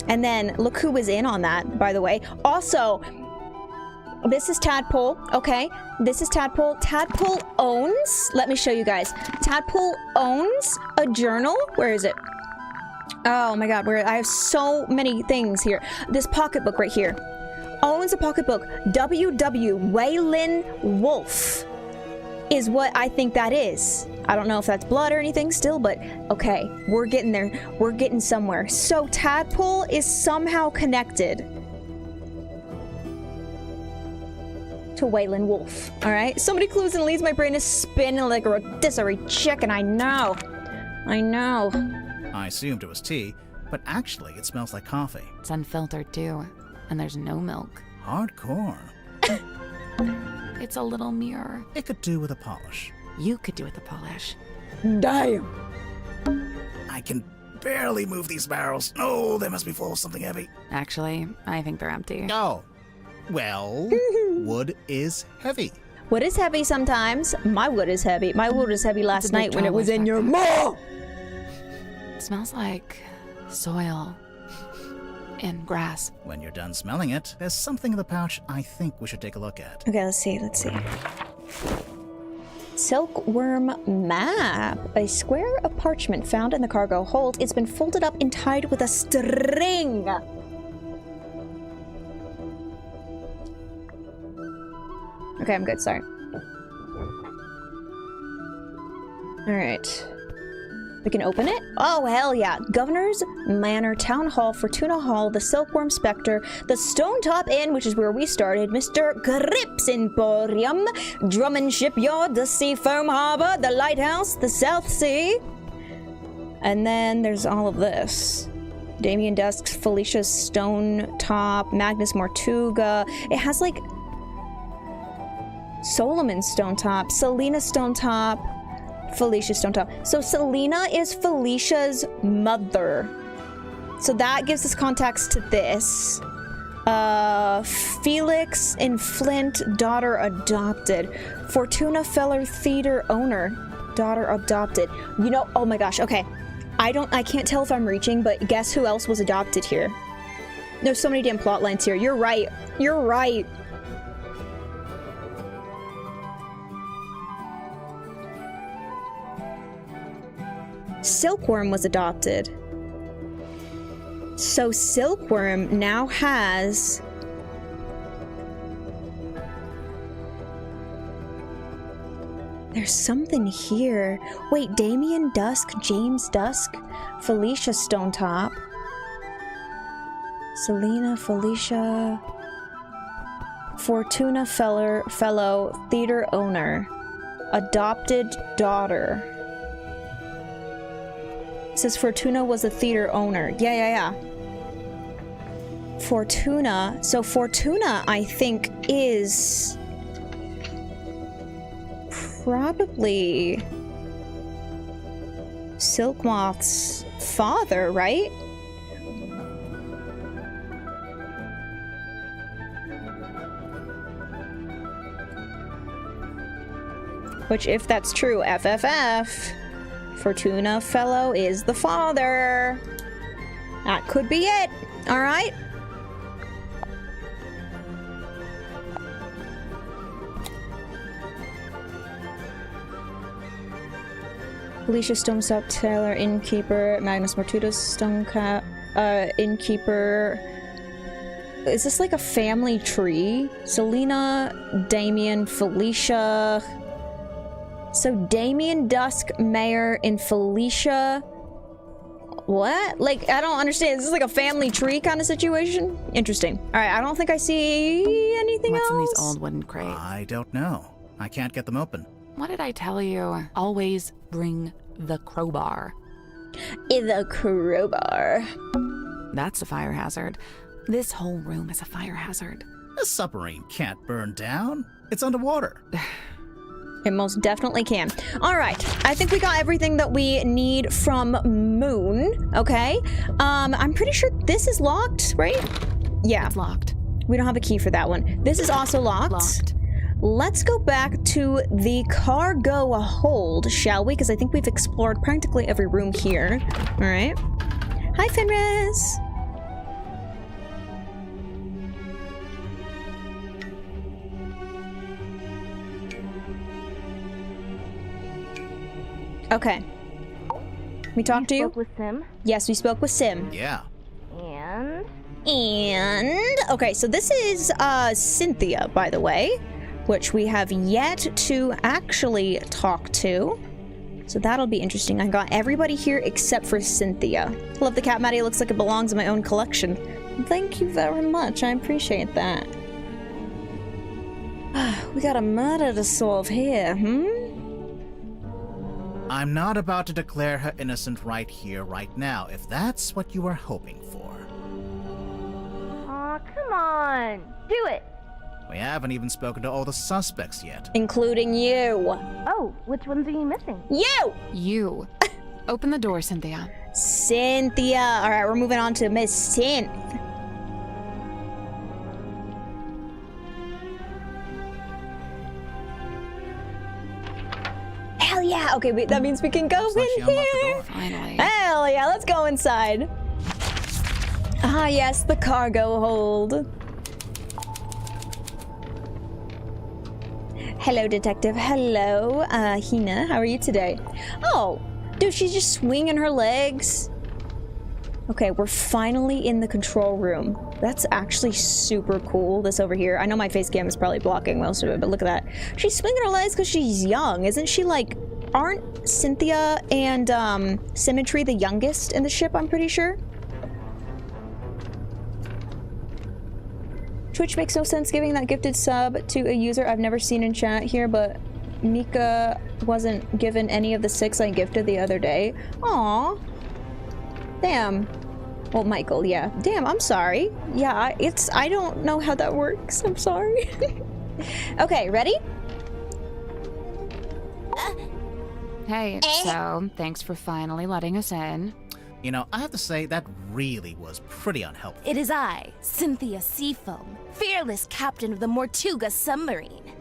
And then look who was in on that, by the way. Also, this is Tadpole, okay? This is Tadpole. Tadpole owns, let me show you guys. Tadpole owns a journal. Where is it? Oh my god, I have so many things here. This pocketbook right here. Owns a pocketbook. WW Waylon Wolf is what I think that is. I don't know if that's blood or anything still, but okay, we're getting there. We're getting somewhere. So Tadpole is somehow connected to Waylon Wolf. All right, so many clues and leads. My brain is spinning like a rotisserie chicken. I know. I assumed it was tea, but actually it smells like coffee. It's unfiltered too, and there's no milk. Hardcore. It's a little mirror. It could do with a polish. You could do with the polish. Damn. I can barely move these barrels. Oh, they must be full of something heavy. Actually, I think they're empty. Oh. Well, wood is heavy. Wood is heavy sometimes. My wood is heavy. My wood was heavy last It's a big night when it was in travel your factor. mouth. It smells like soil and grass. When you're done smelling it, there's something in the pouch I think we should take a look at. Okay, let's see. Silkworm map. A square of parchment found in the cargo hold. It's been folded up and tied with a string. Okay, I'm good. Sorry. All right. We can open it? Oh, hell yeah. Governor's Manor, Town Hall, Fortuna Hall, the Silkworm Spectre, the Stone Top Inn, which is where we started, Mr. Grip's Emporium, Drummond Shipyard, the Seafoam Harbor, the Lighthouse, the South Sea. And then there's all of this. Damien Dusk's Felicia's Stone Top, Magnus Mortuga. It has like Solomon Stonetop, Selena Stonetop, Felicia Stonetop. So Selena is Felicia's mother. So that gives us context to this. Felix in Flint, daughter adopted. Fortuna Feller theater owner, daughter adopted. You know, oh my gosh, okay. I can't tell if I'm reaching, but guess who else was adopted here? There's so many damn plot lines here. You're right. You're right. Silkworm was adopted. So Silkworm now has... There's something here. Wait, Damien Dusk, James Dusk, Felicia Stonetop, Selena, Felicia, Fortuna fellow theater owner, adopted daughter. It says Fortuna was a theater owner. Yeah. Fortuna. So Fortuna, I think, is probably Silkmoth's father, right? Which, if that's true, FFF, Fortuna Fellow is the father. That could be it. All right. Felicia Stonestop Taylor, innkeeper. Magnus Mortuga Stonecap, innkeeper. Is this like a family tree? Selena, Damien, Felicia. So Damien Dusk, Mayor, and Felicia. What? Like, I don't understand. Is this like a family tree kind of situation? Interesting. All right, I don't think I see anything else. What's in these old wooden crates? I don't know. I can't get them open. What did I tell you? Always bring the crowbar. The crowbar. That's a fire hazard. This whole room is a fire hazard. A submarine can't burn down. It's underwater. It most definitely can. All right, I think we got everything that we need from Moon. Okay, I'm pretty sure this is locked, right? Yeah, It's locked. we don't have a key for that one. This is also locked. Locked. Let's go back to the cargo hold, shall we? Because I think we've explored practically every room here. All right. Hi, Fenris. Okay. We talked to you? Spoke with Sim. Yes, we spoke with Sim. Yeah. And okay, so this is Cynthia, by the way, which we have yet to actually talk to. So that'll be interesting. I got everybody here except for Cynthia. Love the cat, Maddie. It looks like it belongs in my own collection. Thank you very much. I appreciate that. We got a murder to solve here, I'm not about to declare her innocent right here, right now, if that's what you were hoping for. Aw, come on. Do it. We haven't even spoken to all the suspects yet. Including you. Oh, which ones are you missing? You! You. Open the door, Cynthia. Cynthia. All right, we're moving on to Miss Synth. Hell yeah! Okay, that means we can go Looks like she in unlocked the here. door. Finally. Hell yeah! Let's go inside. Ah yes, the cargo hold. Hello, detective. Hello, Hina. How are you today? Oh, dude, she's just swinging her legs. Okay, we're finally in the control room. That's actually super cool, this over here. I know my face cam is probably blocking most of it, but look at that. She's swinging her legs because she's young. Isn't she like... Aren't Cynthia and Symmetry the youngest in the ship, I'm pretty sure? Twitch makes no sense giving that gifted sub to a user I've never seen in chat here, but Mika wasn't given any of the 6 I gifted the other day. Aww. Damn. Well, Michael, yeah. Damn, I'm sorry. Yeah, I don't know how that works. I'm sorry. Okay, ready? Hey, so thanks for finally letting us in. You know, I have to say, that really was pretty unhelpful. It is I, Cynthia Seafoam, fearless captain of the Mortuga submarine.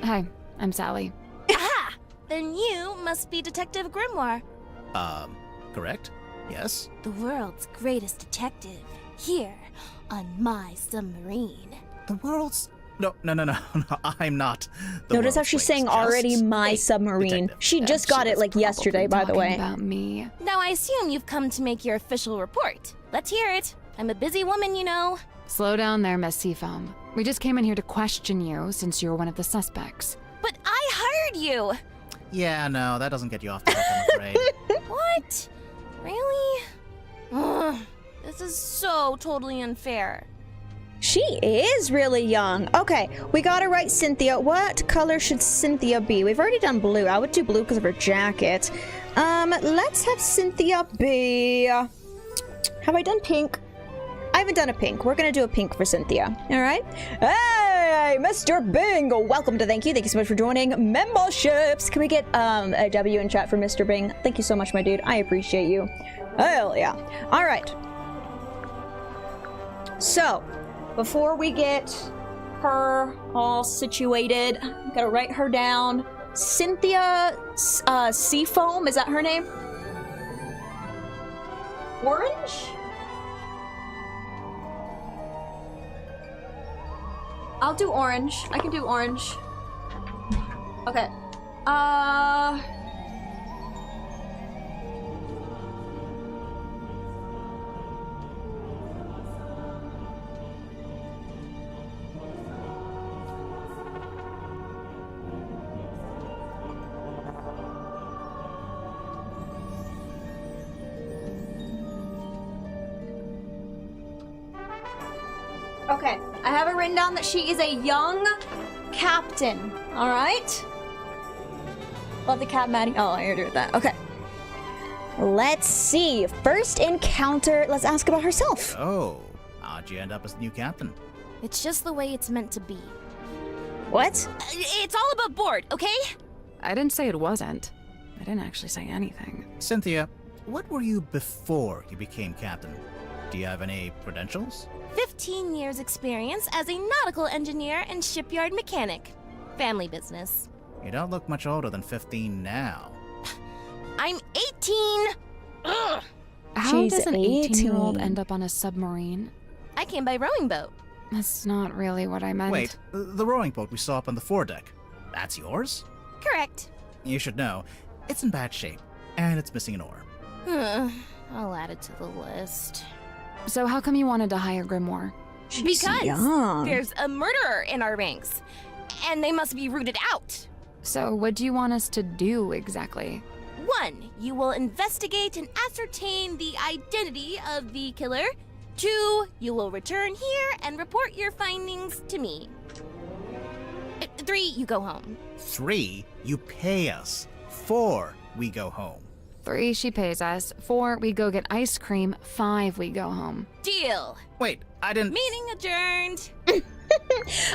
Hi, I'm Sally. Aha! Then you must be Detective Grimoire. Correct? Yes? The world's greatest detective, here on my submarine. The world's... No, I'm not. Notice how she's saying already my submarine. detective. She just got it like yesterday, by the way. About me. Now I assume you've come to make your official report. Let's hear it. I'm a busy woman, you know. Slow down there, Miss Seafoam. We just came in here to question you since you're one of the suspects. But I hired you! Yeah, no, that doesn't get you off the hook, I'm afraid. What? Really? Ugh, this is so totally unfair. She is really young. Okay, we gotta write Cynthia. What color should Cynthia be? We've already done blue. I would do blue because of her jacket. Let's have Cynthia be... Have I done pink? I haven't done a pink. We're gonna do a pink for Cynthia. All right? Hey, Mr. Bing! Welcome to Thank you. Thank you so much for joining memberships. Can we get a W in chat for Mr. Bing? Thank you so much, my dude. I appreciate you. Hell yeah. All right. So, before we get her all situated, I'm gonna write her down. Cynthia Seafoam, is that her name? Orange? I'll do orange. I can do orange. Okay. Okay, I have it written down that she is a young captain. All right. Love the cat, Maddie. Oh, I already did that. Okay. Let's see. First encounter. Let's ask about herself. Oh, how'd you end up as the new captain? It's just the way it's meant to be. What? It's all above board, okay? I didn't say it wasn't. I didn't actually say anything. Cynthia, what were you before you became captain? Do you have any credentials? 15 years experience as a nautical engineer and shipyard mechanic. Family business. You don't look much older than 15 now. I'm 18! Ugh. How She's does an 18-year-old 18. end up on a submarine? I came by rowing boat. That's not really what I meant. Wait, the rowing boat we saw up on the foredeck. That's yours? Correct. You should know. It's in bad shape, and it's missing an oar. I'll add it to the list. So how come you wanted to hire Grimoire? She's Because young. there's a murderer in our ranks, and they must be rooted out. So what do you want us to do exactly? 1. You will investigate and ascertain the identity of the killer. 2. You will return here and report your findings to me. 3. You go home. 3, you pay us. 4, we go home. 3, she pays us. 4, we go get ice cream. 5, we go home. Deal. Wait, I didn't... Meeting adjourned.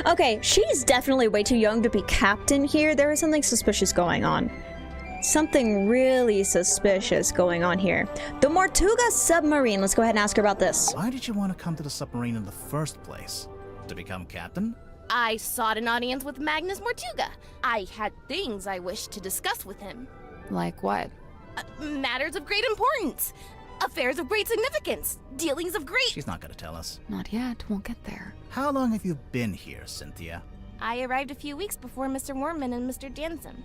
Okay, she's definitely way too young to be captain here. There is something suspicious going on. Something really suspicious going on here. The Mortuga submarine. Let's go ahead and ask her about this. Why did you want to come to the submarine in the first place? To become captain? I sought an audience with Magnus Mortuga. I had things I wished to discuss with him. Like what? Matters of great importance. Affairs of great significance. Dealings of great... She's not going to tell us. Not yet. We'll get there. How long have you been here, Cynthia? I arrived a few weeks before Mr. Worman and Mr. Danson.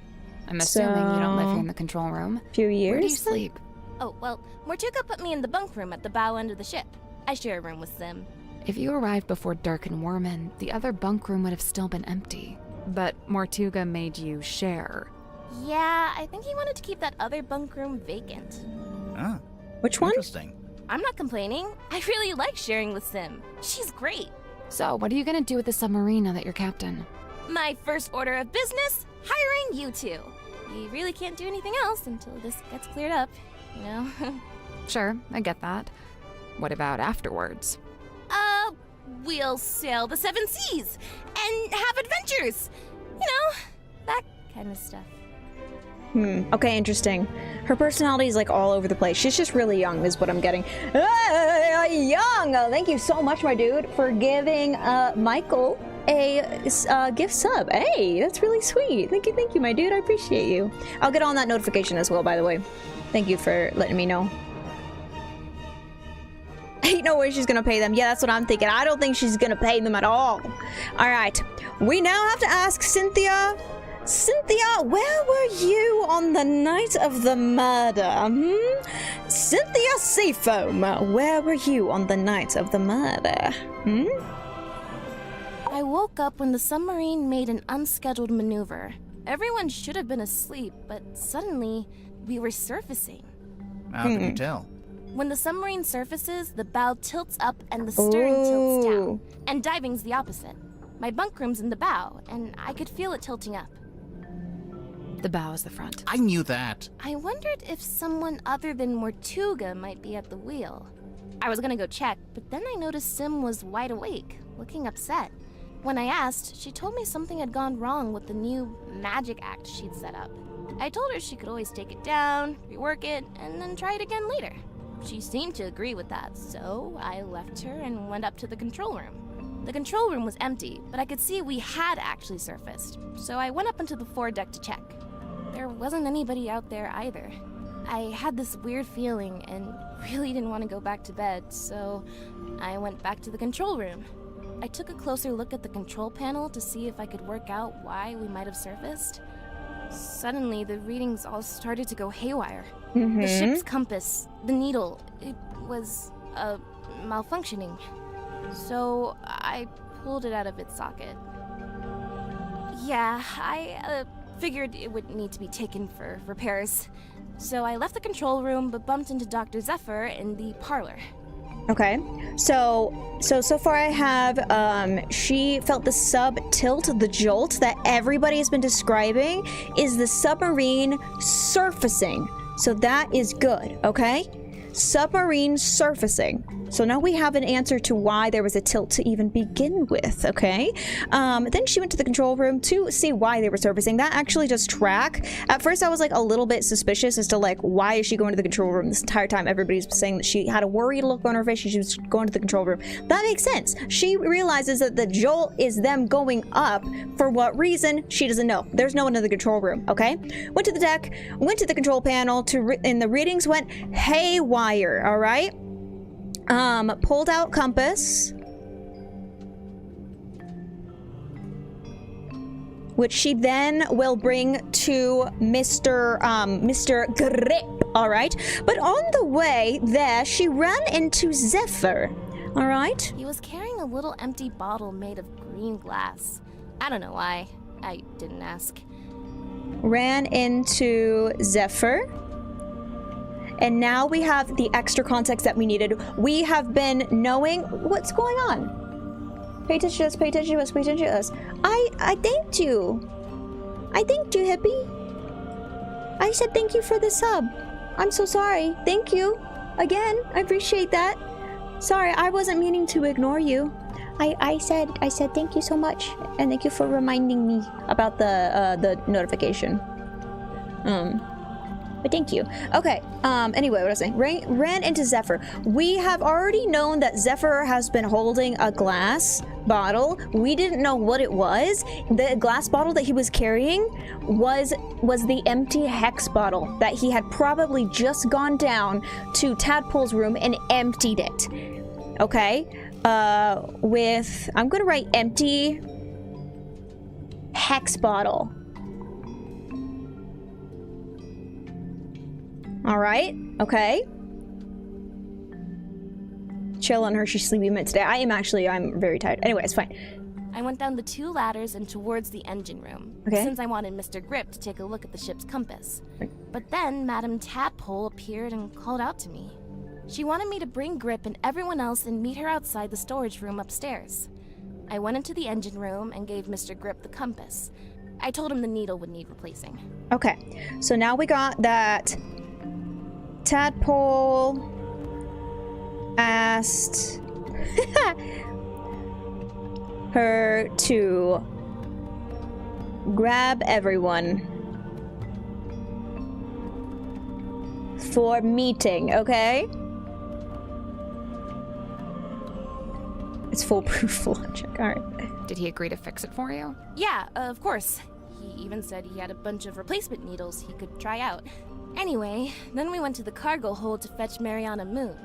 I'm assuming you don't live here in the control room. Few years. Where do you then? sleep? Oh, well, Mortuga put me in the bunk room at the bow end of the ship. I share a room with Sim. If you arrived before Dirk and Worman, the other bunk room would have still been empty. But Mortuga made you share. Yeah, I think he wanted to keep that other bunk room vacant. Ah, Which one? interesting. I'm not complaining. I really like sharing with Sim. She's great. So, what are you gonna do with the submarine now that you're captain? My first order of business, hiring you two. You really can't do anything else until this gets cleared up, you know? Sure, I get that. What about afterwards? We'll sail the 7 seas and have adventures. You know, that kind of stuff. Okay, interesting. Her personality is like all over the place. She's just really young is what I'm getting. Young! Thank you so much, my dude, for giving Michael a gift sub. Hey, that's really sweet. Thank you, my dude. I appreciate you. I'll get on that notification as well, by the way. Thank you for letting me know. Ain't no way she's gonna pay them. Yeah, that's what I'm thinking. I don't think she's gonna pay them at all. All right, we now have to ask Cynthia. Cynthia, where were you on the night of the murder? Cynthia Seafoam, where were you on the night of the murder? I woke up when the submarine made an unscheduled maneuver. Everyone should have been asleep, but suddenly we were surfacing. How can you tell? When the submarine surfaces, the bow tilts up and the stern tilts down. And diving's the opposite. My bunk room's in the bow, and I could feel it tilting up. The bow is the front. I knew that. I wondered if someone other than Mortuga might be at the wheel. I was gonna go check, but then I noticed Sim was wide awake, looking upset. When I asked, she told me something had gone wrong with the new magic act she'd set up. I told her she could always take it down, rework it, and then try it again later. She seemed to agree with that, so I left her and went up to the control room. The control room was empty, but I could see we had actually surfaced, so I went up onto the foredeck to check. There wasn't anybody out there either. I had this weird feeling and really didn't want to go back to bed, so I went back to the control room. I took a closer look at the control panel to see if I could work out why we might have surfaced. Suddenly, the readings all started to go haywire. The ship's compass, the needle, it was malfunctioning. So I pulled it out of its socket. Yeah, I figured it would need to be taken for repairs. So I left the control room but bumped into Dr. Zephyr in the parlor. Okay, so far I have, she felt the sub tilt, the jolt that everybody has been describing is the submarine surfacing. So that is good, okay? Submarine surfacing. So now we have an answer to why there was a tilt to even begin with, okay? Then she went to the control room to see why they were surfacing. That actually does track. At first I was like a little bit suspicious as to like, why is she going to the control room this entire time? Everybody's saying that she had a worried look on her face. She was going to the control room. That makes sense. She realizes that the jolt is them going up. For what reason? She doesn't know. There's no one in the control room, okay? Went to the deck, went to the control panel, and the readings went haywire, all right? Pulled out compass, which she then will bring to Mr. Grip, all right? But on the way there, she ran into Zephyr, all right? He was carrying a little empty bottle made of green glass. I don't know why. I didn't ask. Ran into Zephyr. And now we have the extra context that we needed. We have been knowing what's going on. Pay attention to us, pay attention to us, pay attention to us. I thanked you. I thanked you, Hippie. I said thank you for the sub. I'm so sorry. Thank you. Again, I appreciate that. Sorry, I wasn't meaning to ignore you. I said thank you so much. And thank you for reminding me about the notification. But thank you. Okay, anyway, what was I saying? Ran into Zephyr. We have already known that Zephyr has been holding a glass bottle. We didn't know what it was. The glass bottle that he was carrying was the empty hex bottle that he had probably just gone down to Tadpole's room and emptied it. Okay? I'm gonna write empty hex bottle. All right, okay. Chill on her, she's sleepy mid today. I'm very tired. Anyway, it's fine. I went down the 2 ladders and towards the engine room, since I wanted Mr. Grip to take a look at the ship's compass. But then Madame Tadpole appeared and called out to me. She wanted me to bring Grip and everyone else and meet her outside the storage room upstairs. I went into the engine room and gave Mr. Grip the compass. I told him the needle would need replacing. Okay, so now we got that Tadpole asked her to grab everyone for meeting, okay? It's foolproof logic, alright. Did he agree to fix it for you? Yeah, of course. He even said he had a bunch of replacement needles he could try out. Anyway, then we went to the cargo hold to fetch Mariana Moon.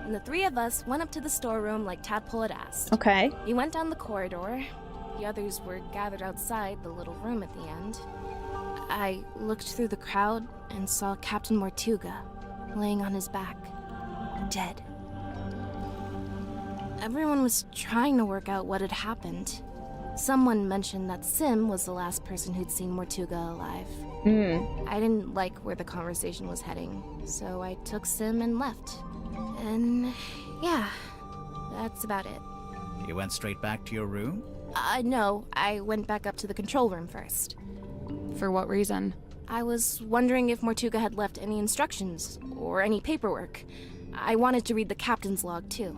And the three of us went up to the storeroom like Tadpole had asked. Okay. We went down the corridor. The others were gathered outside the little room at the end. I looked through the crowd and saw Captain Mortuga laying on his back, dead. Everyone was trying to work out what had happened. Someone mentioned that Sim was the last person who'd seen Mortuga alive. I didn't like where the conversation was heading, so I took Sim and left. And yeah, that's about it. You went straight back to your room? No, I went back up to the control room first. For what reason? I was wondering if Mortuga had left any instructions or any paperwork. I wanted to read the captain's log too.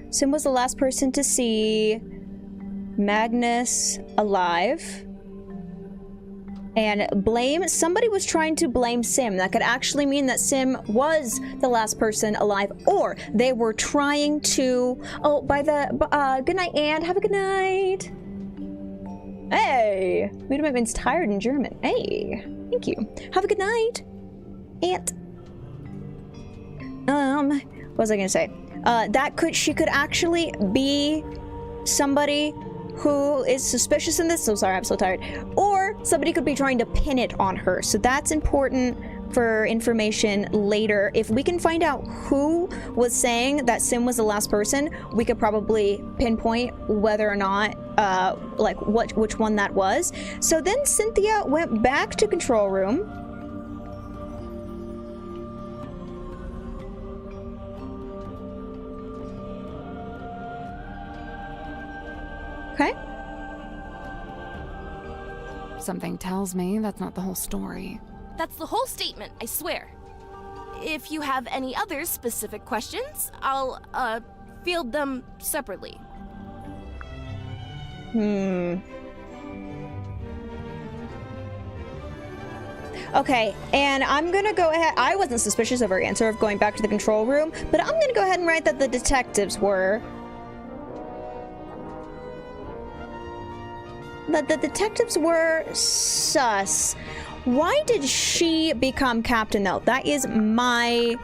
Sim was the last person to see Magnus alive. And somebody was trying to blame Sim. That could actually mean that Sim was the last person alive, or they were trying to, good night, and have a good night. Hey, Madiment means tired in German. Hey, thank you. Have a good night, Aunt. What was I gonna say? She could actually be somebody who is suspicious in this. So sorry, I'm so tired. Or somebody could be trying to pin it on her. So that's important for information later. If we can find out who was saying that Sim was the last person, we could probably pinpoint whether or not, which one that was. So then Cynthia went back to control room. Okay. Something tells me that's not the whole story. That's the whole statement, I swear. If you have any other specific questions, I'll, field them separately. Okay, and I'm gonna go ahead. I wasn't suspicious of her answer of going back to the control room, but I'm gonna go ahead and write that the detectives were. That the detectives were sus. Why did she become captain though? That is my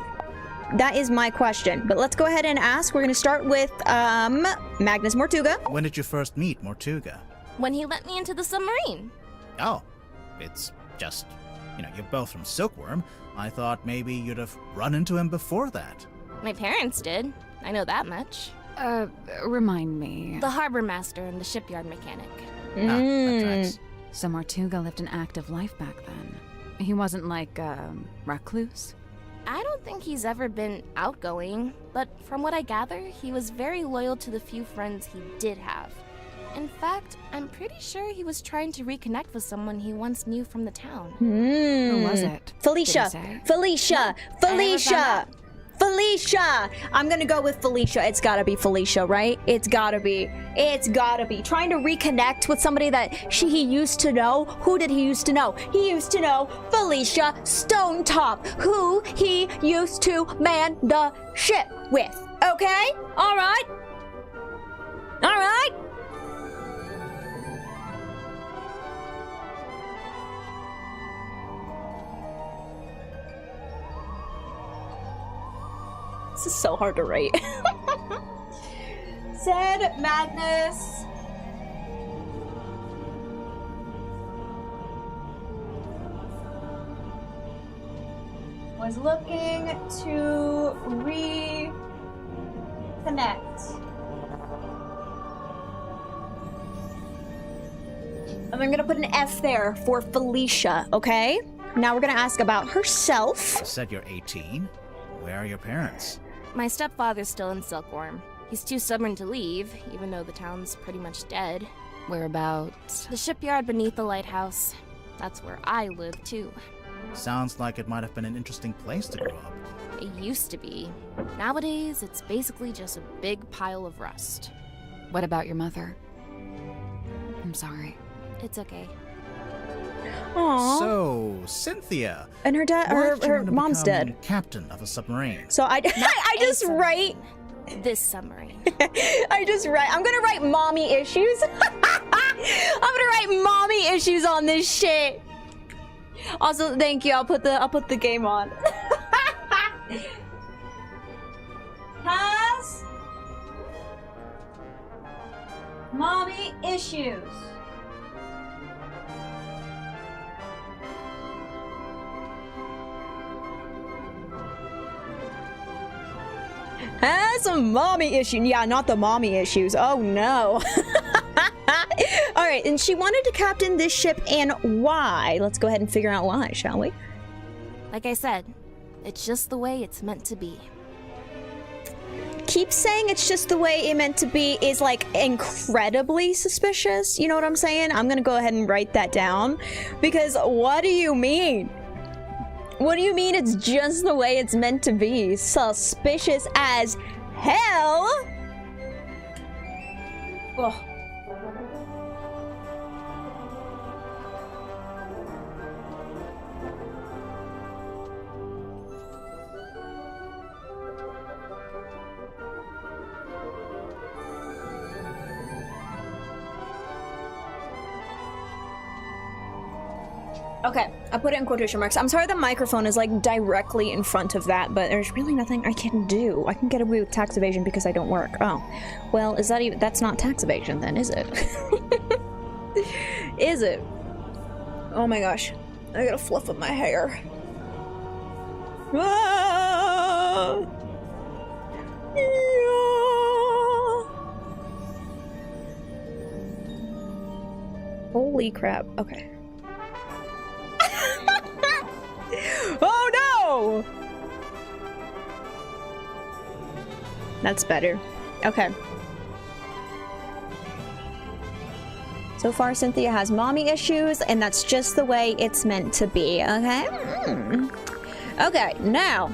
question. But let's go ahead and ask. We're gonna start with Magnus Mortuga. When did you first meet Mortuga? When he let me into the submarine. Oh, it's just, you're both from Silkworm. I thought maybe you'd have run into him before that. My parents did. I know that much. Remind me. The harbor master and the shipyard mechanic. That tracks. So Mortuga lived an active life back then. He wasn't like, recluse? I don't think he's ever been outgoing, but from what I gather, he was very loyal to the few friends he did have. In fact, I'm pretty sure he was trying to reconnect with someone he once knew from the town. Who was it? Felicia. Felicia. I'm gonna go with Felicia. It's gotta be Felicia, right? It's gotta be. Trying to reconnect with somebody that he used to know. Who did he used to know? He used to know Felicia Stonetop, who he used to man the ship with. Okay? Alright? This is so hard to write. Said Magnus. Was looking to reconnect. And I'm gonna put an F there for Felicia, okay? Now we're gonna ask about herself. You said you're 18. Where are your parents? My stepfather's still in Silkworm. He's too stubborn to leave, even though the town's pretty much dead. Whereabouts? The shipyard beneath the lighthouse. That's where I live, too. Sounds like it might have been an interesting place to grow up. It used to be. Nowadays, it's basically just a big pile of rust. What about your mother? I'm sorry. It's okay. Aww. So, Cynthia. And her dad, why did you her want to mom's become dead. Captain of a submarine. So I just write. This submarine. I'm gonna write mommy issues. I'm gonna write mommy issues on this shit. Also, thank you. I'll put the game on. Has mommy issues. Has some mommy issue. Yeah, not the mommy issues. Oh no. All right, and she wanted to captain this ship, and why? Let's go ahead and figure out why, shall we? Like I said, it's just the way it's meant to be. Keep saying it's just the way it meant to be is like incredibly suspicious. You know what I'm saying? I'm gonna go ahead and write that down, because what do you mean? What do you mean it's just the way it's meant to be? Suspicious as hell? Oh. Okay, I put it in quotation marks. I'm sorry the microphone is like directly in front of that, but there's really nothing I can do. I can get away with tax evasion because I don't work. Oh, well, is that even— that's not tax evasion then, is it? Is it? Oh my gosh, I gotta fluff up my hair. Ah! Yeah. Holy crap, okay. Oh no! That's better. Okay. So far, Cynthia has mommy issues, and that's just the way it's meant to be, okay? Okay, now.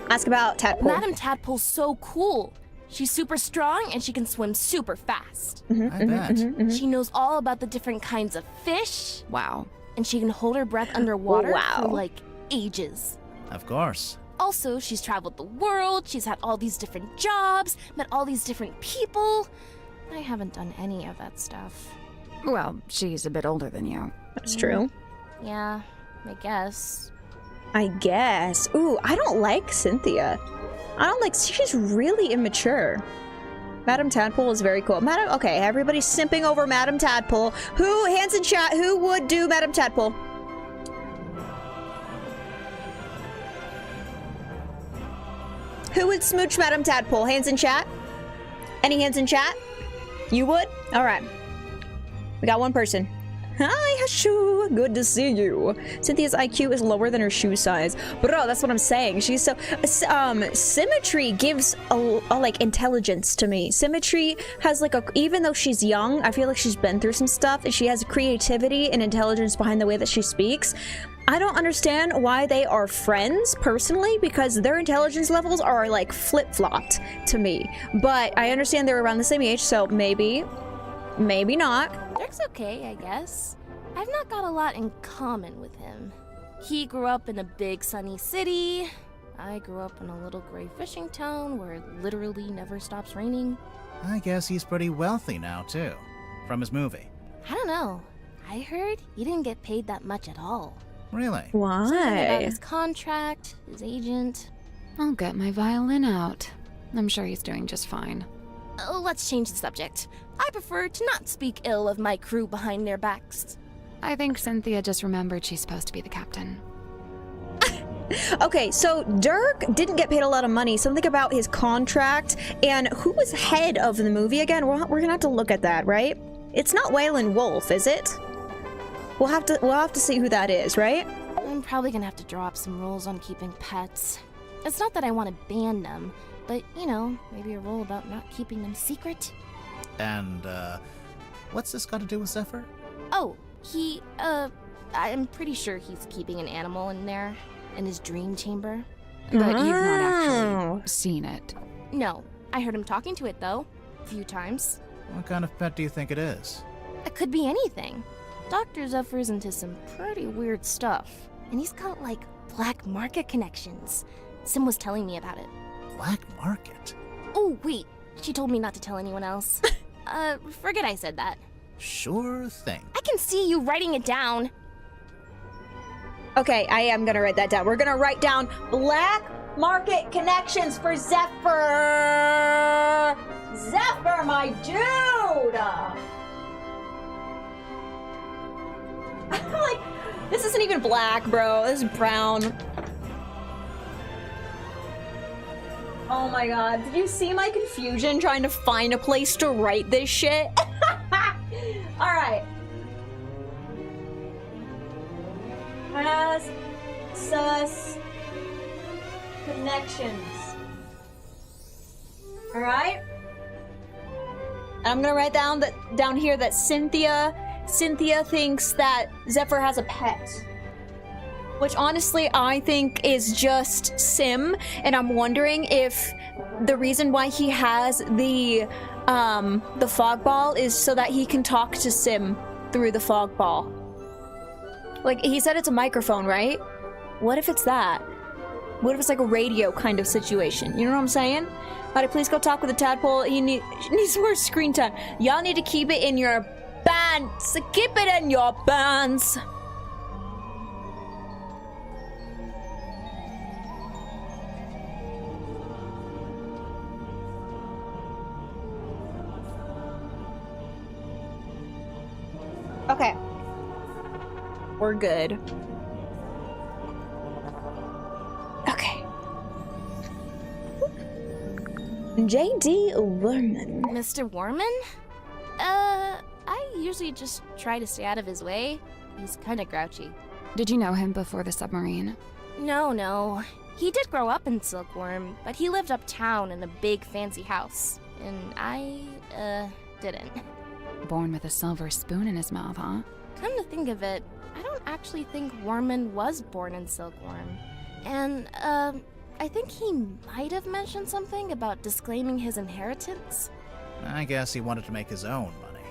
Ask about Tadpole. Madam Tadpole's so cool. She's super strong, and she can swim super fast. I bet. She knows all about the different kinds of fish. Wow. And she can hold her breath underwater Wow. for, like, ages. Of course. Also, she's traveled the world, she's had all these different jobs, met all these different people. I haven't done any of that stuff. Well, she's a bit older than you. That's true. Yeah, I guess. I guess. Ooh, I don't like Cynthia. I don't like— she's really immature. Madam Tadpole is very cool. Okay, everybody's simping over Madam Tadpole. Who, hands in chat, who would do Madam Tadpole? Who would smooch Madam Tadpole? Hands in chat? Any hands in chat? You would? Alright. We got one person. Hi, Hashu. Good to see you. Cynthia's IQ is lower than her shoe size. Bro, that's what I'm saying. She's so... Symmetry gives a like, intelligence to me. Symmetry has, like, a... even though she's young, I feel like she's been through some stuff, and she has creativity and intelligence behind the way that she speaks. I don't understand why they are friends, personally, because their intelligence levels are, like, flip-flopped to me. But I understand they're around the same age, so maybe... maybe not. Dirk's okay, I guess. I've not got a lot in common with him. He grew up in a big sunny city. I grew up in a little gray fishing town where it literally never stops raining. I guess he's pretty wealthy now, too. From his movie. I don't know. I heard he didn't get paid that much at all. Really? Something about Why? his contract, his agent. I'll get my violin out. I'm sure he's doing just fine. Let's change the subject. I prefer to not speak ill of my crew behind their backs. I think Cynthia just remembered she's supposed to be the captain. Okay, so Dirk didn't get paid a lot of money. Something about his contract, and who was head of the movie again? We're gonna have to look at that, right? It's not Waylon Wolf, is it? We'll have to see who that is, right? I'm probably gonna have to draw up some rules on keeping pets. It's not that I want to ban them, but, you know, maybe a rule about not keeping them secret. And, what's this got to do with Zephyr? Oh, I'm pretty sure he's keeping an animal in there, in his dream chamber. But you've not Oh. actually seen it. No, I heard him talking to it, though. A few times. What kind of pet do you think it is? It could be anything. Dr. Zephyr's into some pretty weird stuff. And he's got, like, black market connections. Sim was telling me about it. Black market? Oh, wait. She told me not to tell anyone else. Forget I said that. Sure thing. I can see you writing it down. Okay, I am gonna write that down. We're gonna write down black market connections for Zephyr. Zephyr, my dude! I'm like, this isn't even black, bro. This is brown. Oh my god. Did you see my confusion trying to find a place to write this shit? Alright. Has sus connections. Alright? I'm gonna write down here that Cynthia thinks that Zephyr has a pet. Which honestly I think is just Sim, and I'm wondering if the reason why he has the fog ball is so that he can talk to Sim through the fog ball. Like, he said it's a microphone, right? What if it's that? What if it's like a radio kind of situation? You know what I'm saying? Alright, please go talk with the tadpole. He needs more screen time. Y'all need to keep it in your bands. Keep it in your bands. Okay. We're good. Okay. J.D. Warman. Mr. Warman? I usually just try to stay out of his way. He's kinda grouchy. Did you know him before the submarine? No. He did grow up in Silkworm, but he lived uptown in a big fancy house. And I, didn't. Born with a silver spoon in his mouth, huh? Come to think of it, I don't actually think Warman was born in Silkworm. And, I think he might have mentioned something about disclaiming his inheritance. I guess he wanted to make his own money.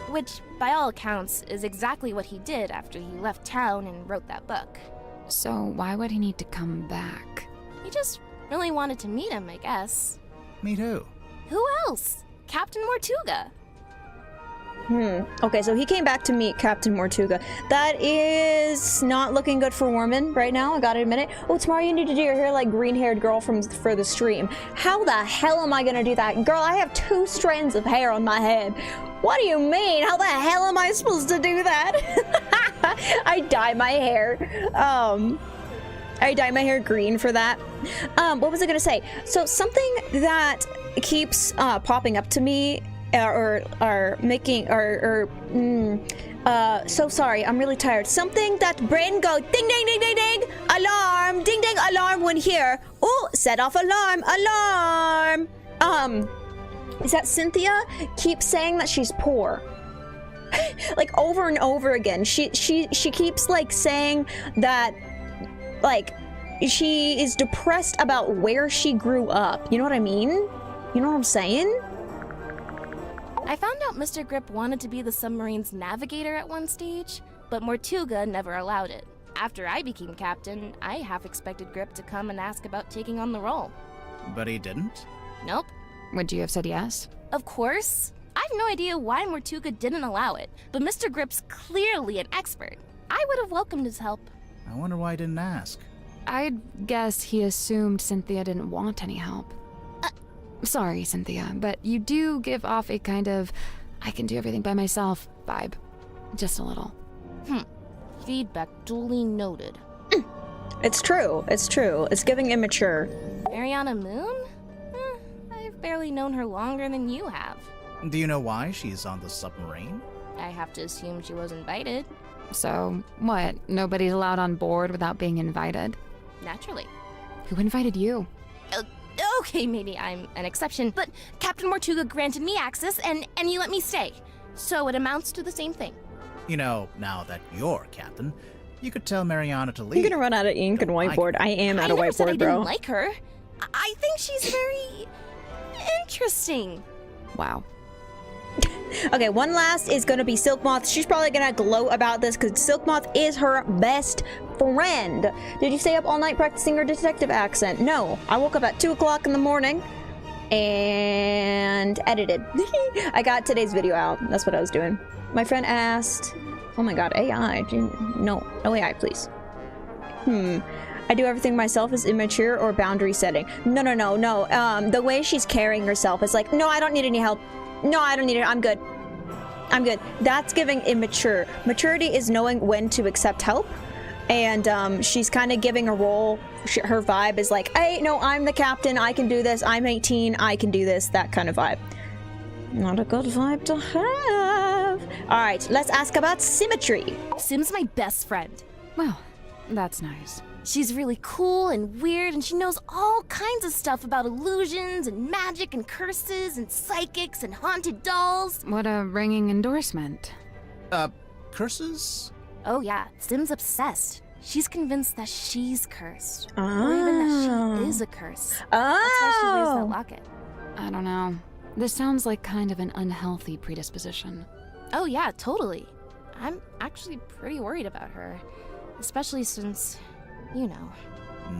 Which, by all accounts, is exactly what he did after he left town and wrote that book. So why would he need to come back? He just really wanted to meet him, I guess. Meet who? Who else? Captain Mortuga. Okay, so he came back to meet Captain Mortuga. That is not looking good for Warman right now, I gotta admit it. Oh, tomorrow you need to do your hair like green-haired girl for the stream. How the hell am I gonna do that? Girl, I have 2 strands of hair on my head. What do you mean? How the hell am I supposed to do that? I dye my hair. I dye my hair green for that. What was I gonna say? So something that keeps popping up to me so sorry, I'm really tired. Something that brain go ding ding ding ding ding, alarm, ding ding, alarm when here. Oh, set off alarm, alarm. Is that Cynthia keeps saying that she's poor? Like over and over again. She keeps like saying that like she is depressed about where she grew up. You know what I mean? You know what I'm saying? I found out Mr. Grip wanted to be the submarine's navigator at one stage, but Mortuga never allowed it. After I became captain, I half expected Grip to come and ask about taking on the role. But he didn't? Nope. Would you have said yes? Of course. I have no idea why Mortuga didn't allow it, but Mr. Grip's clearly an expert. I would have welcomed his help. I wonder why he didn't ask. I'd guess he assumed Cynthia didn't want any help. Sorry, Cynthia, but you do give off a kind of I can do everything by myself vibe. Just a little. Feedback duly noted. It's true. It's true. It's giving immature. Mariana Moon? I've barely known her longer than you have. Do you know why she's on the submarine? I have to assume she was invited. So, what? Nobody's allowed on board without being invited? Naturally. Who invited you? Okay, maybe I'm an exception, but Captain Mortuga granted me access and he let me stay. So it amounts to the same thing. You know, now that you're captain, you could tell Mariana to leave. I'm gonna run out of ink and whiteboard. I am out of I never said I whiteboard, bro. didn't like her. I think she's very interesting. Wow. Okay, one last is gonna be Silk Moth. She's probably gonna gloat about this because Silk Moth is her best friend. Did you stay up all night practicing your detective accent? No, I woke up at 2 o'clock in the morning and edited. I got today's video out. That's what I was doing. My friend asked, oh my god, AI. No AI, please. I do everything myself is immature or boundary setting. No. The way she's carrying herself is like, no, I don't need any help. No, I don't need it. I'm good. That's giving immature. Maturity is knowing when to accept help. And she's kind of giving a role. Her vibe is like, hey, no, I'm the captain. I can do this. I'm 18. I can do this. That kind of vibe. Not a good vibe to have. All right, let's ask about symmetry. Sim's my best friend. Well, that's nice. She's really cool and weird, and she knows all kinds of stuff about illusions and magic and curses and psychics and haunted dolls. What a ringing endorsement. Curses? Oh yeah, Sim's obsessed. She's convinced that she's cursed. Or even that she is a curse. That's why she wears that locket. I don't know. This sounds like kind of an unhealthy predisposition. Oh yeah, totally. I'm actually pretty worried about her. Especially since, you know.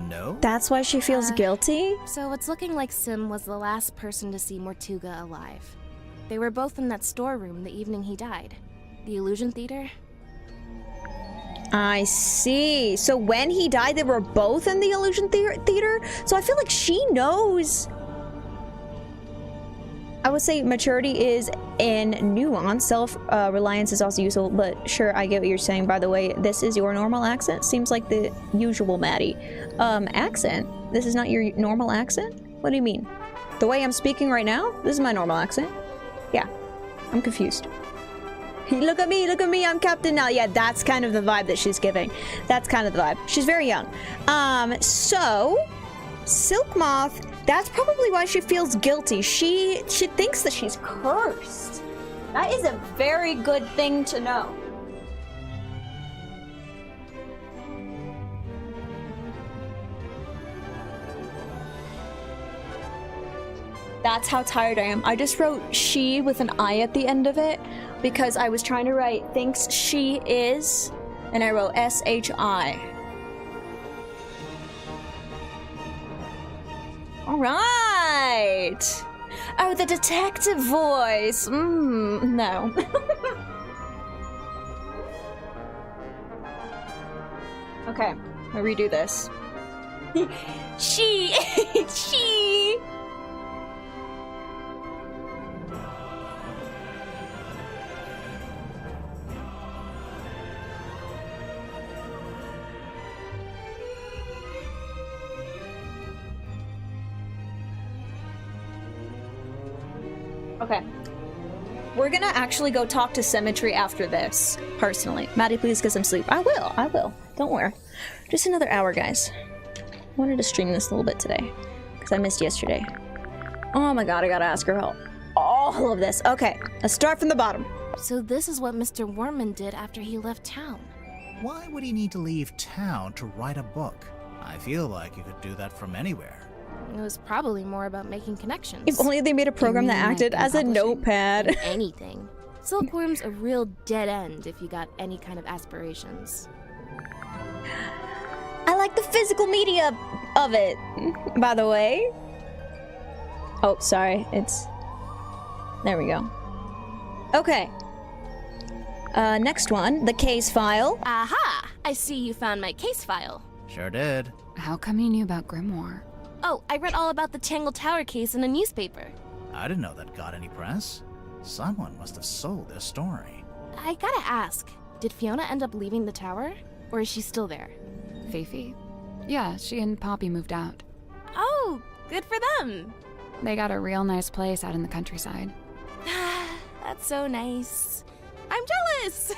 No? That's why she feels guilty? So it's looking like Sim was the last person to see Mortuga alive. They were both in that storeroom the evening he died. The Illusion Theater. I see. So when he died, they were both in the Illusion Theater? So I feel like she knows. I would say maturity is in nuance. Self-reliance is also useful, but sure, I get what you're saying. By the way, this is your normal accent? Seems like the usual Maddie. Accent? This is not your normal accent? What do you mean? The way I'm speaking right now? This is my normal accent. Yeah, I'm confused. Look at me, I'm captain now. Yeah, that's kind of the vibe that she's giving. That's kind of the vibe. She's very young. So, Silk Moth, that's probably why she feels guilty. She thinks that she's cursed. That is a very good thing to know. That's how tired I am. I just wrote she with an I at the end of it because I was trying to write thinks she is, and I wrote S-H-I. All right. Oh, the detective voice. No. Okay, I'll redo this. She. Okay. We're gonna actually go talk to Symmetry after this, personally. Maddie, please get some sleep. I will. Don't worry. Just another hour, guys. I wanted to stream this a little bit today, because I missed yesterday. Oh my god, I gotta ask her about all of this. Okay, let's start from the bottom. So this is what Mr. Worman did after he left town. Why would he need to leave town to write a book? I feel like you could do that from anywhere. It was probably more about making connections. If only they made a program that acted as a notepad. Anything. Silkworm's a real dead end if you got any kind of aspirations. I like the physical media of it, by the way. Oh, sorry. There we go. Okay. Next one, the case file. Aha! I see you found my case file. Sure did. How come you knew about Grimoire? Oh, I read all about the Tangle Tower case in a newspaper. I didn't know that got any press. Someone must have sold their story. I gotta ask, did Fiona end up leaving the tower? Or is she still there? Fifi? Yeah, she and Poppy moved out. Oh, good for them. They got a real nice place out in the countryside. That's so nice. I'm jealous!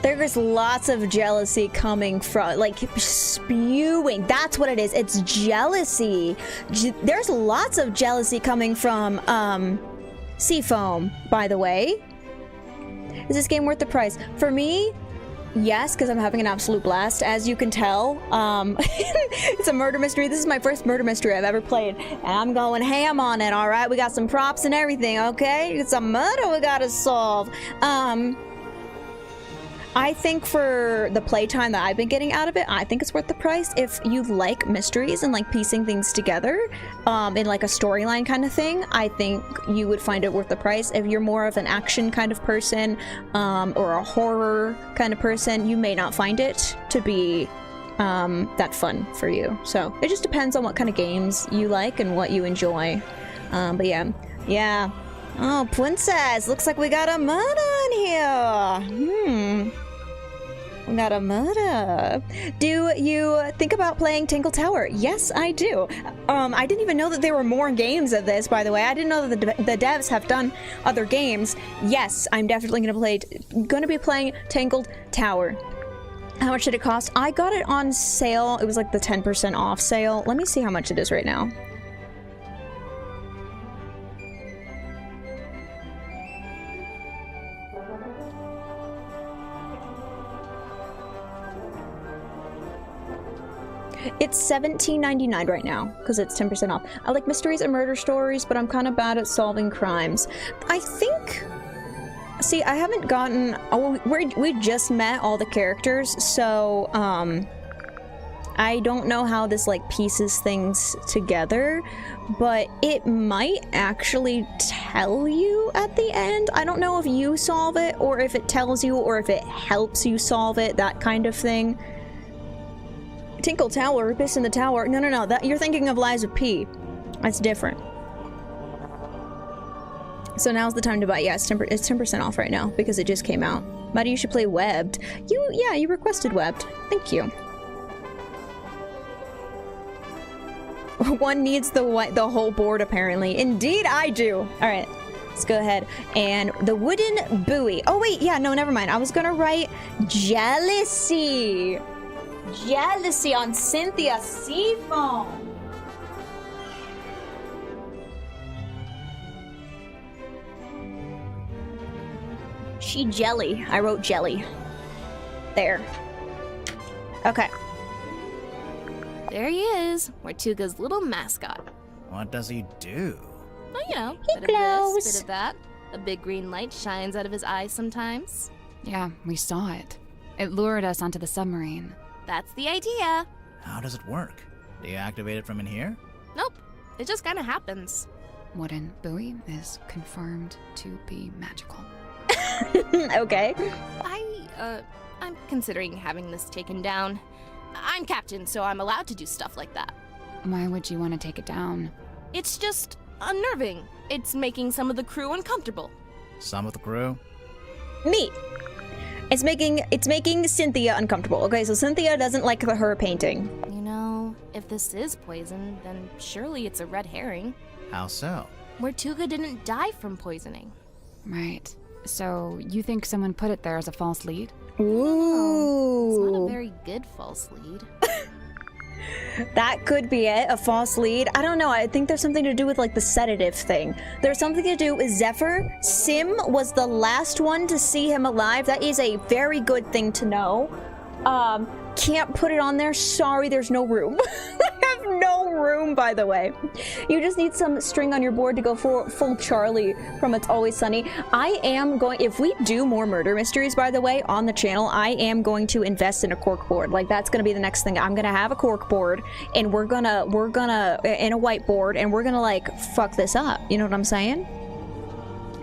There's lots of jealousy coming from, like, spewing. That's what it is. It's jealousy. There's lots of jealousy coming from, Seafoam, by the way. Is this game worth the price? For me, yes, because I'm having an absolute blast, as you can tell. It's a murder mystery. This is my first murder mystery I've ever played, and I'm going ham on it, all right? We got some props and everything, okay? It's a murder we gotta solve. I think for the playtime that I've been getting out of it, I think it's worth the price. If you like mysteries and like piecing things together in like a storyline kind of thing, I think you would find it worth the price. If you're more of an action kind of person or a horror kind of person, you may not find it to be that fun for you. So it just depends on what kind of games you like and what you enjoy. But yeah. Oh, princess, looks like we got a murder in here. We got a murder. Do you think about playing Tangle Tower? Be I do. I didn't even know that there were more games of this, by the way. I didn't know that the devs have done other games. Yes, I'm definitely gonna be playing Tangled Tower. How much did it cost? I got it on sale. It was like the 10% off sale. Let me see how much it is right now. It's $17.99 right now because it's 10% off. I like mysteries and murder stories, but I'm kind of bad at solving crimes. I think... See, I haven't gotten... Oh, we just met all the characters, so I don't know how this like pieces things together, but it might actually tell you at the end. I don't know if you solve it or if it tells you or if it helps you solve it, that kind of thing. Tinkle Tower, Piss in the Tower. No, that you're thinking of Lies of P. That's different. So now's the time to buy. Yeah, it's 10% off right now because it just came out. Buddy, you should play Webbed. You requested Webbed. Thank you. One needs the whole board apparently. Indeed, I do. All right, let's go ahead. And the wooden buoy. Oh wait, yeah, no, never mind. I was gonna write jealousy. Jealousy on Cynthia Seafoam. She jelly. I wrote jelly. There. Okay. There he is, Mortuga's little mascot. What does he do? Well, you know, He bit of glows. this, bit of that. A big green light shines out of his eyes sometimes. Yeah, we saw it. It lured us onto the submarine. That's the idea. How does it work? Do you activate it from in here? Nope, it just kind of happens. Wooden buoy is confirmed to be magical. Okay. I'm considering having this taken down. I'm captain, so I'm allowed to do stuff like that. Why would you want to take it down? It's just unnerving. It's making some of the crew uncomfortable. Some of the crew? Me. It's making Cynthia uncomfortable. Okay, so Cynthia doesn't like her painting. You know, if this is poison, then surely it's a red herring. How so? Mortuga didn't die from poisoning. Right. So you think someone put it there as a false lead? Ooh. It's not a very good false lead. That could be it, a false lead. I don't know, I think there's something to do with like the sedative thing. There's something to do with Zephyr. Sim was the last one to see him alive. That is a very good thing to know. Can't put it on there. Sorry, there's no room. I have no room, by the way. You just need some string on your board to go full Charlie from It's Always Sunny. I am going, if we do more murder mysteries, by the way, on the channel, I am going to invest in a cork board. Like, that's gonna be the next thing. I'm gonna have a cork board, and we're gonna, in a whiteboard, and we're gonna, like, fuck this up. You know what I'm saying?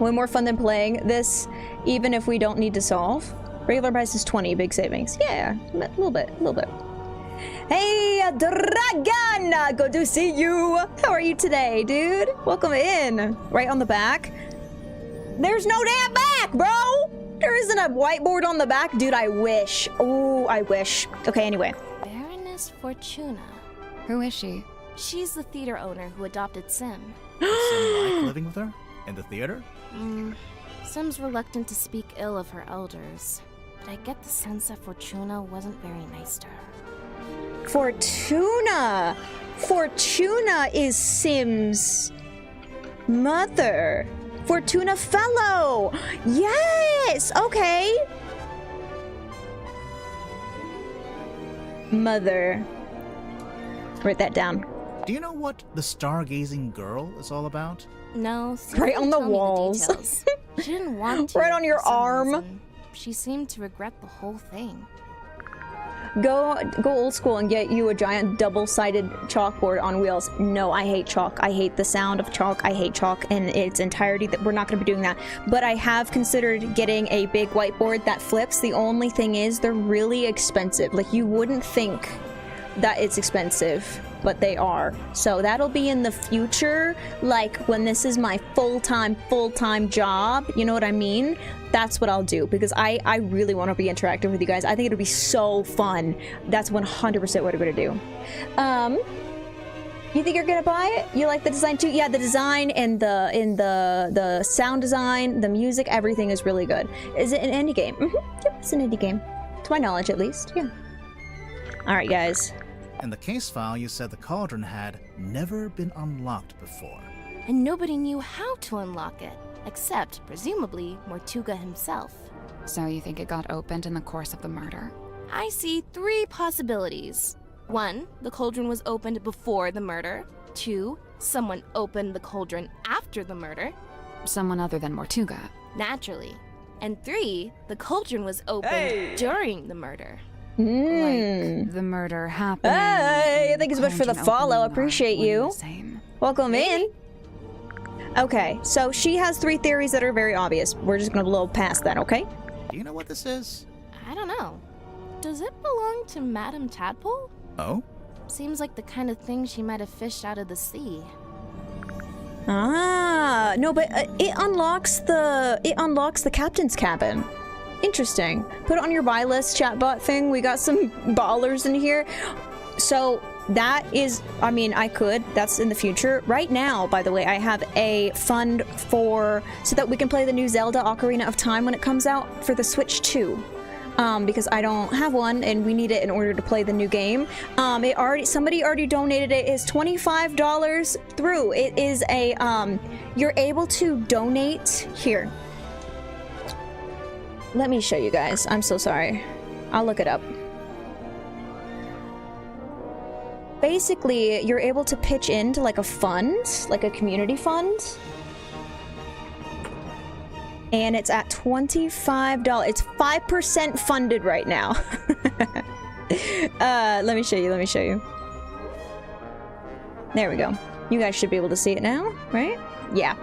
Way more fun than playing this, even if we don't need to solve. Regular price is 20, big savings. Yeah, a little bit. Hey, Dragon! Good to see you! How are you today, dude? Welcome in. Right on the back. There's no damn back, bro! There isn't a whiteboard on the back. Dude, I wish. Oh, I wish. Okay, anyway. Baroness Fortuna. Who is she? She's the theater owner who adopted Sim. Does Sim like living with her? In the theater? Sim's reluctant to speak ill of her elders, but I get the sense that Fortuna wasn't very nice to her. Fortuna! Fortuna is Sim's mother. Fortuna Fellow! Yes! Okay! mother. Write that down. Do you know what the stargazing girl is all about? No. Right on the tell me walls. details. She didn't want to. Right on your for some arm. reason. She seemed to regret the whole thing. Go old school and get you a giant double-sided chalkboard on wheels. No, I hate chalk. I hate the sound of chalk. I hate chalk in its entirety. That we're not going to be doing that. But I have considered getting a big whiteboard that flips. The only thing is they're really expensive. Like, you wouldn't think that it's expensive, but they are. So that'll be in the future, like when this is my full-time job, you know what I mean? That's what I'll do, because I really want to be interactive with you guys. I think it'll be so fun. That's 100% what I'm gonna do. You think you're gonna buy it? You like the design too? Yeah, the design and the sound design, the music, everything is really good. Is it an indie game? Yep, it's an indie game. To my knowledge, at least. Yeah. All right, guys. In the case file, you said the cauldron had never been unlocked before. And nobody knew how to unlock it, except, presumably, Mortuga himself. So you think it got opened in the course of the murder? I see 3 possibilities. 1, the cauldron was opened before the murder. 2, someone opened the cauldron after the murder. Someone other than Mortuga. Naturally. And 3, the cauldron was opened during the murder. Like the murder happened. Hey, thank you so much for the follow. Appreciate you. Welcome in. Okay, so she has 3 theories that are very obvious. We're just gonna blow past that, okay? Do you know what this is? I don't know. Does it belong to Madame Tadpole? Oh? Seems like the kind of thing she might have fished out of the sea. Ah, no, but it unlocks the captain's cabin. Interesting. Put it on your buy list chatbot thing. We got some ballers in here. So that is, I mean, I could. That's in the future. Right now, by the way, I have a fund so that we can play the new Zelda Ocarina of Time when it comes out for the Switch 2. Because I don't have one and we need it in order to play the new game. Somebody already donated it. It's $25 through. It is a, you're able to donate here. Let me show you guys. I'm so sorry. I'll look it up. Basically, you're able to pitch into like a fund, like a community fund. And it's at $25. It's 5% funded right now. Let me show you. There we go. You guys should be able to see it now, right? Yeah.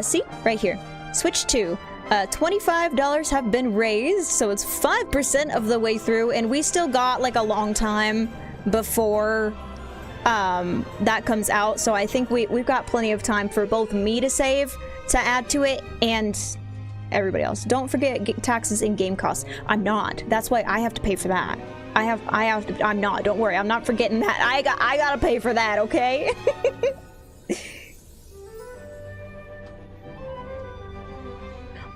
See? Right here. Switch 2. $25 have been raised, so it's 5% of the way through, and we still got like a long time before that comes out, so I think we've got plenty of time for both me to save, to add to it, and everybody else. Don't forget taxes and game costs. I'm not. That's why I have to pay for that. I'm not. Don't worry. I'm not forgetting that. I gotta pay for that, okay?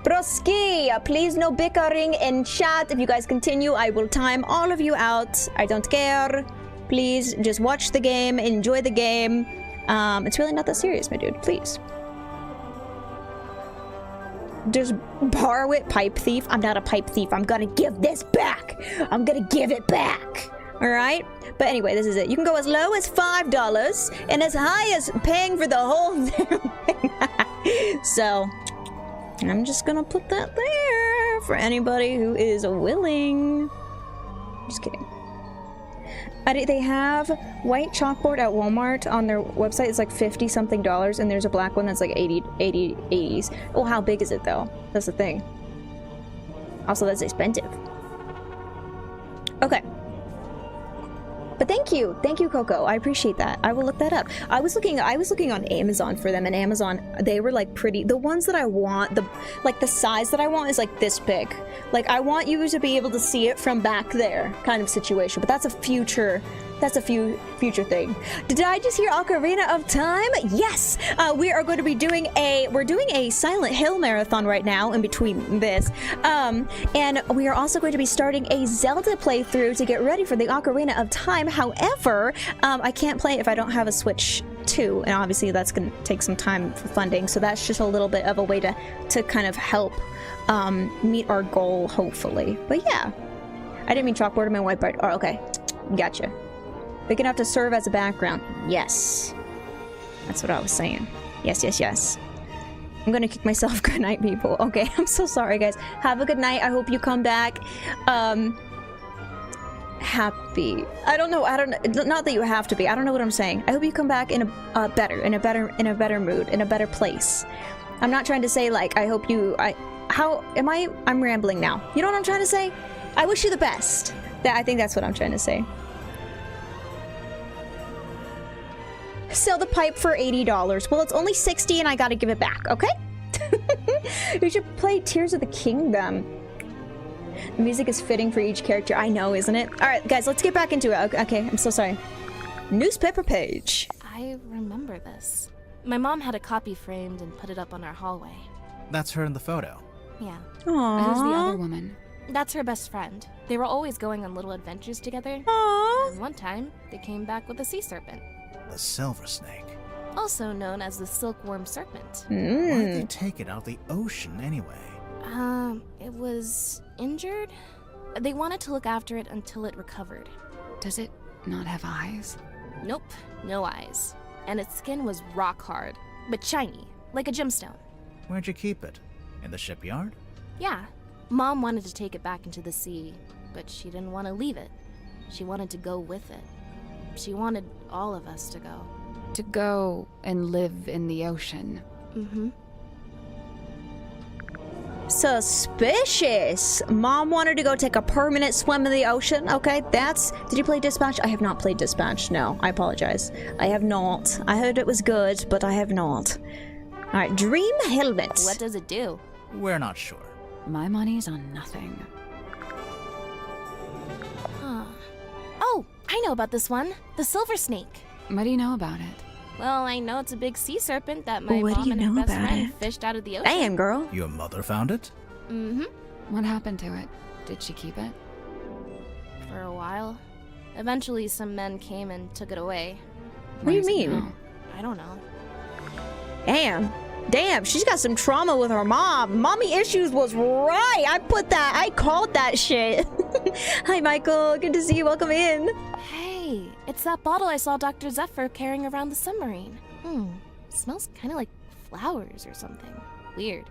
Broski, please no bickering in chat. If you guys continue, I will time all of you out. I don't care. Please just watch the game, enjoy the game. It's really not that serious, my dude. Please. Just borrow it, pipe thief. I'm not a pipe thief. I'm gonna give this back. I'm gonna give it back. All right? But anyway, this is it. You can go as low as $5 and as high as paying for the whole thing. So I'm just gonna put that there for anybody who is willing. Just kidding. They have white chalkboard at Walmart on their website. It's like $50-something, and there's a black one that's like 80s. Oh, how big is it though? That's the thing. Also, that's expensive. Okay. But thank you, Coco. I appreciate that. I will look that up. I was looking on Amazon for them, and Amazon, they were like pretty. The ones that I want, the size that I want is like this big. Like, I want you to be able to see it from back there, kind of situation. But that's a future future thing. Did I just hear Ocarina of Time? Yes! We are going to be doing a Silent Hill marathon right now in between this. And we are also going to be starting a Zelda playthrough to get ready for the Ocarina of Time. However, I can't play it if I don't have a Switch 2, and obviously that's going to take some time for funding, so that's just a little bit of a way to kind of help meet our goal, hopefully. But yeah. I didn't mean chalkboard, I meant whiteboard. Oh, okay. Gotcha. Big enough to serve as a background. Yes. That's what I was saying. Yes, yes, yes. I'm gonna kick myself. Good night, people. Okay, I'm so sorry, guys. Have a good night. I hope you come back. Happy. I don't know. Not that you have to be. I don't know what I'm saying. I hope you come back in a better mood, in a better place. I'm not trying to say like I hope you. I'm rambling now. You know what I'm trying to say? I wish you the best. I think that's what I'm trying to say. Sell the pipe for $80. Well, it's only $60 and I gotta give it back, okay? You should play Tears of the Kingdom. The music is fitting for each character. I know, isn't it? Alright, guys, let's get back into it. Okay, I'm so sorry. Newspaper page. I remember this. My mom had a copy framed and put it up on our hallway. That's her in the photo. Yeah. Aww. Who's the other woman? That's her best friend. They were always going on little adventures together. Aww. And one time, they came back with a sea serpent. The silver snake. Also known as the silkworm serpent. Why did they take it out of the ocean anyway? It was injured. They wanted to look after it until it recovered. Does it not have eyes? Nope, no eyes. And its skin was rock hard, but shiny, like a gemstone. Where'd you keep it? In the shipyard? Yeah. Mom wanted to take it back into the sea, but she didn't want to leave it. She wanted to go with it. She wanted all of us to go. To go and live in the ocean. Mm-hmm. Suspicious. Mom wanted to go take a permanent swim in the ocean. Okay, that's... Did you play Dispatch? I have not played Dispatch. No, I apologize. I have not. I heard it was good, but I have not. Alright, Dream Helmet. What does it do? We're not sure. My money's on nothing. Huh. Oh, I know about this one. The silver snake. What do you know about it? Well, I know it's a big sea serpent that my What do mom you and her know best about friend it? fished out of the ocean. Damn, girl. Your mother found it? Mm-hmm. What happened to it? Did she keep it? For a while. Eventually, some men came and took it away. What do you Where is it mean? now? I don't know. Damn, she's got some trauma with her mom. Mommy issues was right. I called that shit. Hi, Michael. Good to see you. Welcome in. Hey, it's that bottle I saw Dr. Zephyr carrying around the submarine. Smells kind of like flowers or something. Weird.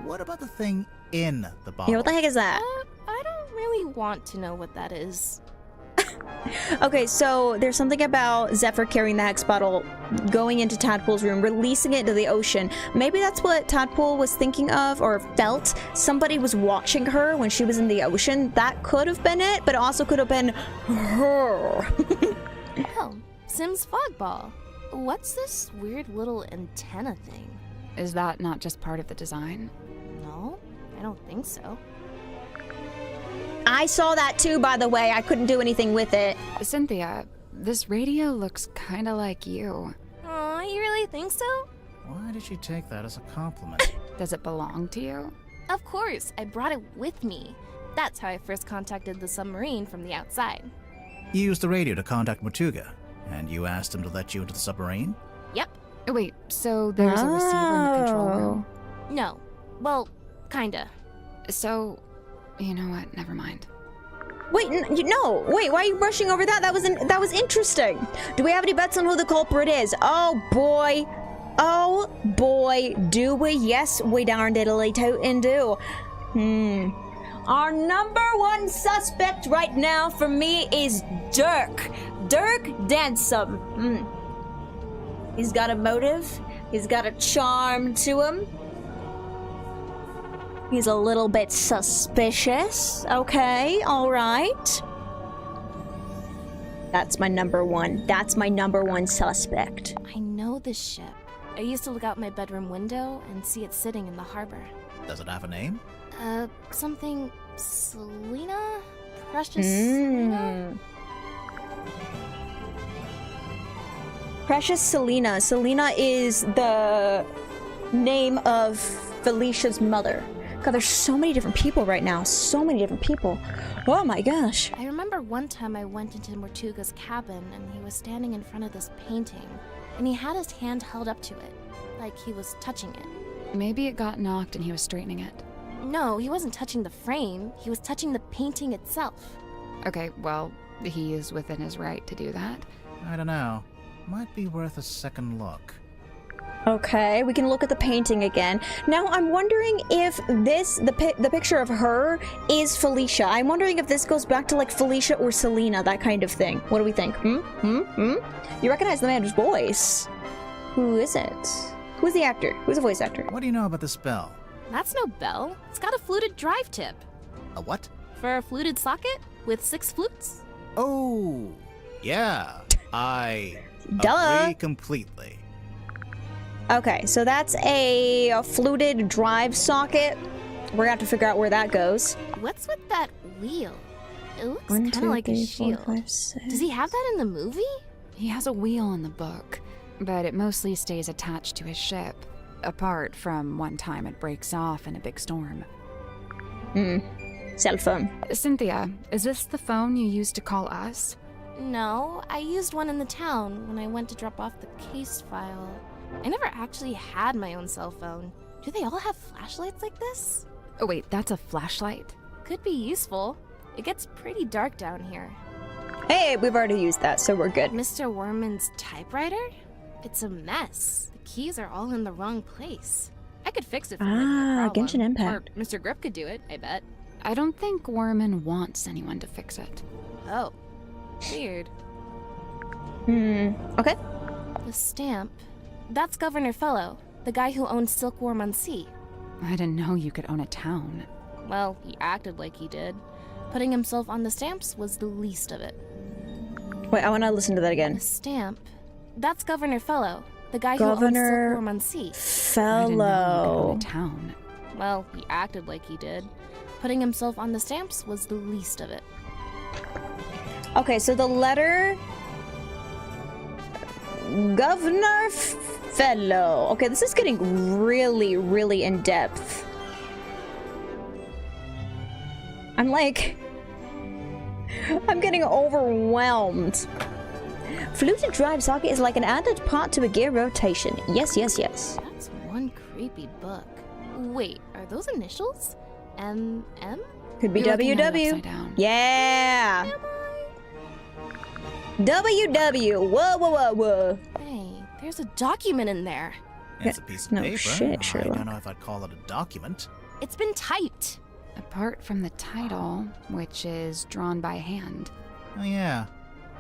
What about the thing in the bottle? Yeah, what the heck is that? I don't really want to know what that is. Okay, so there's something about Zephyr carrying the hex bottle, going into Tadpool's room, releasing it into the ocean. Maybe that's what Tadpool was thinking of or felt. Somebody was watching her when she was in the ocean. That could have been it, but it also could have been her. Oh, Sim's Fogball. What's this weird little antenna thing? Is that not just part of the design? No, I don't think so. I saw that too, by the way. I couldn't do anything with it. Cynthia, this radio looks kind of like you. Aw, you really think so? Why did she take that as a compliment? Does it belong to you? Of course, I brought it with me. That's how I first contacted the submarine from the outside. You used the radio to contact Mortuga, and you asked him to let you into the submarine? Yep. Wait, so there's a receiver in the control room? No. Well, kinda. So, you know what? Never mind. Wait, no. Wait, why are you brushing over that? That was interesting. Do we have any bets on who the culprit is? Oh boy. Oh boy, do we? Yes, we darn diddly tootin' do. Our number one suspect right now for me is Dirk. Dirk Dansom. He's got a motive. He's got a charm to him. He's a little bit suspicious. Okay, all right. That's my number one. That's my number one suspect. I know this ship. I used to look out my bedroom window and see it sitting in the harbor. Does it have a name? Something Selena? Precious Selena? Precious Selena. Selena is the name of Felicia's mother. God, there's so many different people right now. So many different people. Oh my gosh. I remember one time I went into Mortuga's cabin and he was standing in front of this painting and he had his hand held up to it, like he was touching it. Maybe it got knocked and he was straightening it. No, he wasn't touching the frame. He was touching the painting itself. Okay, well, He is within his right to do that. I don't know. Might be worth a second look. Okay, we can look at the painting again. Now, I'm wondering if the picture of her is Felicia. I'm wondering if this goes back to like Felicia or Selena, that kind of thing. What do we think? You recognize the man's voice. Who is it? Who's the actor? Who's the voice actor? What do you know about this bell? That's no bell. It's got a fluted drive tip. A what? For a fluted socket with 6 flutes. Oh, yeah. I Duh. agree completely. Okay, so that's a fluted drive socket. We're gonna have to figure out where that goes. What's with that wheel? It looks 1, kind of 2, like 3, a 4, shield. 5, 6. Does he have that in the movie? He has a wheel in the book, but it mostly stays attached to his ship. Apart from one time it breaks off in a big storm. Cell phone. Cynthia, is this the phone you used to call us? No, I used one in the town when I went to drop off the case file. I never actually had my own cell phone. Do they all have flashlights like this? Oh wait, that's a flashlight? Could be useful. It gets pretty dark down here. Hey, we've already used that, so we're good. Mr. Worman's typewriter? It's a mess. The keys are all in the wrong place. I could fix it for him, no problem. Genshin Impact. Or Mr. Grip could do it, I bet. I don't think Worman wants anyone to fix it. Oh. Weird. Okay. The stamp. That's Governor Fellow, the guy who owns Silkworm on Sea. I didn't know you could own a town. Well, he acted like he did. Putting himself on the stamps was the least of it. Wait, I want to listen to that again. The stamp. That's Governor Fellow, the guy who owns Governor Silkworm on Sea. I didn't know you could Fellow. own a town. Well, he acted like he did. Putting himself on the stamps was the least of it. Okay, so the letter... Governor Fellow. Okay, this is getting really, really in-depth. I'm like... I'm getting overwhelmed. Fluted drive socket is like an added part to a gear rotation. Yes, yes, yes. That's one creepy book. Wait, are those initials? M.M.? Could be You're looking at it WW. upside down. Yeah. WW. Whoa, whoa, whoa, whoa. Hey, there's a document in there. It's a piece of No paper. shit, I Sherlock. don't know if I'd call it a document. It's been typed. Apart from the title, which is drawn by hand. Oh yeah.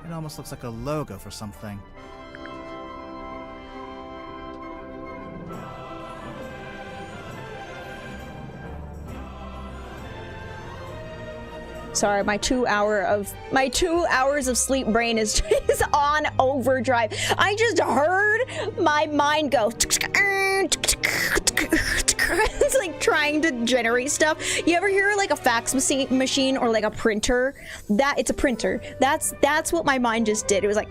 It almost looks like a logo for something. Sorry, my 2 hours of sleep brain is on overdrive. I just heard my mind go. It's like trying to generate stuff. You ever hear like a fax machine or like a printer? It's a printer. That's what my mind just did. It was like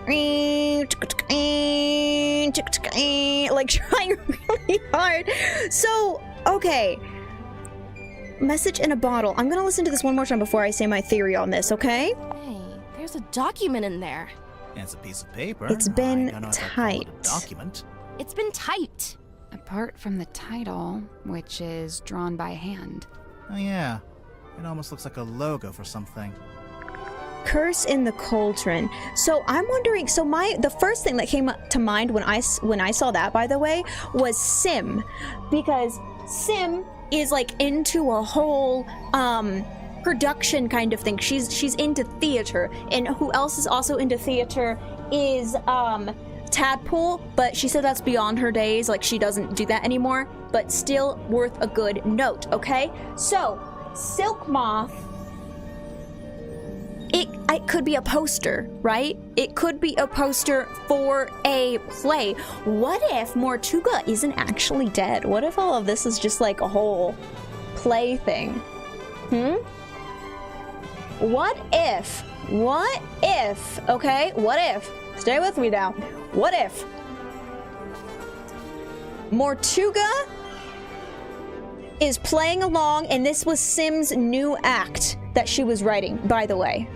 like trying really hard. So, okay. Message in a bottle. I'm gonna listen to this one more time before I say my theory on this, okay? Hey, there's a document in there. It's a piece of paper. It's been I don't know if I'd call it a typed. document. It's been typed. Apart from the title, which is drawn by hand. Oh yeah. It almost looks like a logo for something. Curse in the Cauldron. So I'm wondering, so the first thing that came up to mind when I saw that, by the way, was Sim. Because Sim is like into a whole production kind of thing. She's into theater. And who else is also into theater is Tadpole, but she said that's beyond her days, like she doesn't do that anymore, but still worth a good note, okay? So, Silk Moth, it could be a poster, right? It could be a poster for a play. What if Mortuga isn't actually dead? What if all of this is just like a whole play thing? What if, okay, what if, stay with me now, what if Mortuga is playing along and this was Sim's new act that she was writing, by the way?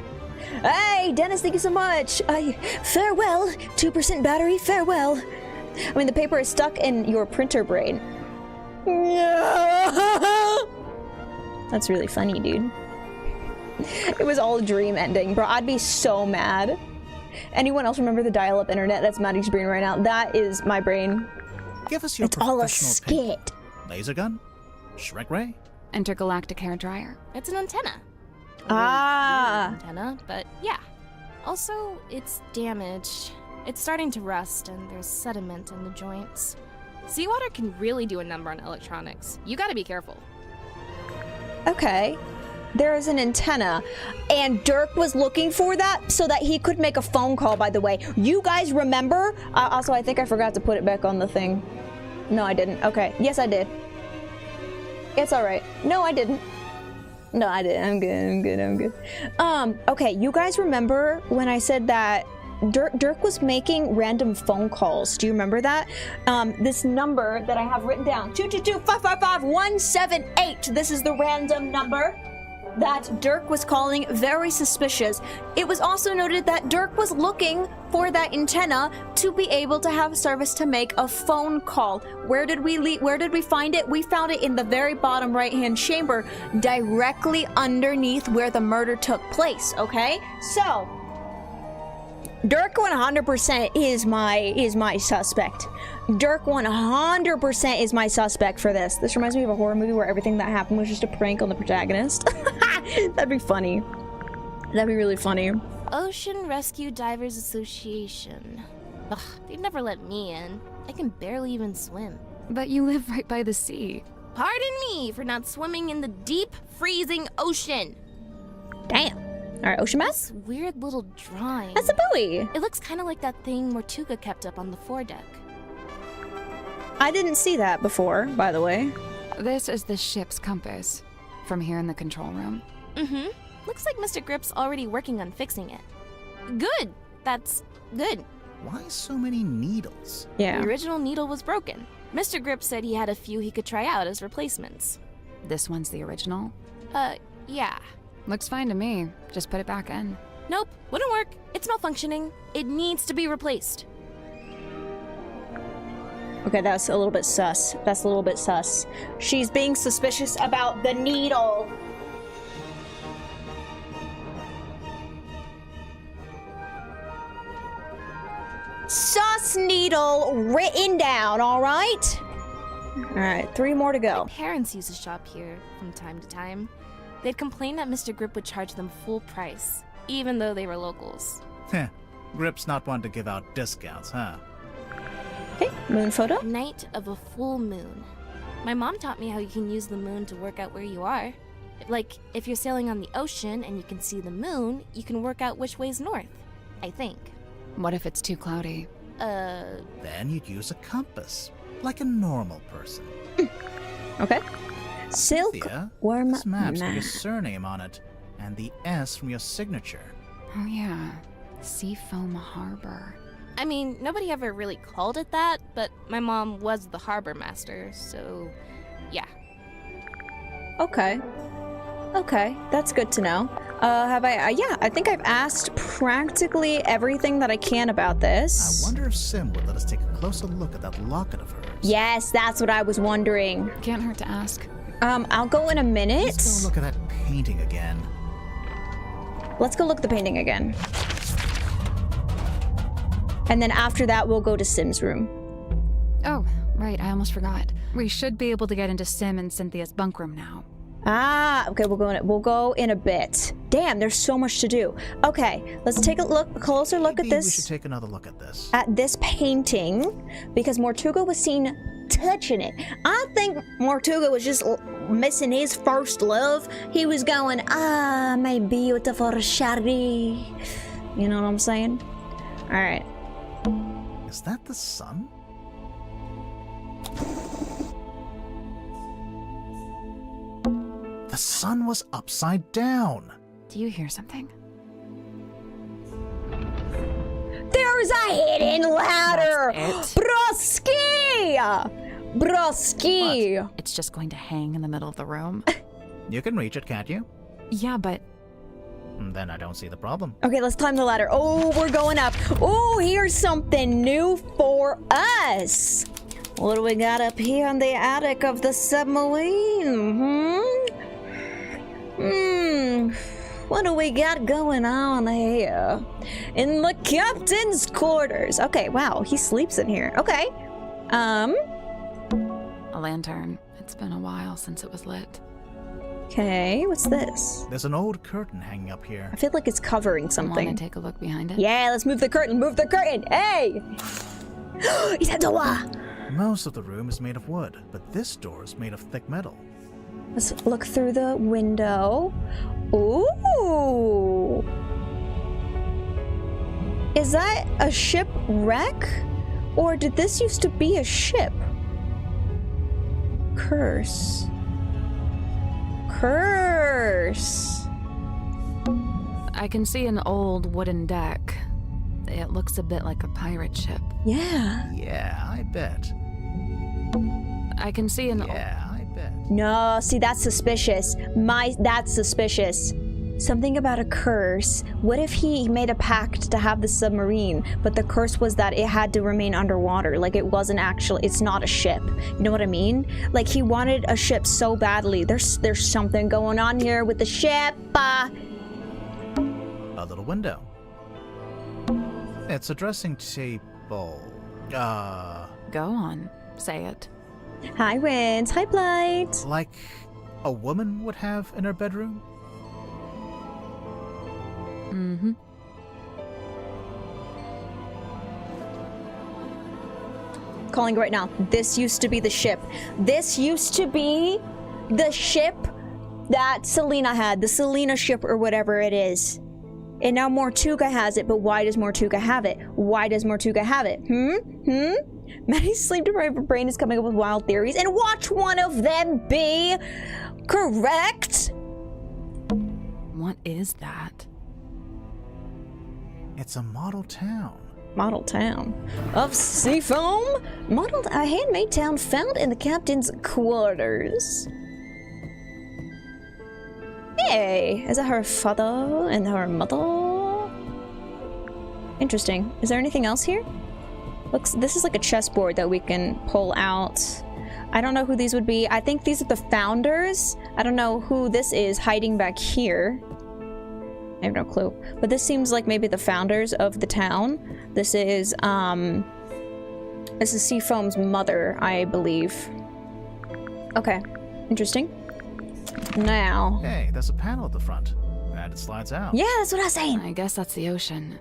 Hey, Dennis, thank you so much. Farewell, 2% battery, farewell. I mean, the paper is stuck in your printer brain. That's really funny, dude. It was all a dream ending. Bro, I'd be so mad. Anyone else remember the dial-up internet? That's Maddie's brain right now. That is my brain. Give us your It's all a professional opinion. skit. Laser gun? Shrek ray? Intergalactic hair dryer. It's an antenna. Ah. Antenna, but yeah. Also, it's damaged. It's starting to rust, and there's sediment in the joints. Seawater can really do a number on electronics. You gotta be careful. Okay. There is an antenna, and Dirk was looking for that so that he could make a phone call, by the way. You guys remember? Also, I think I forgot to put it back on the thing. No, I didn't. Okay. Yes, I did. It's all right. No, I didn't. No, I didn't. I'm good. Okay, you guys remember when I said that Dirk was making random phone calls? Do you remember that? This number that I have written down, 222-555-178. This is the random number that Dirk was calling. Very suspicious. It was also noted that Dirk was looking for that antenna to be able to have service to make a phone call. Where did we find it? We found it in the very bottom right-hand chamber, directly underneath where the murder took place, okay? So, Dirk 100% is my suspect. Dirk 100% is my suspect for this. This reminds me of a horror movie where everything that happened was just a prank on the protagonist. That'd be funny. That'd be really funny. Ocean Rescue Divers Association. Ugh, they'd never let me in. I can barely even swim. But you live right by the sea. Pardon me for not swimming in the deep, freezing ocean. Damn. All right, ocean map. This weird little drawing. That's a buoy. It looks kind of like that thing Mortuga kept up on the foredeck. I didn't see that before, by the way. This is the ship's compass from here in the control room. Mm-hmm. Looks like Mr. Grip's already working on fixing it. Good. That's good. Why so many needles? Yeah. The original needle was broken. Mr. Grip said he had a few he could try out as replacements. This one's the original? Yeah. Looks fine to me. Just put it back in. Nope, wouldn't work. It's malfunctioning. It needs to be replaced. Okay, that's a little bit sus. That's a little bit sus. She's being suspicious about the needle. Sus needle written down, all right? All right, 3 more to go. My parents used to shop here from time to time. They'd complain that Mr. Grip would charge them full price, even though they were locals. Heh. Grip's not one to give out discounts, huh? Okay, moon photo. Night of a full moon. My mom taught me how you can use the moon to work out where you are. Like, if you're sailing on the ocean and you can see the moon, you can work out which way's north, I think. What if it's too cloudy? Then you'd use a compass, like a normal person. Okay. Silk Cynthia, worm this map's got your map. surname on it, and the S from your signature. Oh yeah, Seafoam Harbor. I mean, nobody ever really called it that, but my mom was the harbor master, so yeah. Okay. Okay, that's good to know. Have I? Yeah, I think I've asked practically everything that I can about this. I wonder if Sim would let us take a closer look at that locket of hers. Yes, that's what I was wondering. Can't hurt to ask. I'll go in a minute. Let's go look at that painting again. Let's go look at the painting again. And then after that, we'll go to Sim's room. Oh, right, I almost forgot. We should be able to get into Sim and Cynthia's bunk room now. Ah, okay, we'll go in a bit. Damn, there's so much to do. Okay, let's take a closer look Maybe at this. we should take another look at this. At this painting, because Mortuga was seen touching it. I think Mortuga was just missing his first love. He was going, ah, my beautiful Shari. You know what I'm saying? All right. Is that the sun? The sun was upside down. Do you hear something? There's a hidden ladder! That's it? Broski! It's just going to hang in the middle of the room. You can reach it, can't you? Yeah, but Then I don't see the problem. Okay, let's climb the ladder. Oh, we're going up. Oh, here's something new for us. What do we got up here on the attic of the submarine? What do we got going on here? In the captain's quarters. Okay, wow, he sleeps in here. Okay. A lantern. It's been a while since it was lit. Okay, what's this? There's an old curtain hanging up here. I feel like it's covering something. Want to take a look behind it? Yeah, let's move the curtain. Move the curtain. Hey! He's at the door. Most of the room is made of wood, but this door is made of thick metal. Let's look through the window. Ooh! Is that a shipwreck? Or did this used to be a ship? Curse. Curse. I can see an old wooden deck. It looks a bit like a pirate ship. Yeah. Yeah, I bet. I can see an I bet. No, see, that's suspicious. That's suspicious. Something about a curse. What if he made a pact to have the submarine, but the curse was that it had to remain underwater? Like, it wasn't actually, it's not a ship. You know what I mean? Like, he wanted a ship so badly. There's something going on here with the ship. A little window. It's a dressing table. Go on. Say it. Hi, Winds. Hi, Blight. Like a woman would have in her bedroom? Mm-hmm. Calling right now. This used to be the ship. This used to be the ship that Selena had. The Selena ship or whatever it is. And now Mortuga has it, but why does Mortuga have it? Why does Mortuga have it? Maddie's sleep-deprived brain is coming up with wild theories, and watch one of them be correct! What is that? It's a model town. Model town of seafoam? Modeled a handmade town found in the captain's quarters. Hey, is that her father and her mother? Interesting. Is there anything else here? Looks, this is like a chessboard that we can pull out. I don't know who these would be. I think these are the founders. I don't know who this is hiding back here. I have no clue. But this seems like maybe the founders of the town. This is Seafoam's mother, I believe. Okay. Interesting. Now. Hey, there's a panel at the front. And it slides out. Yeah, that's what I was saying. I guess that's the ocean.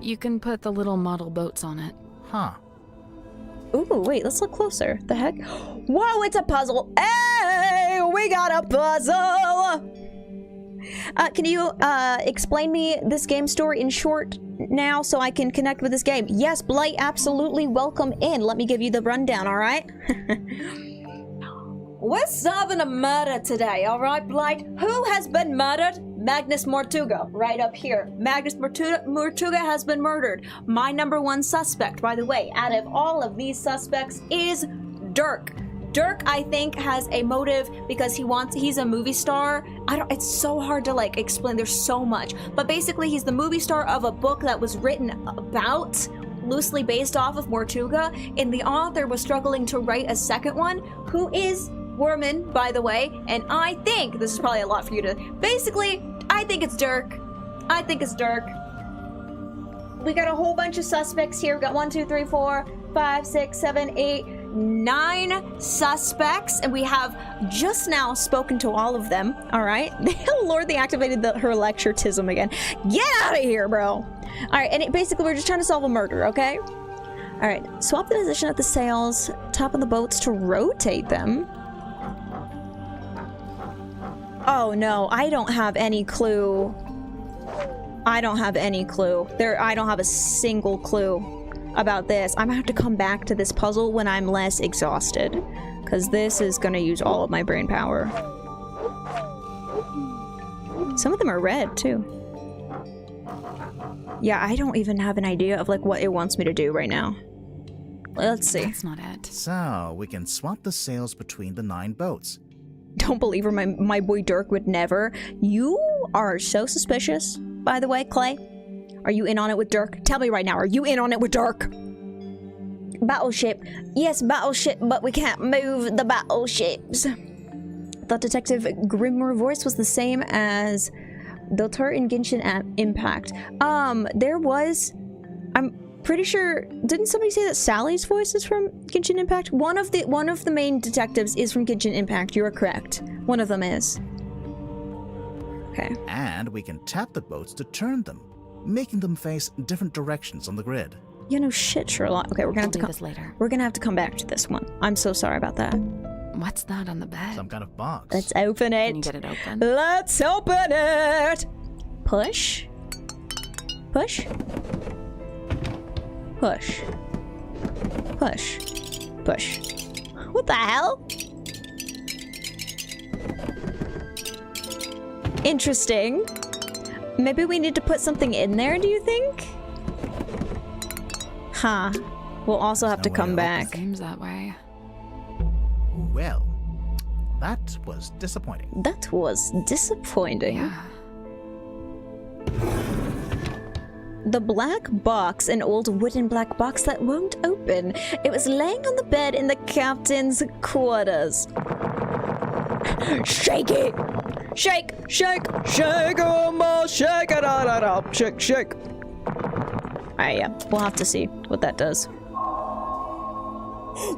You can put the little model boats on it. Huh. Ooh, wait, let's look closer. The heck? Whoa, it's a puzzle. Hey, we got a puzzle. Can you explain me this game story in short now so I can connect with this game? Yes, Blight, absolutely. Welcome in. Let me give you the rundown, all right? We're solving a murder today, all right, Blight? Who has been murdered? Magnus Mortuga, right up here. Magnus Mortuga has been murdered. My number one suspect, by the way, out of all of these suspects is Dirk. Dirk, I think, has a motive because he's a movie star. It's so hard to like explain. There's so much. But basically, he's the movie star of a book that was written about, loosely based off of Mortuga, and the author was struggling to write a second one, who is Worman, by the way, and I think, this is probably a lot for you to, basically, I think it's Dirk. I think it's Dirk. We got a whole bunch of suspects here. We got 1, 2, 3, 4, 5, 6, 7, 8, 9 suspects, and we have just now spoken to all of them, all right? Lord, they activated her lecturetism again. Get out of here, bro. All right, and basically, we're just trying to solve a murder, okay? All right, swap the position of the sails, top of the boats to rotate them. Oh no, I don't have any clue. I don't have any clue. I don't have a single clue about this. I'm gonna have to come back to this puzzle when I'm less exhausted, because this is gonna use all of my brain power. Some of them are red too. Yeah, I don't even have an idea of like what it wants me to do right now. Let's see. That's not it. So, we can swap the sails between the 9 boats. Don't believe her, my boy Dirk would never. You are so suspicious, by the way, Clay. Are you in on it with Dirk? Tell me right now, are you in on it with Dirk? Battleship. Yes, battleship, but we can't move the battleships. Thought Detective Grimmer voice was the same as The turret in Genshin Impact. There was... I'm pretty sure... Didn't somebody say that Sally's voice is from Genshin Impact? One of the main detectives is from Genshin Impact. You are correct. One of them is. Okay. And we can tap the boats to turn them, making them face different directions on the grid. You know, shit, Sherlock. Okay, we're gonna have to do this later. We're gonna have to come back to this one. I'm so sorry about that. What's that on the bed? Some kind of box. Let's open it. Can you get it open? Let's open it. Push. Push. Push. Push. Push. What the hell? Interesting. Maybe we need to put something in there, do you think? Huh. We'll also have to come back. Seems that way. Well, that was disappointing. That was disappointing. Yeah. The black box, an old wooden black box that won't open. It was laying on the bed in the captain's quarters. Shake it! Shake, shake, shake, shake it, shake, shake. Alright, yeah, we'll have to see what that does.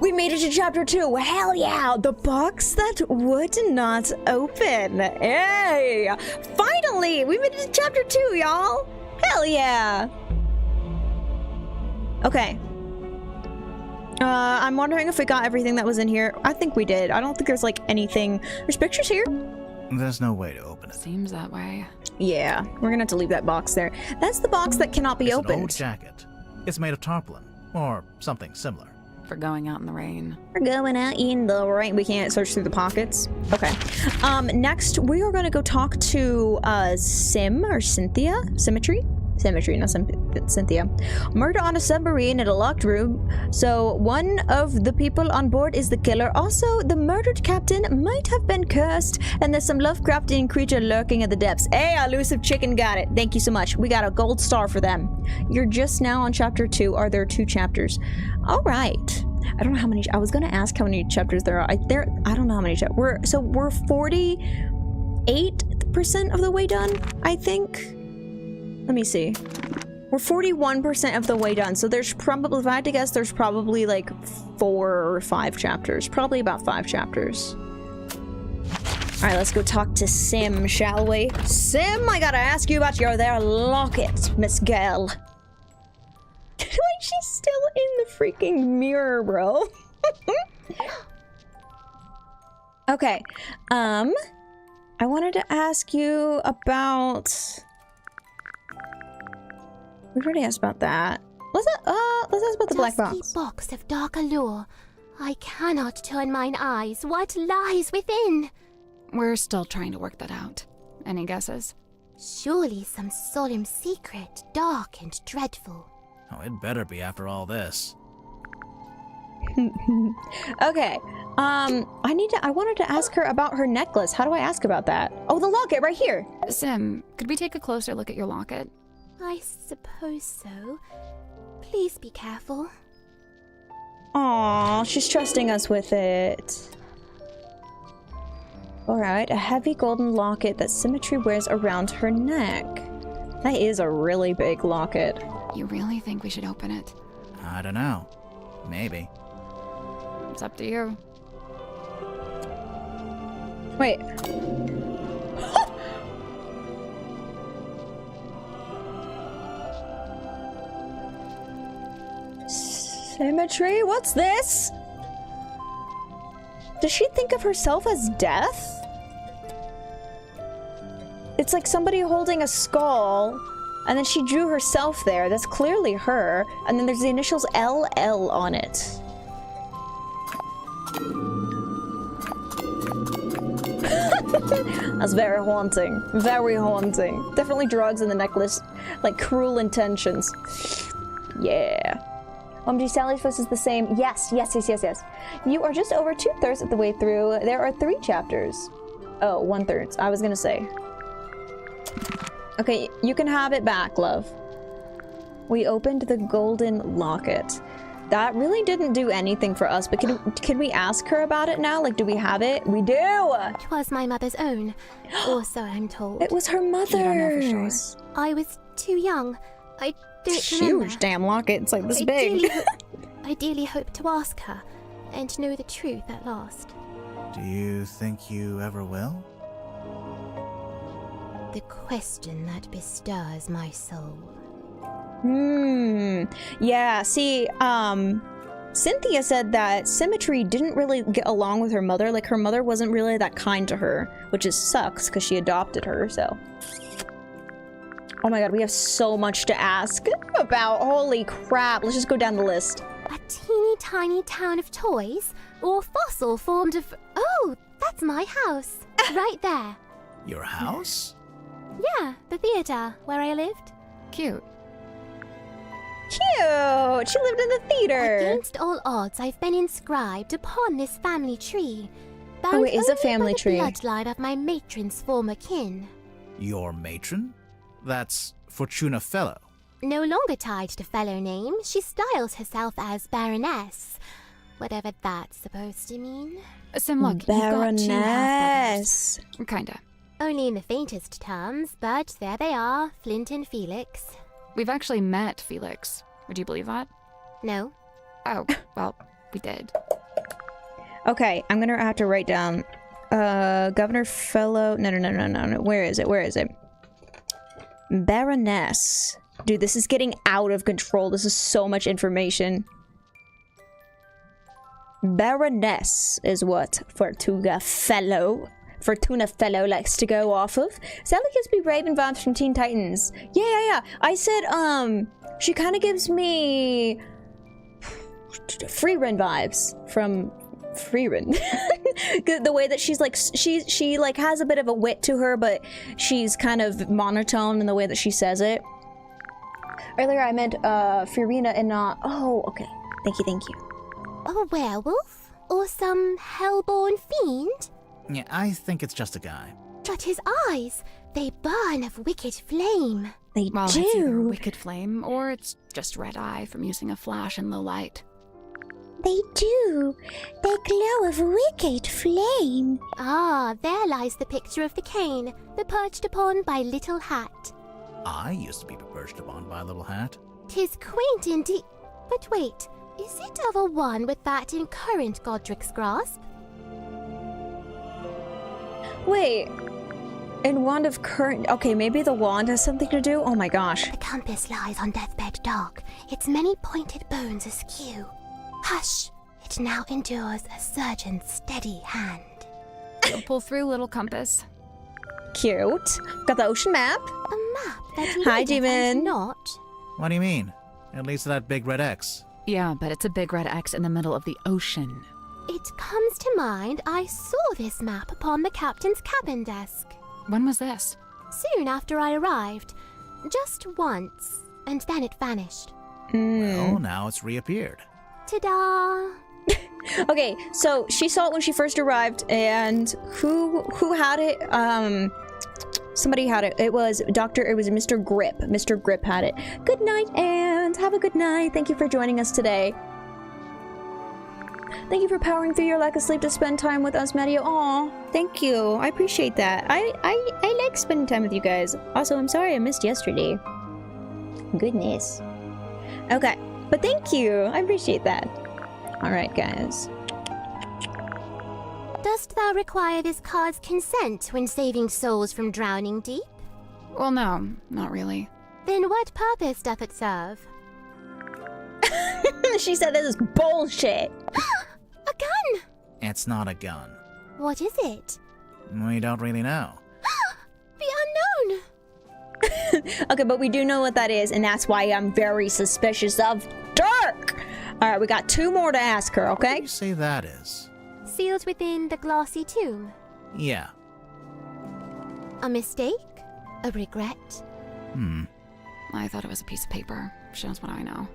We made it to chapter 2. Hell yeah! The box that would not open. Hey! Finally! We made it to chapter 2, y'all! Hell yeah! Okay. I'm wondering if we got everything that was in here. I think we did. I don't think there's like anything. There's pictures here. There's no way to open it. Seems that way. Yeah, we're gonna have to leave that box there. That's the box that cannot be opened. It's an old jacket. It's made of tarpaulin, or something similar. For going out in the rain. We're going out in the rain. We can't search through the pockets. Okay. Next, we are gonna go talk to Sim or Cynthia? Symmetry? Symmetry, not Cynthia. Murder on a submarine in a locked room. So one of the people on board is the killer. Also, the murdered captain might have been cursed, and there's some Lovecraftian creature lurking at the depths. Hey, elusive chicken got it. Thank you so much. We got a gold star for them. You're just now on chapter 2. Are there 2 chapters? All right. I don't know how many. I was gonna ask how many chapters there are. I don't know how many chapters. We're 48% of the way done, I think. Let me see. We're 41% of the way done, so there's probably, if I had to guess, there's probably like 4 or 5 chapters. Probably about 5 chapters. Alright, let's go talk to Sim, shall we? Sim, I gotta ask you about your there locket, Miss Gale. Like, she's still in the freaking mirror, bro. Okay. I wanted to ask you about... We've already asked about that. Let's ask about the black box. Box of dark allure. I cannot turn mine eyes. What lies within? We're still trying to work that out. Any guesses? Surely some solemn secret, dark and dreadful. Oh, it better be after all this. Okay. I wanted to ask her about her necklace. How do I ask about that? Oh, the locket right here. Sim, could we take a closer look at your locket? I suppose so. Please be careful. Aww, she's trusting us with it. Alright, a heavy golden locket that Symmetry wears around her neck. That is a really big locket. You really think we should open it? I don't know. Maybe. It's up to you. Wait. Symmetry? What's this? Does she think of herself as death? It's like somebody holding a skull, and then she drew herself there. That's clearly her. And then there's the initials LL on it. That's very haunting. Very haunting. Definitely drugs in the necklace. Like cruel intentions. Yeah. OMG, Sally's voice is the same. Yes. You are just over 2/3 of the way through. There are 3 chapters. Oh, 1/3. I was gonna say. Okay, you can have it back, love. We opened the golden locket. that really didn't do anything for us, but can we ask her about it now? Like, do we have it? We do! It was my mother's own. Or so I'm told. It was her mother's. You don't know for sure. I was too young. I don't Huge remember. damn locket. It's like this big. I dearly hope to ask her and know the truth at last. Do you think you ever will? The question that bestirs my soul. Yeah, see, Cynthia said that Symmetry didn't really get along with her mother. Like, her mother wasn't really that kind to her, which is sucks because she adopted her, so. Oh my god, we have so much to ask about. Holy crap. Let's just go down the list. A teeny tiny town of toys? Or fossil formed of... Oh, that's my house. Right there. Your house? Yeah, the theatre where I lived. Cute. Cute! She lived in the theater! Against all odds, I've been inscribed upon this family tree. Oh, it is a bound family only by tree. the bloodline of my matron's former kin. Your matron? That's Fortuna Fellow. No longer tied to fellow name, she styles herself as Baroness. Whatever that's supposed to mean. Sim, look, you've got 2 half-brothers. Baroness. Kinda. Only in the faintest terms, but there they are, Flint and Felix. We've actually met Felix. Would you believe that? No? Oh, well, we did. Okay, I'm gonna have to write down, Governor Fellow, no, where is it? Baroness. Dude, this is getting out of control. This is so much information. Baroness is what Fortuna Fellow likes to go off of. Sally gives me Raven vibes from Teen Titans. Yeah. I said, she kind of gives me Freerin vibes from Freerin. The way that she's like, she like has a bit of a wit to her, but she's kind of monotone in the way that she says it. Earlier I meant, Furina and not, oh, okay. Thank you. A werewolf? Or some hellborn fiend? Yeah, I think it's just a guy. But his eyes, they burn of wicked flame. They Well, it's either do. wicked flame, or it's just red eye from using a flash in low light. They do. They glow of wicked flame. Ah, there lies the picture of the cane, the perched upon by Little Hat. I used to be perched upon by a little hat. 'Tis quaint indeed. But wait, is it of a one with that in current Godric's grasp? Wait. In Wand of Current... Okay, maybe the wand has something to do? Oh my gosh. The compass lies on deathbed dark, its many pointed bones askew. Hush! It now endures a surgeon's steady hand. You'll pull through, little compass. Cute. Got the ocean map. A map that leadeth Hi, and Demon. not. What do you mean? It leads to that big red X. Yeah, but it's a big red X in the middle of the ocean. It comes to mind I saw this map upon the captain's cabin desk. When was this? Soon after I arrived. Just once, and then it vanished. Well, now it's reappeared. Ta-da! Okay, so she saw it when she first arrived, and who had it? Somebody had it. It was Mr. Grip. Mr. Grip had it. Good night, and have a good night. Thank you for joining us today. Thank you for powering through your lack of sleep to spend time with us, Mario. Aw, thank you. I appreciate that. I like spending time with you guys. Also, I'm sorry I missed yesterday. Goodness. Okay, but thank you. I appreciate that. All right, guys. Dost thou require this card's consent when saving souls from drowning deep? Well, no, not really. Then what purpose doth it serve? She said this is bullshit. A gun! It's not a gun. What is it? We don't really know. The unknown! Okay, but we do know what that is, and that's why I'm very suspicious of Dirk. All right, we got 2 more to ask her, What do okay? you say that is? Sealed within the glassy tomb. Yeah. A mistake? A regret? I thought it was a piece of paper. She knows what I know.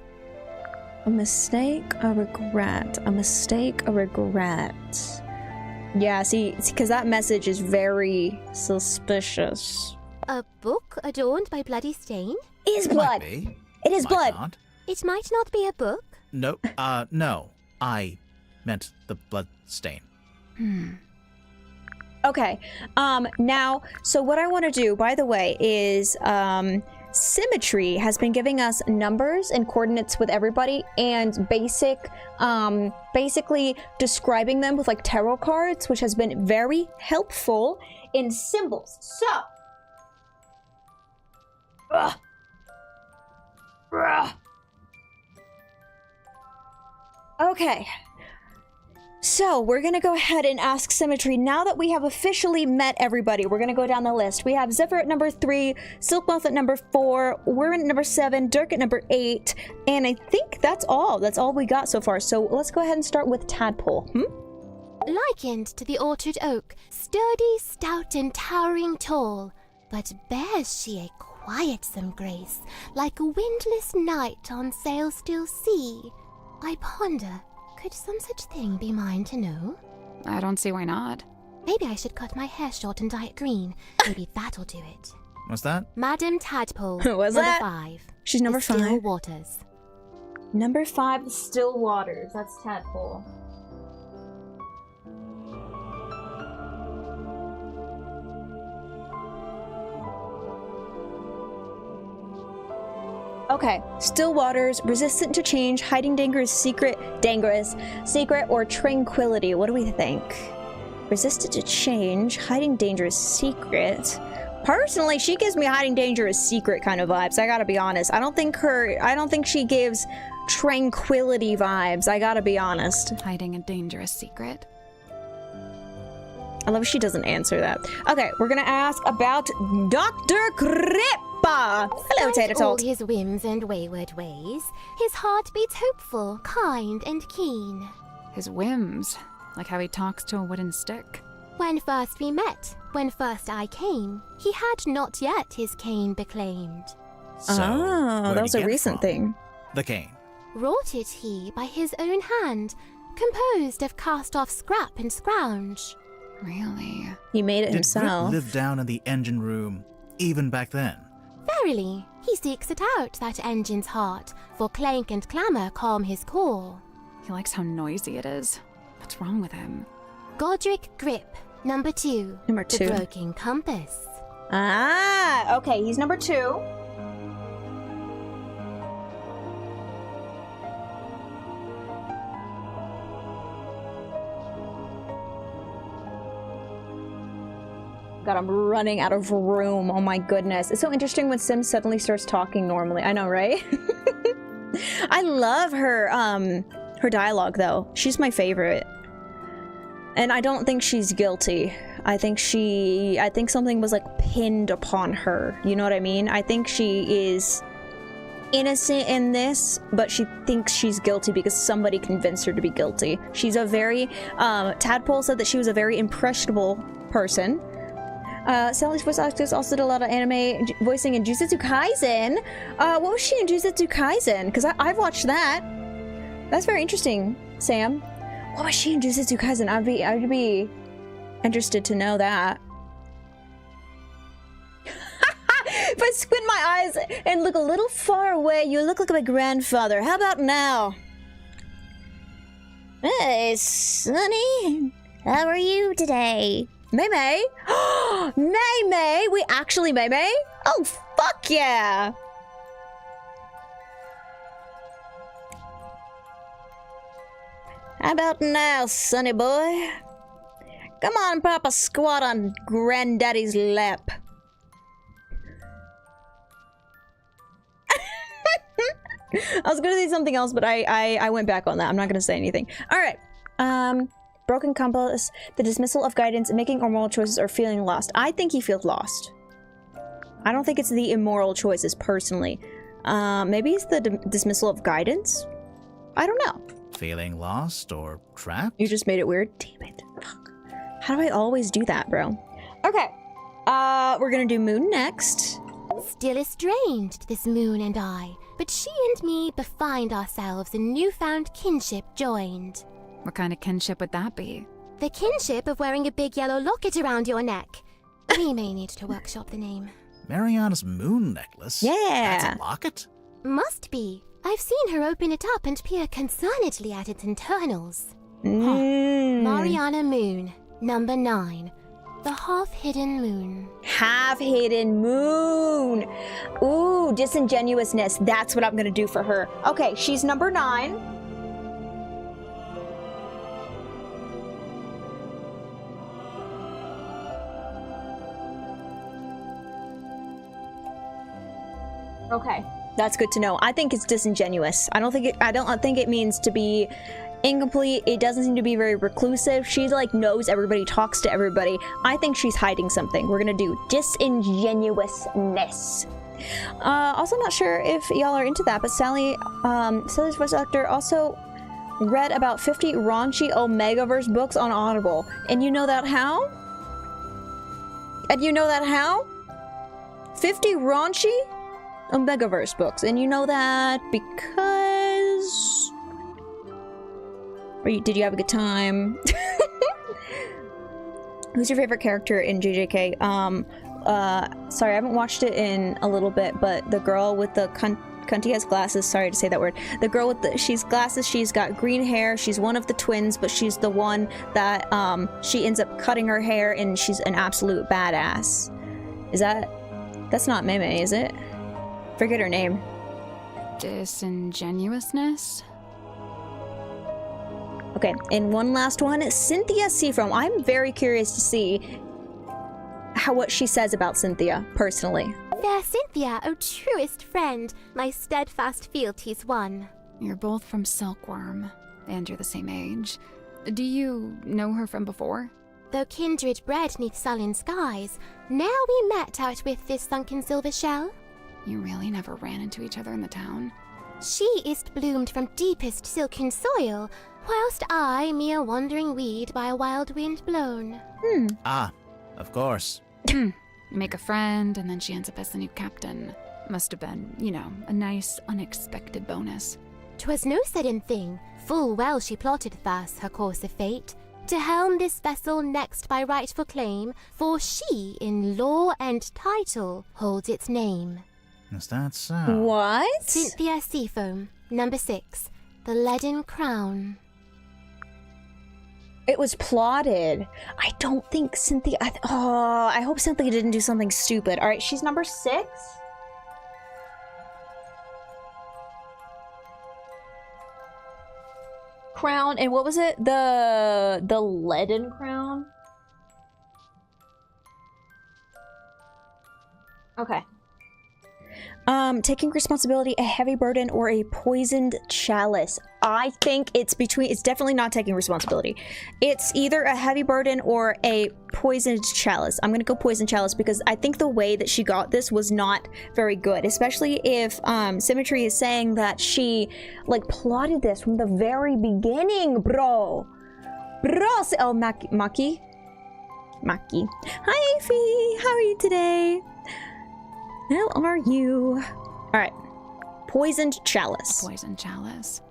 A mistake, a regret. A mistake, a regret. Yeah, see, because that message is very suspicious. A book adorned by bloody stain? It is Might blood. be. It is Might blood. not. It might not be a book. No, no. I meant the blood stain. Okay. Now, so what I want to do, by the way, is Symmetry has been giving us numbers and coordinates with everybody and basically describing them with like tarot cards, which has been very helpful in symbols. So, okay. So we're gonna go ahead and ask Symmetry. Now that we have officially met everybody, we're gonna go down the list. We have Zephyr at number 3, Silkmouth at number 4, we're at number 7, Dirk at number 8, and I think that's all. That's all we got so far. So let's go ahead and start with Tadpole. Likened to the orchard oak, sturdy, stout, and towering tall, but bears she a quietsome grace, like a windless night on sail-still sea. I ponder, could some such thing be mine to know? I don't see why not. Maybe I should cut my hair short and dye it green. Maybe that'll do it. What's that? Madam Tadpole. What's number that? 5. She's number 5. Still Waters. Number 5, Still Waters. That's Tadpole. Okay, Still Waters, resistant to change, hiding dangerous secret, or tranquility. What do we think? Resistant to change, hiding dangerous secret. Personally, she gives me hiding dangerous secret kind of vibes. I gotta be honest. I don't think she gives tranquility vibes. I gotta be honest. Hiding a dangerous secret. I love she doesn't answer that. Okay, we're gonna ask about Dr. Crippa. Hello, Tater Despite all Tot. his whims and wayward ways, his heart beats hopeful, kind, and keen. His whims, like how he talks to a wooden stick. When first we met, when first I came, he had not yet his cane beclaimed. So, That was where'd he a get it recent from? thing. The cane. Wrought it he by his own hand, composed of cast-off scrap and scrounge. Really? He made it Did himself. Grip live down in the engine room, even back then? Verily, he seeks it out, that engine's heart, for clank and clamour calm his core. He likes how noisy it is. What's wrong with him? Godric Grip, number 2. Number 2. The Broken Compass. Ah, okay, he's number 2. God, I'm running out of room. Oh my goodness. It's so interesting when Sim suddenly starts talking normally. I know, right? I love her dialogue though. She's my favorite. And I don't think she's guilty. I think something was like pinned upon her. You know what I mean? I think she is innocent in this, but she thinks she's guilty because somebody convinced her to be guilty. She's a very, Tadpole said that she was a very impressionable person. Sally's voice actress also did a lot of anime voicing in Jujutsu Kaisen. What was she in Jujutsu Kaisen? Because I've watched that. That's very interesting, Sam. What was she in Jujutsu Kaisen? I'd be interested to know that. If I squint my eyes and look a little far away, you look like my grandfather. How about now? Hey, Sonny. How are you today? May-May? May-May? We actually May-May? Oh, fuck yeah! How about now, sonny boy? Come on, pop a squat on Granddaddy's lap. I was gonna say something else, but I went back on that. I'm not gonna say anything. Alright. Broken compass, the dismissal of guidance, making immoral choices, or feeling lost. I think he feels lost. I don't think it's the immoral choices, personally. Maybe it's the dismissal of guidance? I don't know. Feeling lost or trapped? You just made it weird? Damn it. Fuck. How do I always do that, bro? Okay. We're gonna do Moon next. Still estranged, this moon and I, but she and me befind ourselves in newfound kinship joined. What kind of kinship would that be? The kinship of wearing a big yellow locket around your neck. We may need to workshop the name. Mariana's moon necklace? Yeah. That's a locket? Must be. I've seen her open it up and peer concernedly at its internals. Mariana Moon, number 9. The half-hidden moon. Half-hidden moon. Ooh, disingenuousness. That's what I'm gonna do for her. Okay, she's number 9. Okay, that's good to know. I think it's disingenuous. I don't think it means to be incomplete. It doesn't seem to be very reclusive. She's like knows everybody, talks to everybody. I think she's hiding something. We're gonna do disingenuousness. Also not sure if y'all are into that, but Sally's voice actor also read about 50 raunchy Omegaverse books on Audible. And you know that how? 50 raunchy Omegaverse books. And you know that because... Did you have a good time? Who's your favorite character in JJK? Sorry, I haven't watched it in a little bit, but the girl with the cunty has glasses. Sorry to say that word. The girl with she's glasses. She's got green hair. She's one of the twins, but she's the one that she ends up cutting her hair, and she's an absolute badass. That's not Meme, is it? Forget her name. Disingenuousness? Okay, and one last one. Cynthia Seafrom. I'm very curious to see what she says about Cynthia, personally. Fair Cynthia, oh truest friend, my steadfast fealties won. You're both from Silkworm, and you're the same age. Do you know her from before? Though kindred bred neath sullen skies, now we met out with this sunken silver shell. You really never ran into each other in the town? She is bloomed from deepest silken soil, whilst I, mere wandering weed by a wild wind blown. Ah, of course. You make a friend, and then she ends up as the new captain. Must have been, a nice, unexpected bonus. 'Twas no sudden thing. Full well she plotted thus her course of fate, to helm this vessel next by rightful claim, for she, in law and title, holds its name. Is that so? What? Cynthia Seafoam, number 6, the Leaden Crown. It was plotted. I don't think Cynthia... I hope Cynthia didn't do something stupid. Alright, she's number 6? Crown, and what was it? The Leaden Crown? Okay. Taking responsibility, a heavy burden, or a poisoned chalice. I think it's definitely not taking responsibility. It's either a heavy burden or a poisoned chalice. I'm gonna go poisoned chalice because I think the way that she got this was not very good, especially if Symmetry is saying that she plotted this from the very beginning, bro. Oh, Maki. Hi, Fee. How are you today? How are you? Alright. Poisoned chalice. A poisoned chalice.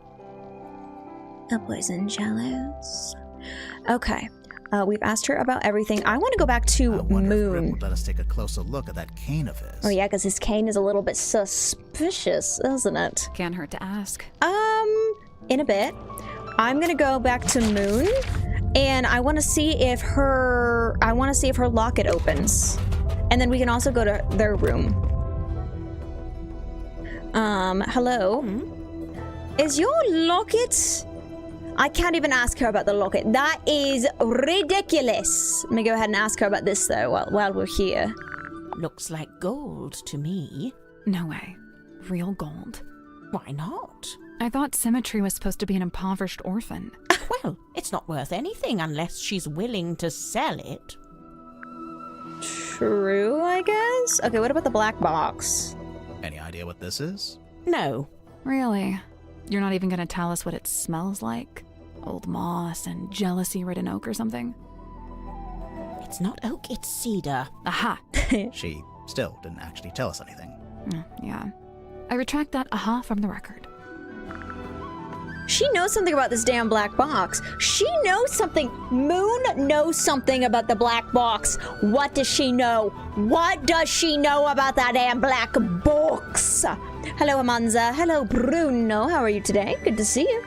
A poisoned chalice. Okay. We've asked her about everything. I want to go back to I wonder if Rip Moon. would let us take a closer look at that cane of his. Oh yeah, because his cane is a little bit suspicious, isn't it? Can't hurt to ask. In a bit. I'm gonna go back to Moon, and I want to see if her locket opens. And then we can also go to their room. Hello? Is your locket... I can't even ask her about the locket. That is ridiculous. Let me go ahead and ask her about this, though, while we're here. Looks like gold to me. No way. Real gold. Why not? I thought Symmetry was supposed to be an impoverished orphan. Well, it's not worth anything unless she's willing to sell it. True, I guess? Okay, what about the black box? Any idea what this is? No. Really? You're not even gonna tell us what it smells like? Old moss and jealousy-ridden oak or something? It's not oak, it's cedar. Aha! She still didn't actually tell us anything. Yeah. I retract that aha from the record. She knows something about this damn black box. She knows something. Moon knows something about the black box. What does she know? What does she know about that damn black box? Hello, Amanza. Hello, Bruno. How are you today? Good to see you.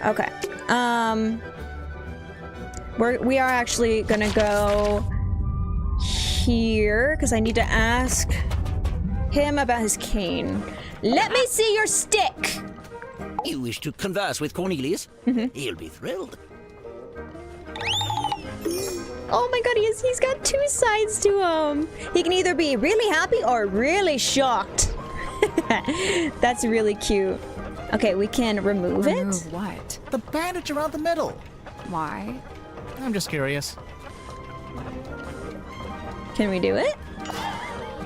Okay. We are actually gonna go here because I need to ask him about his cane. Let me see your stick. You wish to converse with Cornelius? He'll be thrilled. Oh my god, he's got two sides to him. He can either be really happy or really shocked. That's really cute. Okay, we can remove it. Remove what? The bandage around the middle. Why? I'm just curious. Can we do it?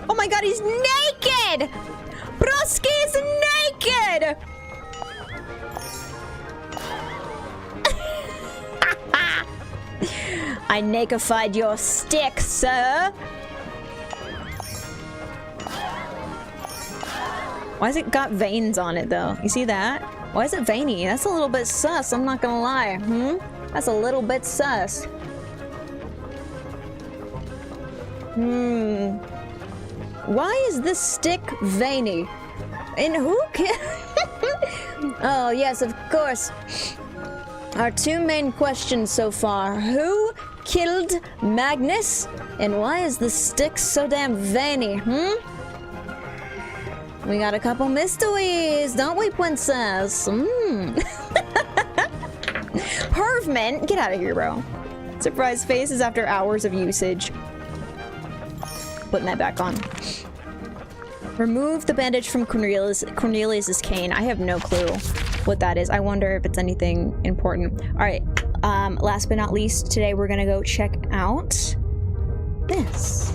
Oh my god, he's naked! Broski is naked! I nakified your stick, sir. Why has it got veins on it, though? You see that? Why is it veiny? That's a little bit sus, I'm not gonna lie. That's a little bit sus. Why is this stick veiny? And who can... Oh, yes, of course. Our two main questions so far. Who killed Magnus? And why is the stick so damn veiny, We got a couple mysteries, don't we, princess? Pervment? Get out of here, bro. Surprise faces after hours of usage. Putting that back on. Remove the bandage from Cornelius's cane. I have no clue what that is. I wonder if it's anything important. All right. Last but not least, today we're gonna go check out this.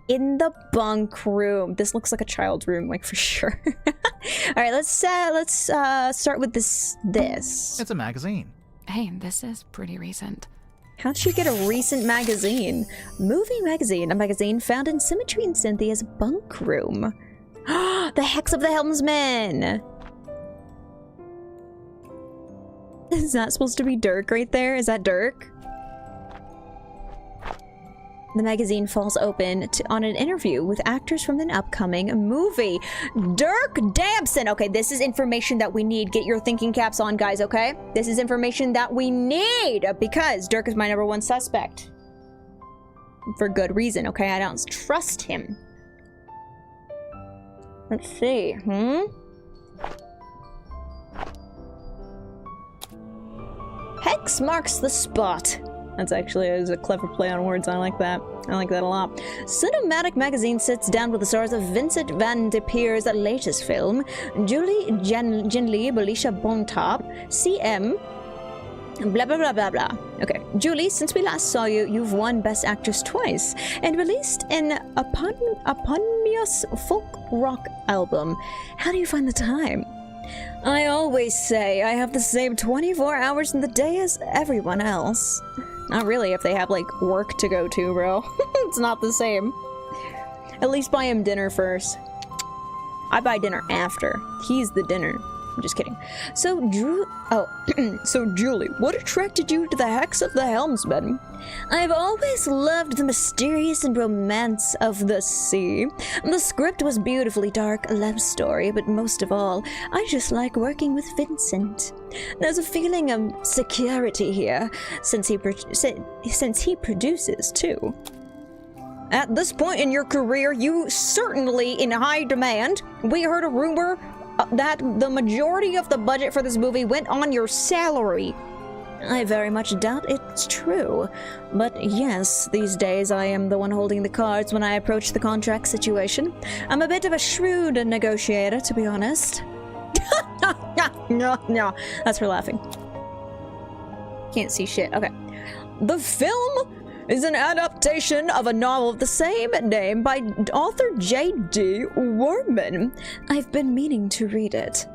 In the bunk room. This looks like a child's room, like, for sure. All right, let's start with this. It's a magazine. Hey, this is pretty recent. How'd she get a recent magazine? Movie magazine, a magazine found in Symmetry and Cynthia's bunk room. The Hex of the Helmsman! Is that supposed to be Dirk right there? Is that Dirk? The magazine falls open on an interview with actors from an upcoming movie. Dirk Damson! Okay, this is information that we need. Get your thinking caps on, guys, okay? This is information that we need because Dirk is my #1 suspect. For good reason, okay? I don't trust him. Let's see, Hex marks the spot. That's actually a clever play on words. I like that. I like that a lot. Cinematic Magazine sits down with the stars of Vincent Van de Peer's latest film, Julie Genly, Belisha Bontop, CM, blah blah blah blah blah. Okay, Julie, since we last saw you, you've won Best Actress twice and released an eponymous folk rock album. How do you find the time? I always say I have the same 24 hours in the day as everyone else. Not really if they have, like, work to go to, bro. It's not the same. At least buy him dinner first. I buy dinner after. He's the dinner. I'm just kidding. So, Julie, what attracted you to the Hex of the Helmsman? I've always loved the mysterious and romance of the sea. The script was beautifully dark, a love story, but most of all, I just like working with Vincent. There's a feeling of security here, since he produces too. At this point in your career, you certainly in high demand. We heard a rumor that the majority of the budget for this movie went on your salary. I very much doubt it's true. But yes, these days I am the one holding the cards when I approach the contract situation. I'm a bit of a shrewd negotiator, to be honest. No, that's her laughing. Can't see shit. Okay. The film is an adaptation of a novel of the same name by author J.D. Worman. I've been meaning to read it.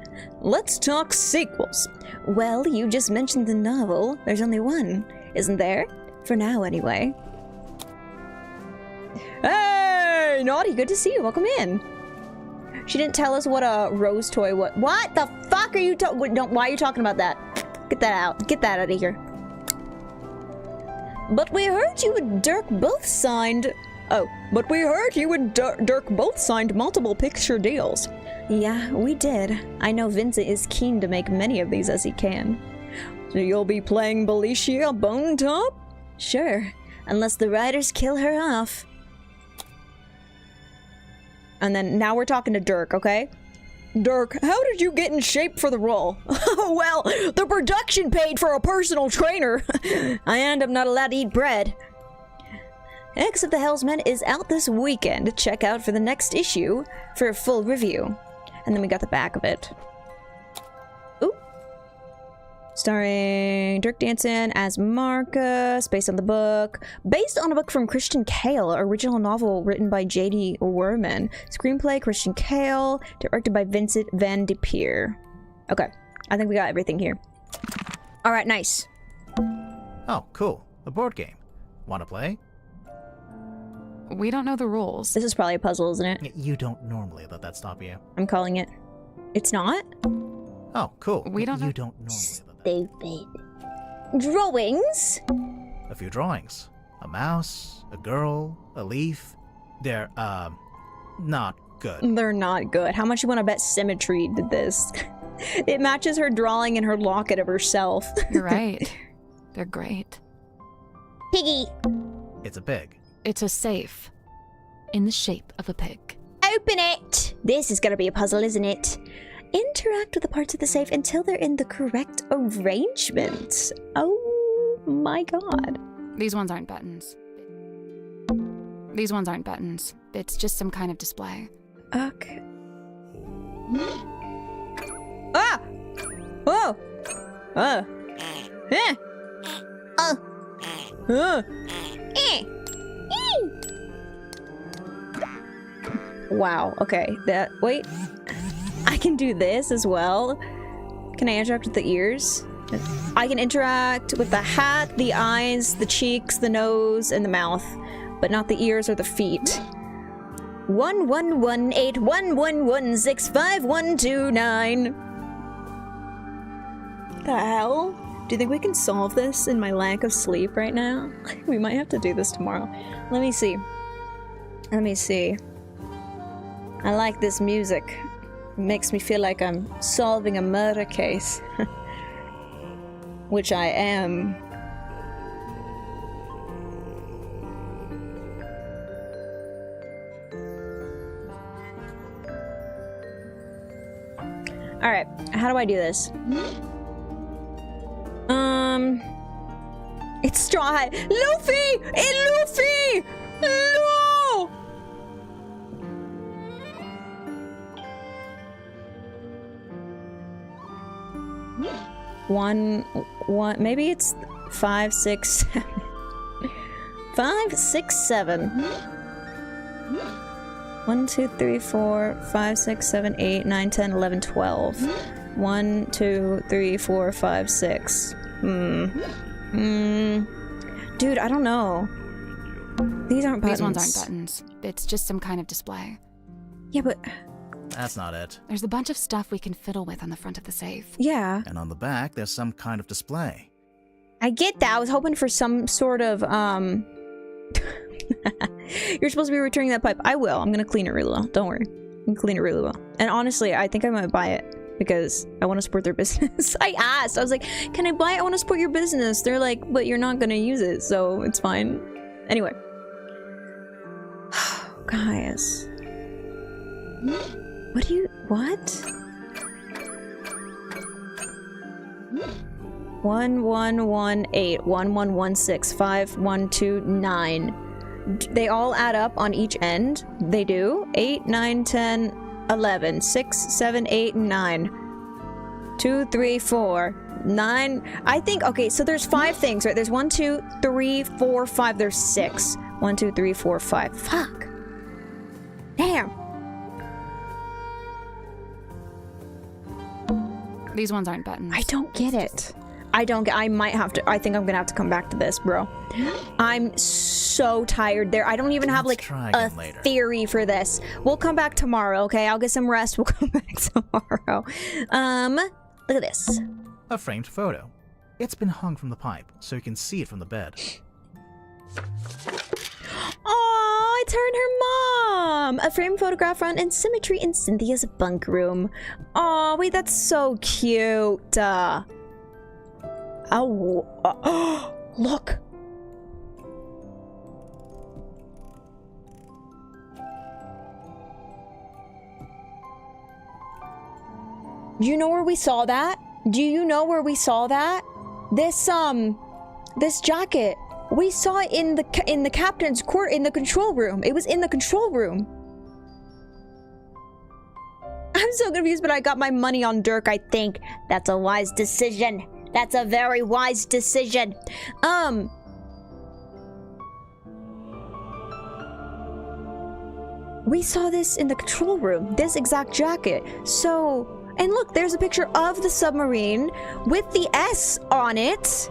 Let's talk sequels. Well, you just mentioned the novel. There's only one, isn't there? For now, anyway. Hey, Naughty, good to see you. Welcome in. She didn't tell us what a rose toy was. What the fuck are you talking? Why are you talking about that? Get that out. Get that out of here. But we heard you and Dirk both signed... Oh, but we heard you and Dirk both signed multiple picture deals. Yeah, we did. I know Vincent is keen to make many of these as he can. So you'll be playing Belicia Bone Top? Sure, unless the riders kill her off. And then now we're talking to Dirk, okay? Dirk, how did you get in shape for the role? Well, the production paid for a personal trainer. And I'm not allowed to eat bread. X of the Hellsman is out this weekend. Check out for the next issue for a full review. And then we got the back of it. Ooh. Starring Dirk Danson as Marcus, based on the book. Based on a book from Christian Kale, original novel written by J.D. Werman. Screenplay, Christian Kale, directed by Vincent Van de Peer. Okay, I think we got everything here. Alright, nice. Oh, cool. A board game. Want to play? We don't know the rules. This is probably a puzzle, isn't it? You don't normally let that stop you. I'm calling it. It's not? Oh, cool. We don't know. You don't normally Stupid. Drawings? A few drawings. A mouse, a girl, a leaf. They're, not good. They're not good. How much you want to bet Symmetry did this? It matches her drawing and her locket of herself. You're right. They're great. Piggy. It's a pig. It's a safe. In the shape of a pig. Open it! This is gonna be a puzzle, isn't it? Interact with the parts of the safe until they're in the correct arrangement. Oh my god. These ones aren't buttons. These ones aren't buttons. It's just some kind of display. Okay. Ah! Oh! Eh! Eh! Wow, okay. Wait. I can do this as well. Can I interact with the ears? I can interact with the hat, the eyes, the cheeks, the nose, and the mouth, but not the ears or the feet. 111811165129. The hell? Do you think we can solve this in my lack of sleep right now? We might have to do this tomorrow. Let me see. Let me see. I like this music. It makes me feel like I'm solving a murder case. Which I am. Alright, how do I do this? It's Straw Hat. Luffy! Luffy! No! One, maybe it's 5, 6, 7. 5, 6, 7. 1, 2, 3, 4, 5, 6, 7, 8, 9, 10, 11, 12. 1, 2, 3, 4, 5, 6. Dude, I don't know. These aren't buttons. These ones aren't buttons. It's just some kind of display. Yeah, but... That's not it. There's a bunch of stuff we can fiddle with on the front of the safe. Yeah. And on the back, there's some kind of display. I get that. I was hoping for some sort of, You're supposed to be returning that pipe. I will. I'm gonna clean it really well. Don't worry. I'm gonna clean it really well. And honestly, I think I might buy it because I want to support their business. I asked. I was like, can I buy it? I want to support your business. They're like, but you're not gonna use it, so it's fine. Anyway. Guys. What do you... What? 1118 1116 5129. They all add up on each end. They do. 8, 9, 10, 11, 6, 7, 8, and 9. 2, 3, 4, 9. I think, okay, so there's 5 things, right? There's 1, 2, 3, 4, 5. There's 6. 1, 2, 3, 4, 5. Fuck. Damn. These ones aren't buttons. I don't get it. I might have to, I think I'm gonna have to come back to this, bro. I'm so tired there. I don't even have like a theory for this. We'll come back tomorrow, okay? I'll get some rest. We'll come back tomorrow. Look at this. A framed photo. It's been hung from the pipe, so you can see it from the bed. Aw, it's her and her mom! A framed photograph found in symmetry in Cynthia's bunk room. Aw, wait, that's so cute. Oh, look. Do you know where we saw that? Do you know where we saw that? This jacket. We saw it in the captain's court in the control room. It was in the control room. I'm so confused, but I got my money on Dirk, I think. That's a wise decision. That's a very wise decision. We saw this in the control room, this exact jacket. So, and look, there's a picture of the submarine with the S on it.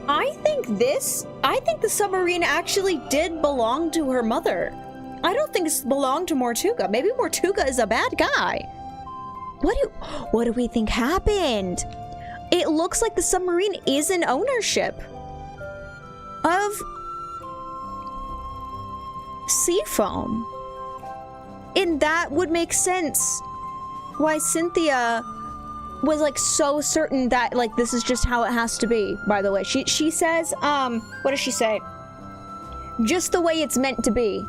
I think the submarine actually did belong to her mother. I don't think it belonged to Mortuga. Maybe Mortuga is a bad guy. What do we think happened? It looks like the submarine is in ownership of Seafoam. And that would make sense why Cynthia was like so certain that like this is just how it has to be. By the way, she says what does she say? Just the way it's meant to be.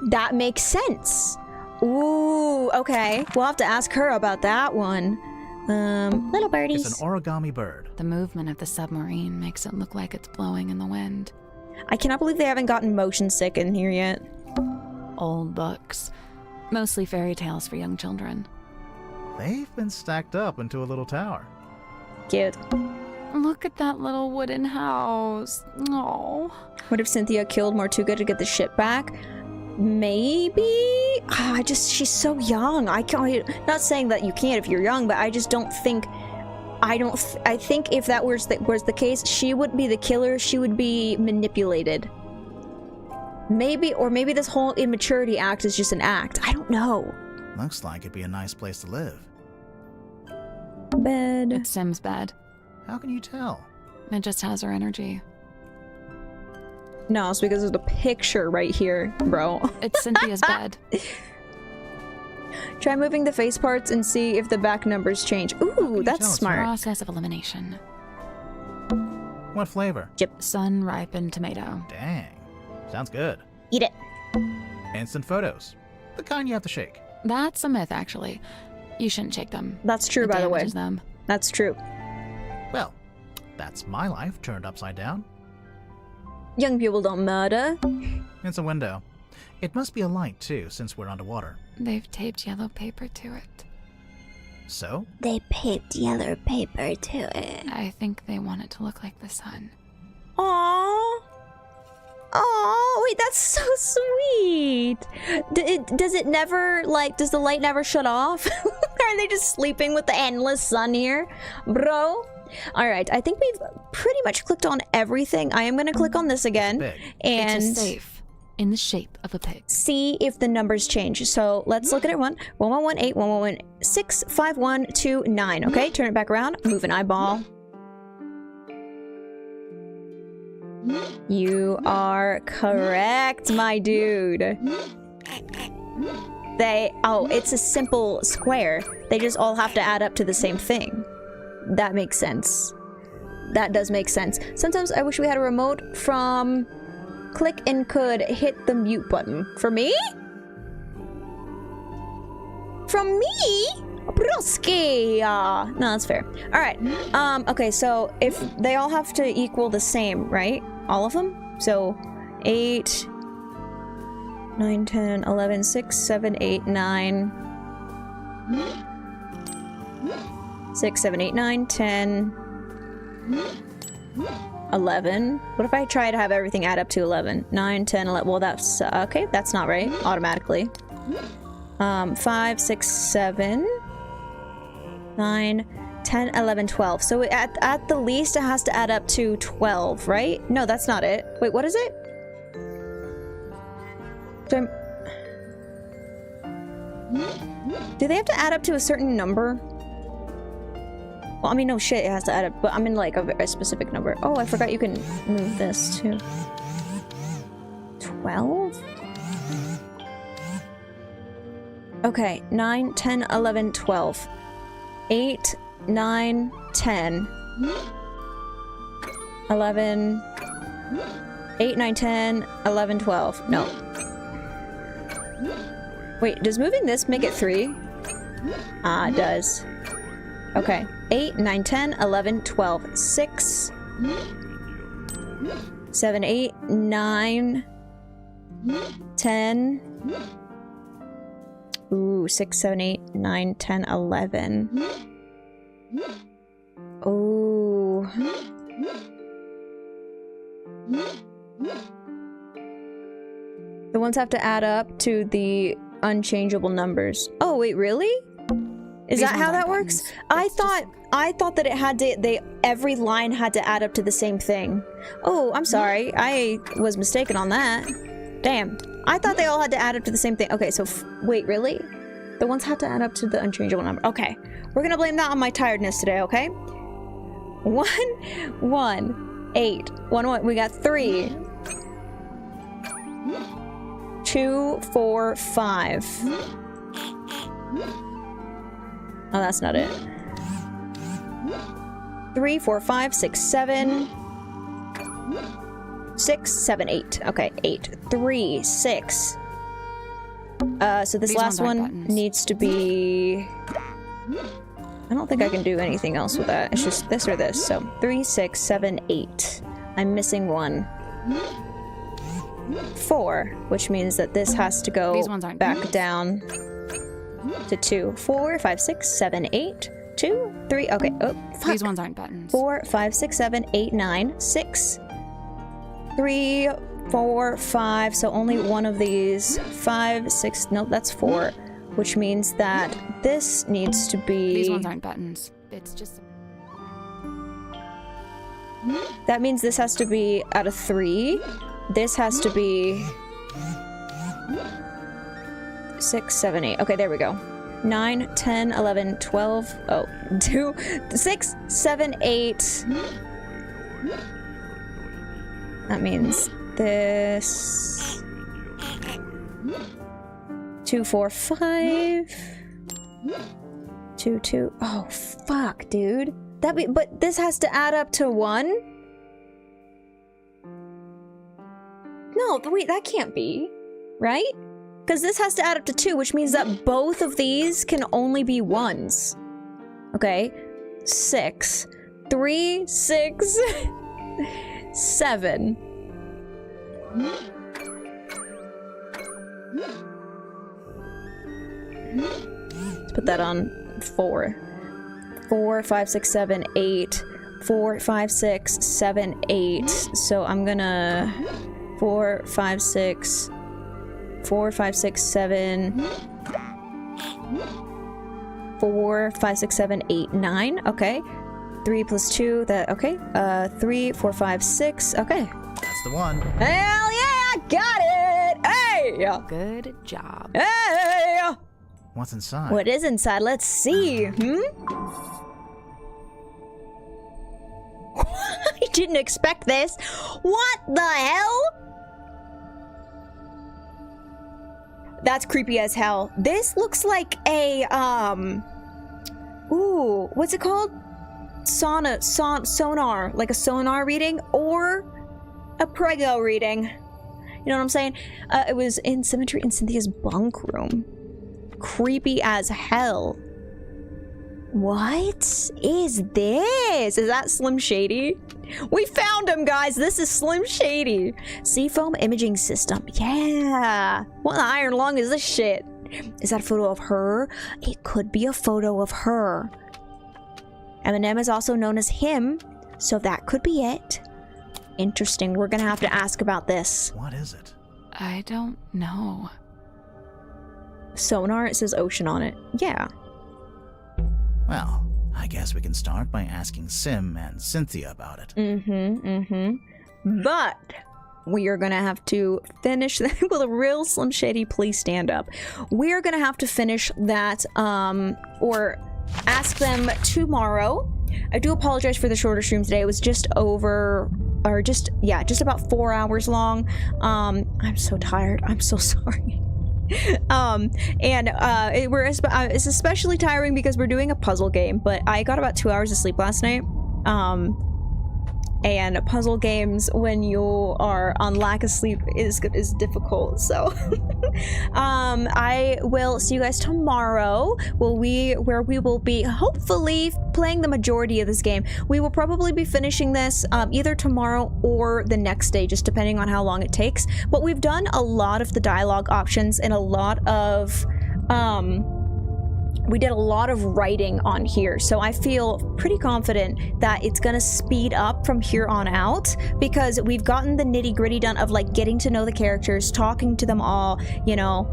That makes sense. Ooh, okay. We'll have to ask her about that one. Little birdies. It's an origami bird. The movement of the submarine makes it look like it's blowing in the wind. I cannot believe they haven't gotten motion sick in here yet. Old books. Mostly fairy tales for young children. They've been stacked up into a little tower. Cute. Look at that little wooden house. Oh. What if Cynthia killed Mortuga to get the ship back? Maybe? She's so young. Not saying that you can't if you're young, but I just don't think... I think if that was the case, she wouldn't be the killer, she would be manipulated. Maybe this whole immaturity act is just an act. I don't know. Looks like it'd be a nice place to live. Bed. It's Sim's bed. How can you tell? It just has her energy. No, it's because there's a picture right here, bro. It's Cynthia's bed. Try moving the face parts and see if the back numbers change. Ooh, that's smart. Process of elimination. What flavor? Yep. Sun-ripened tomato. Dang. Sounds good. Eat it. Instant photos. The kind you have to shake. That's a myth, actually. You shouldn't shake them. That's true, by the way. Them. That's true. Well, that's my life turned upside down. Young people don't murder. It's a window. It must be a light, too, since we're underwater. They've taped yellow paper to it. So? They taped yellow paper to it. I think they want it to look like the sun. Aww. Oh, wait, that's so sweet. Does it never, like, does the light never shut off? Are they just sleeping with the endless sun here? Bro? All right, I think we've pretty much clicked on everything. I am going to click on this again. And it's a safe in the shape of a pig. See if the numbers change. So let's look at it. 1118, 1116, 5129. Okay, turn it back around. Move an eyeball. You are correct, my dude. It's a simple square. They just all have to add up to the same thing. That makes sense. That does make sense. Sometimes I wish we had a remote from click and could hit the mute button. For me? From me? Broski! No, that's fair. Alright. Okay, so if they all have to equal the same, right? All of them? So 8, 9, 10, 11, 6, 7, 8, 9. 6, 7, 8, 9, 10, 11. What if I try to have everything add up to 11? 9, 10, 11. Well, that's okay. That's not right. Automatically. 5, 6, 7, 9, 10, 11, 12. So at the least, it has to add up to 12, right? No, that's not it. Wait, what is it? Do they have to add up to a certain number? Well, I mean, no shit, it has to add up, but I mean like a very specific number. Oh, I forgot you can move this too. 12? Okay, 9, 10, 11, 12. 8, 9, 10. 11. 8, 9, 10, 11, 12. No. Wait, does moving this make it 3? Ah, it does. Okay. 8, 9, 10, 11, 12. 6. 7, 8, 9. 10. Ooh, 6, 7, 8, 9, 10, 11. Ooh. The ones have to add up to the unchangeable numbers. Oh, wait, really? Is that how that works? I thought that it had to, every line had to add up to the same thing. Oh, I'm sorry. I was mistaken on that. Damn. I thought they all had to add up to the same thing. Okay, so wait, really? The ones have to add up to the unchangeable number. Okay. We're gonna blame that on my tiredness today, okay? 1, 1, 8. 1, 1. We got 3. 2, 4, 5. Oh, that's not it. 3, 4, 5, 6, 7. 6, 7, 8. Okay, 8. 3, 6. So this last one needs to be... I don't think I can do anything else with that. It's just this or this. So 3, 6, 7, 8. I'm missing 1. 4, which means that this has to go back down to 2. 4, 5, 6, 7, 8. 2, 3. Okay. Oh, fuck. These ones aren't buttons. 4, 5, 6, 7, 8, 9, 6. 3, 4, 5. So only one of these. 5, 6. Nope, that's 4. Which means that this needs to be... These ones aren't buttons. It's just... That means this has to be out of 3. This has to be... 6, 7, 8. Okay, there we go. 9, 10, 11, 12. Oh, 2, 6, 7, 8. That means this... 2, 4, 5. 2, 2. Oh, fuck, dude. But this has to add up to 1? No, wait, that can't be. Right? Because this has to add up to 2, which means that both of these can only be 1s. Okay. 6. 3, 6, 7. Let's put that on 4. 4, 5, 6, 7, 8. 4, 5, 6, 7, 8. So I'm gonna 4, 5, 6. 4, 5, 6, 7. 4, 5, 6, 7, 8, 9. Okay. 3 plus 2. That okay. 3, 4, 5, 6. Okay. That's the one. Hell yeah! Got it! Hey! Good job. Hey! What's inside? What is inside? Let's see. I didn't expect this. What the hell? That's creepy as hell. This looks like a, ooh, what's it called? Sonar, like a sonar reading or a prego reading. You know what I'm saying? It was in Symmetry in Cynthia's bunk room. Creepy as hell. What is this? Is that Slim Shady? We found him, guys. This is Slim Shady. Seafoam imaging system. Yeah. What the iron lung is this shit? Is that a photo of her? It could be a photo of her. Eminem is also known as him, so that could be it. Interesting. We're gonna have to ask about this. What is it? I don't know. Sonar, it says ocean on it. Yeah. Well, I guess we can start by asking Sim and Cynthia about it. But we are gonna have to finish will a real Slim Shady please stand up? We are gonna have to finish that or ask them tomorrow I do apologize for the shorter stream today. It was just just about 4 hours long. I'm so tired. I'm so sorry. It's especially tiring because we're doing a puzzle game, but I got about 2 hours of sleep last night. And puzzle games when you are on lack of sleep is difficult. So I will see you guys tomorrow where we will be hopefully playing the majority of this game. We will probably be finishing this either tomorrow or the next day, just depending on how long it takes. But we've done a lot of the dialogue options and a lot of we did a lot of writing on here, so I feel pretty confident that it's gonna speed up from here on out, because we've gotten the nitty-gritty done of like getting to know the characters, talking to them all, you know,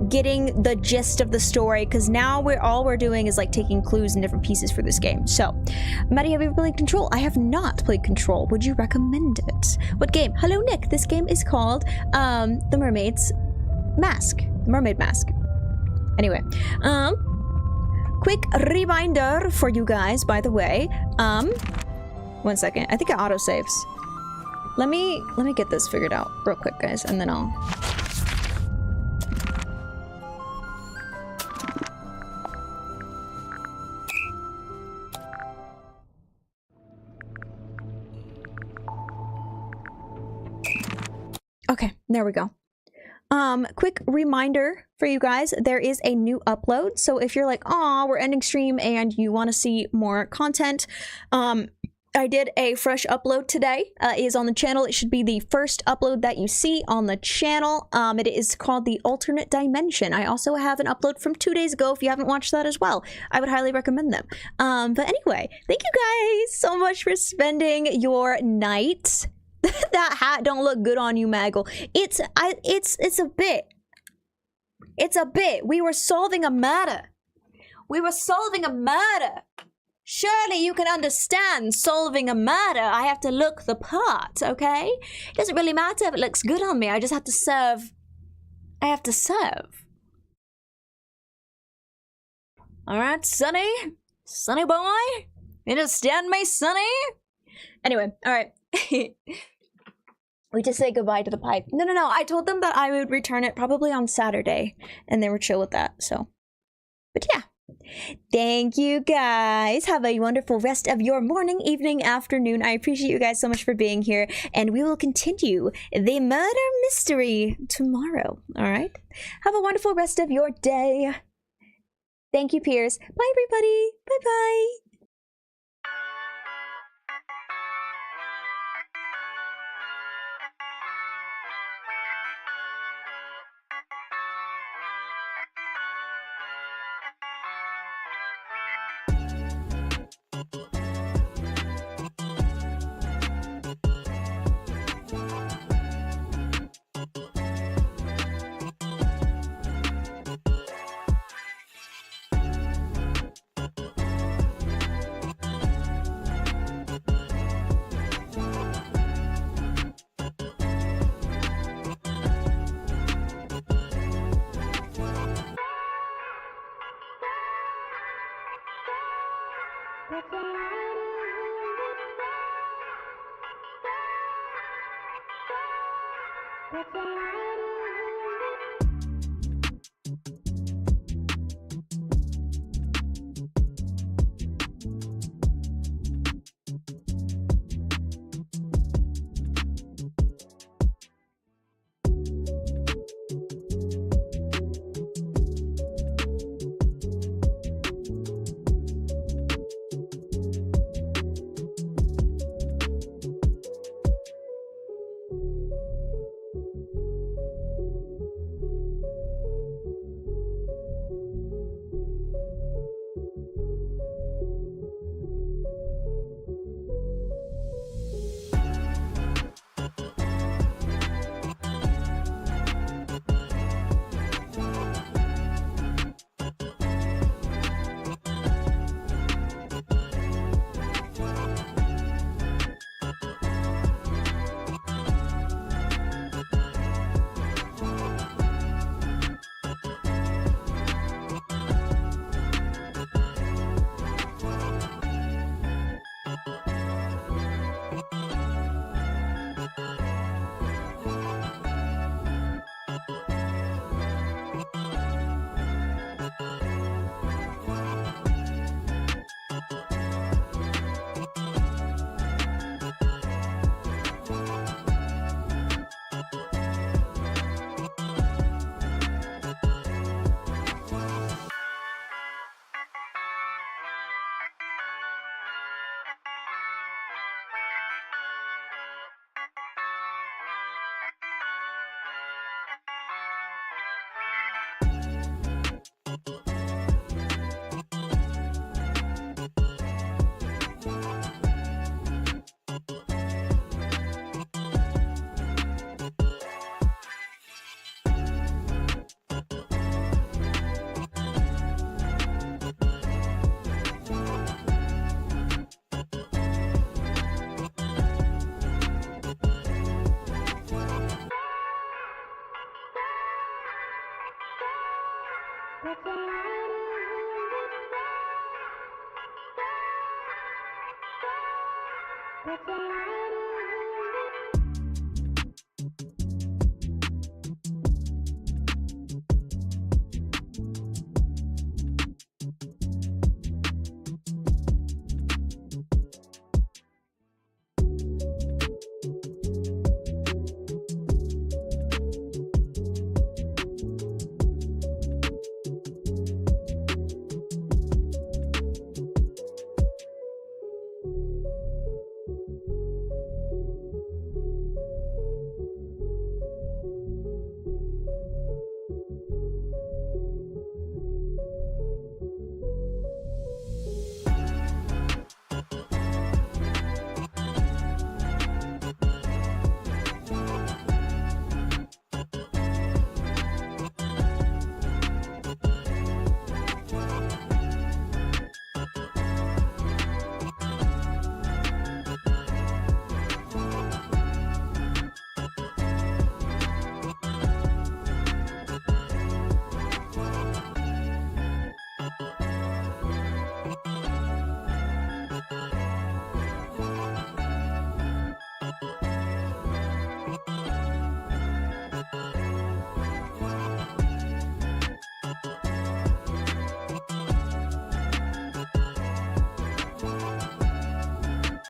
getting the gist of the story, because now all we're doing is like taking clues and different pieces for this game. So, Maddie, have you ever played Control? I have not played Control. Would you recommend it? What game? Hello, Nick. This game is called The Mermaid's Mask. The Mermaid Mask. Anyway, quick reminder for you guys, by the way. 1 second. I think it auto saves. Let me get this figured out real quick, guys, and then I'll. Okay, there we go. Quick reminder for you guys, there is a new upload. So if you're like, "Aw, we're ending stream," and you want to see more content, I did a fresh upload today. It is on the channel. It should be the first upload that you see on the channel. It is called The Alternate Dimension. I also have an upload from 2 days ago if you haven't watched that as well. I would highly recommend them. But anyway, thank you guys so much for spending your night. That hat don't look good on you, Maggle. It's a bit. It's a bit. We were solving a murder. We were solving a murder. Surely you can understand solving a murder. I have to look the part, okay? It doesn't really matter if it looks good on me. I just have to serve. I have to serve. All right, Sonny. Sonny boy. You understand me, Sonny? Anyway, all right. We just say goodbye to the pipe. No. I told them that I would return it probably on Saturday, and they were chill with that, so. But yeah. Thank you, guys. Have a wonderful rest of your morning, evening, afternoon. I appreciate you guys so much for being here, and we will continue the murder mystery tomorrow, all right? Have a wonderful rest of your day. Thank you, Piers. Bye, everybody. Bye-bye. That's a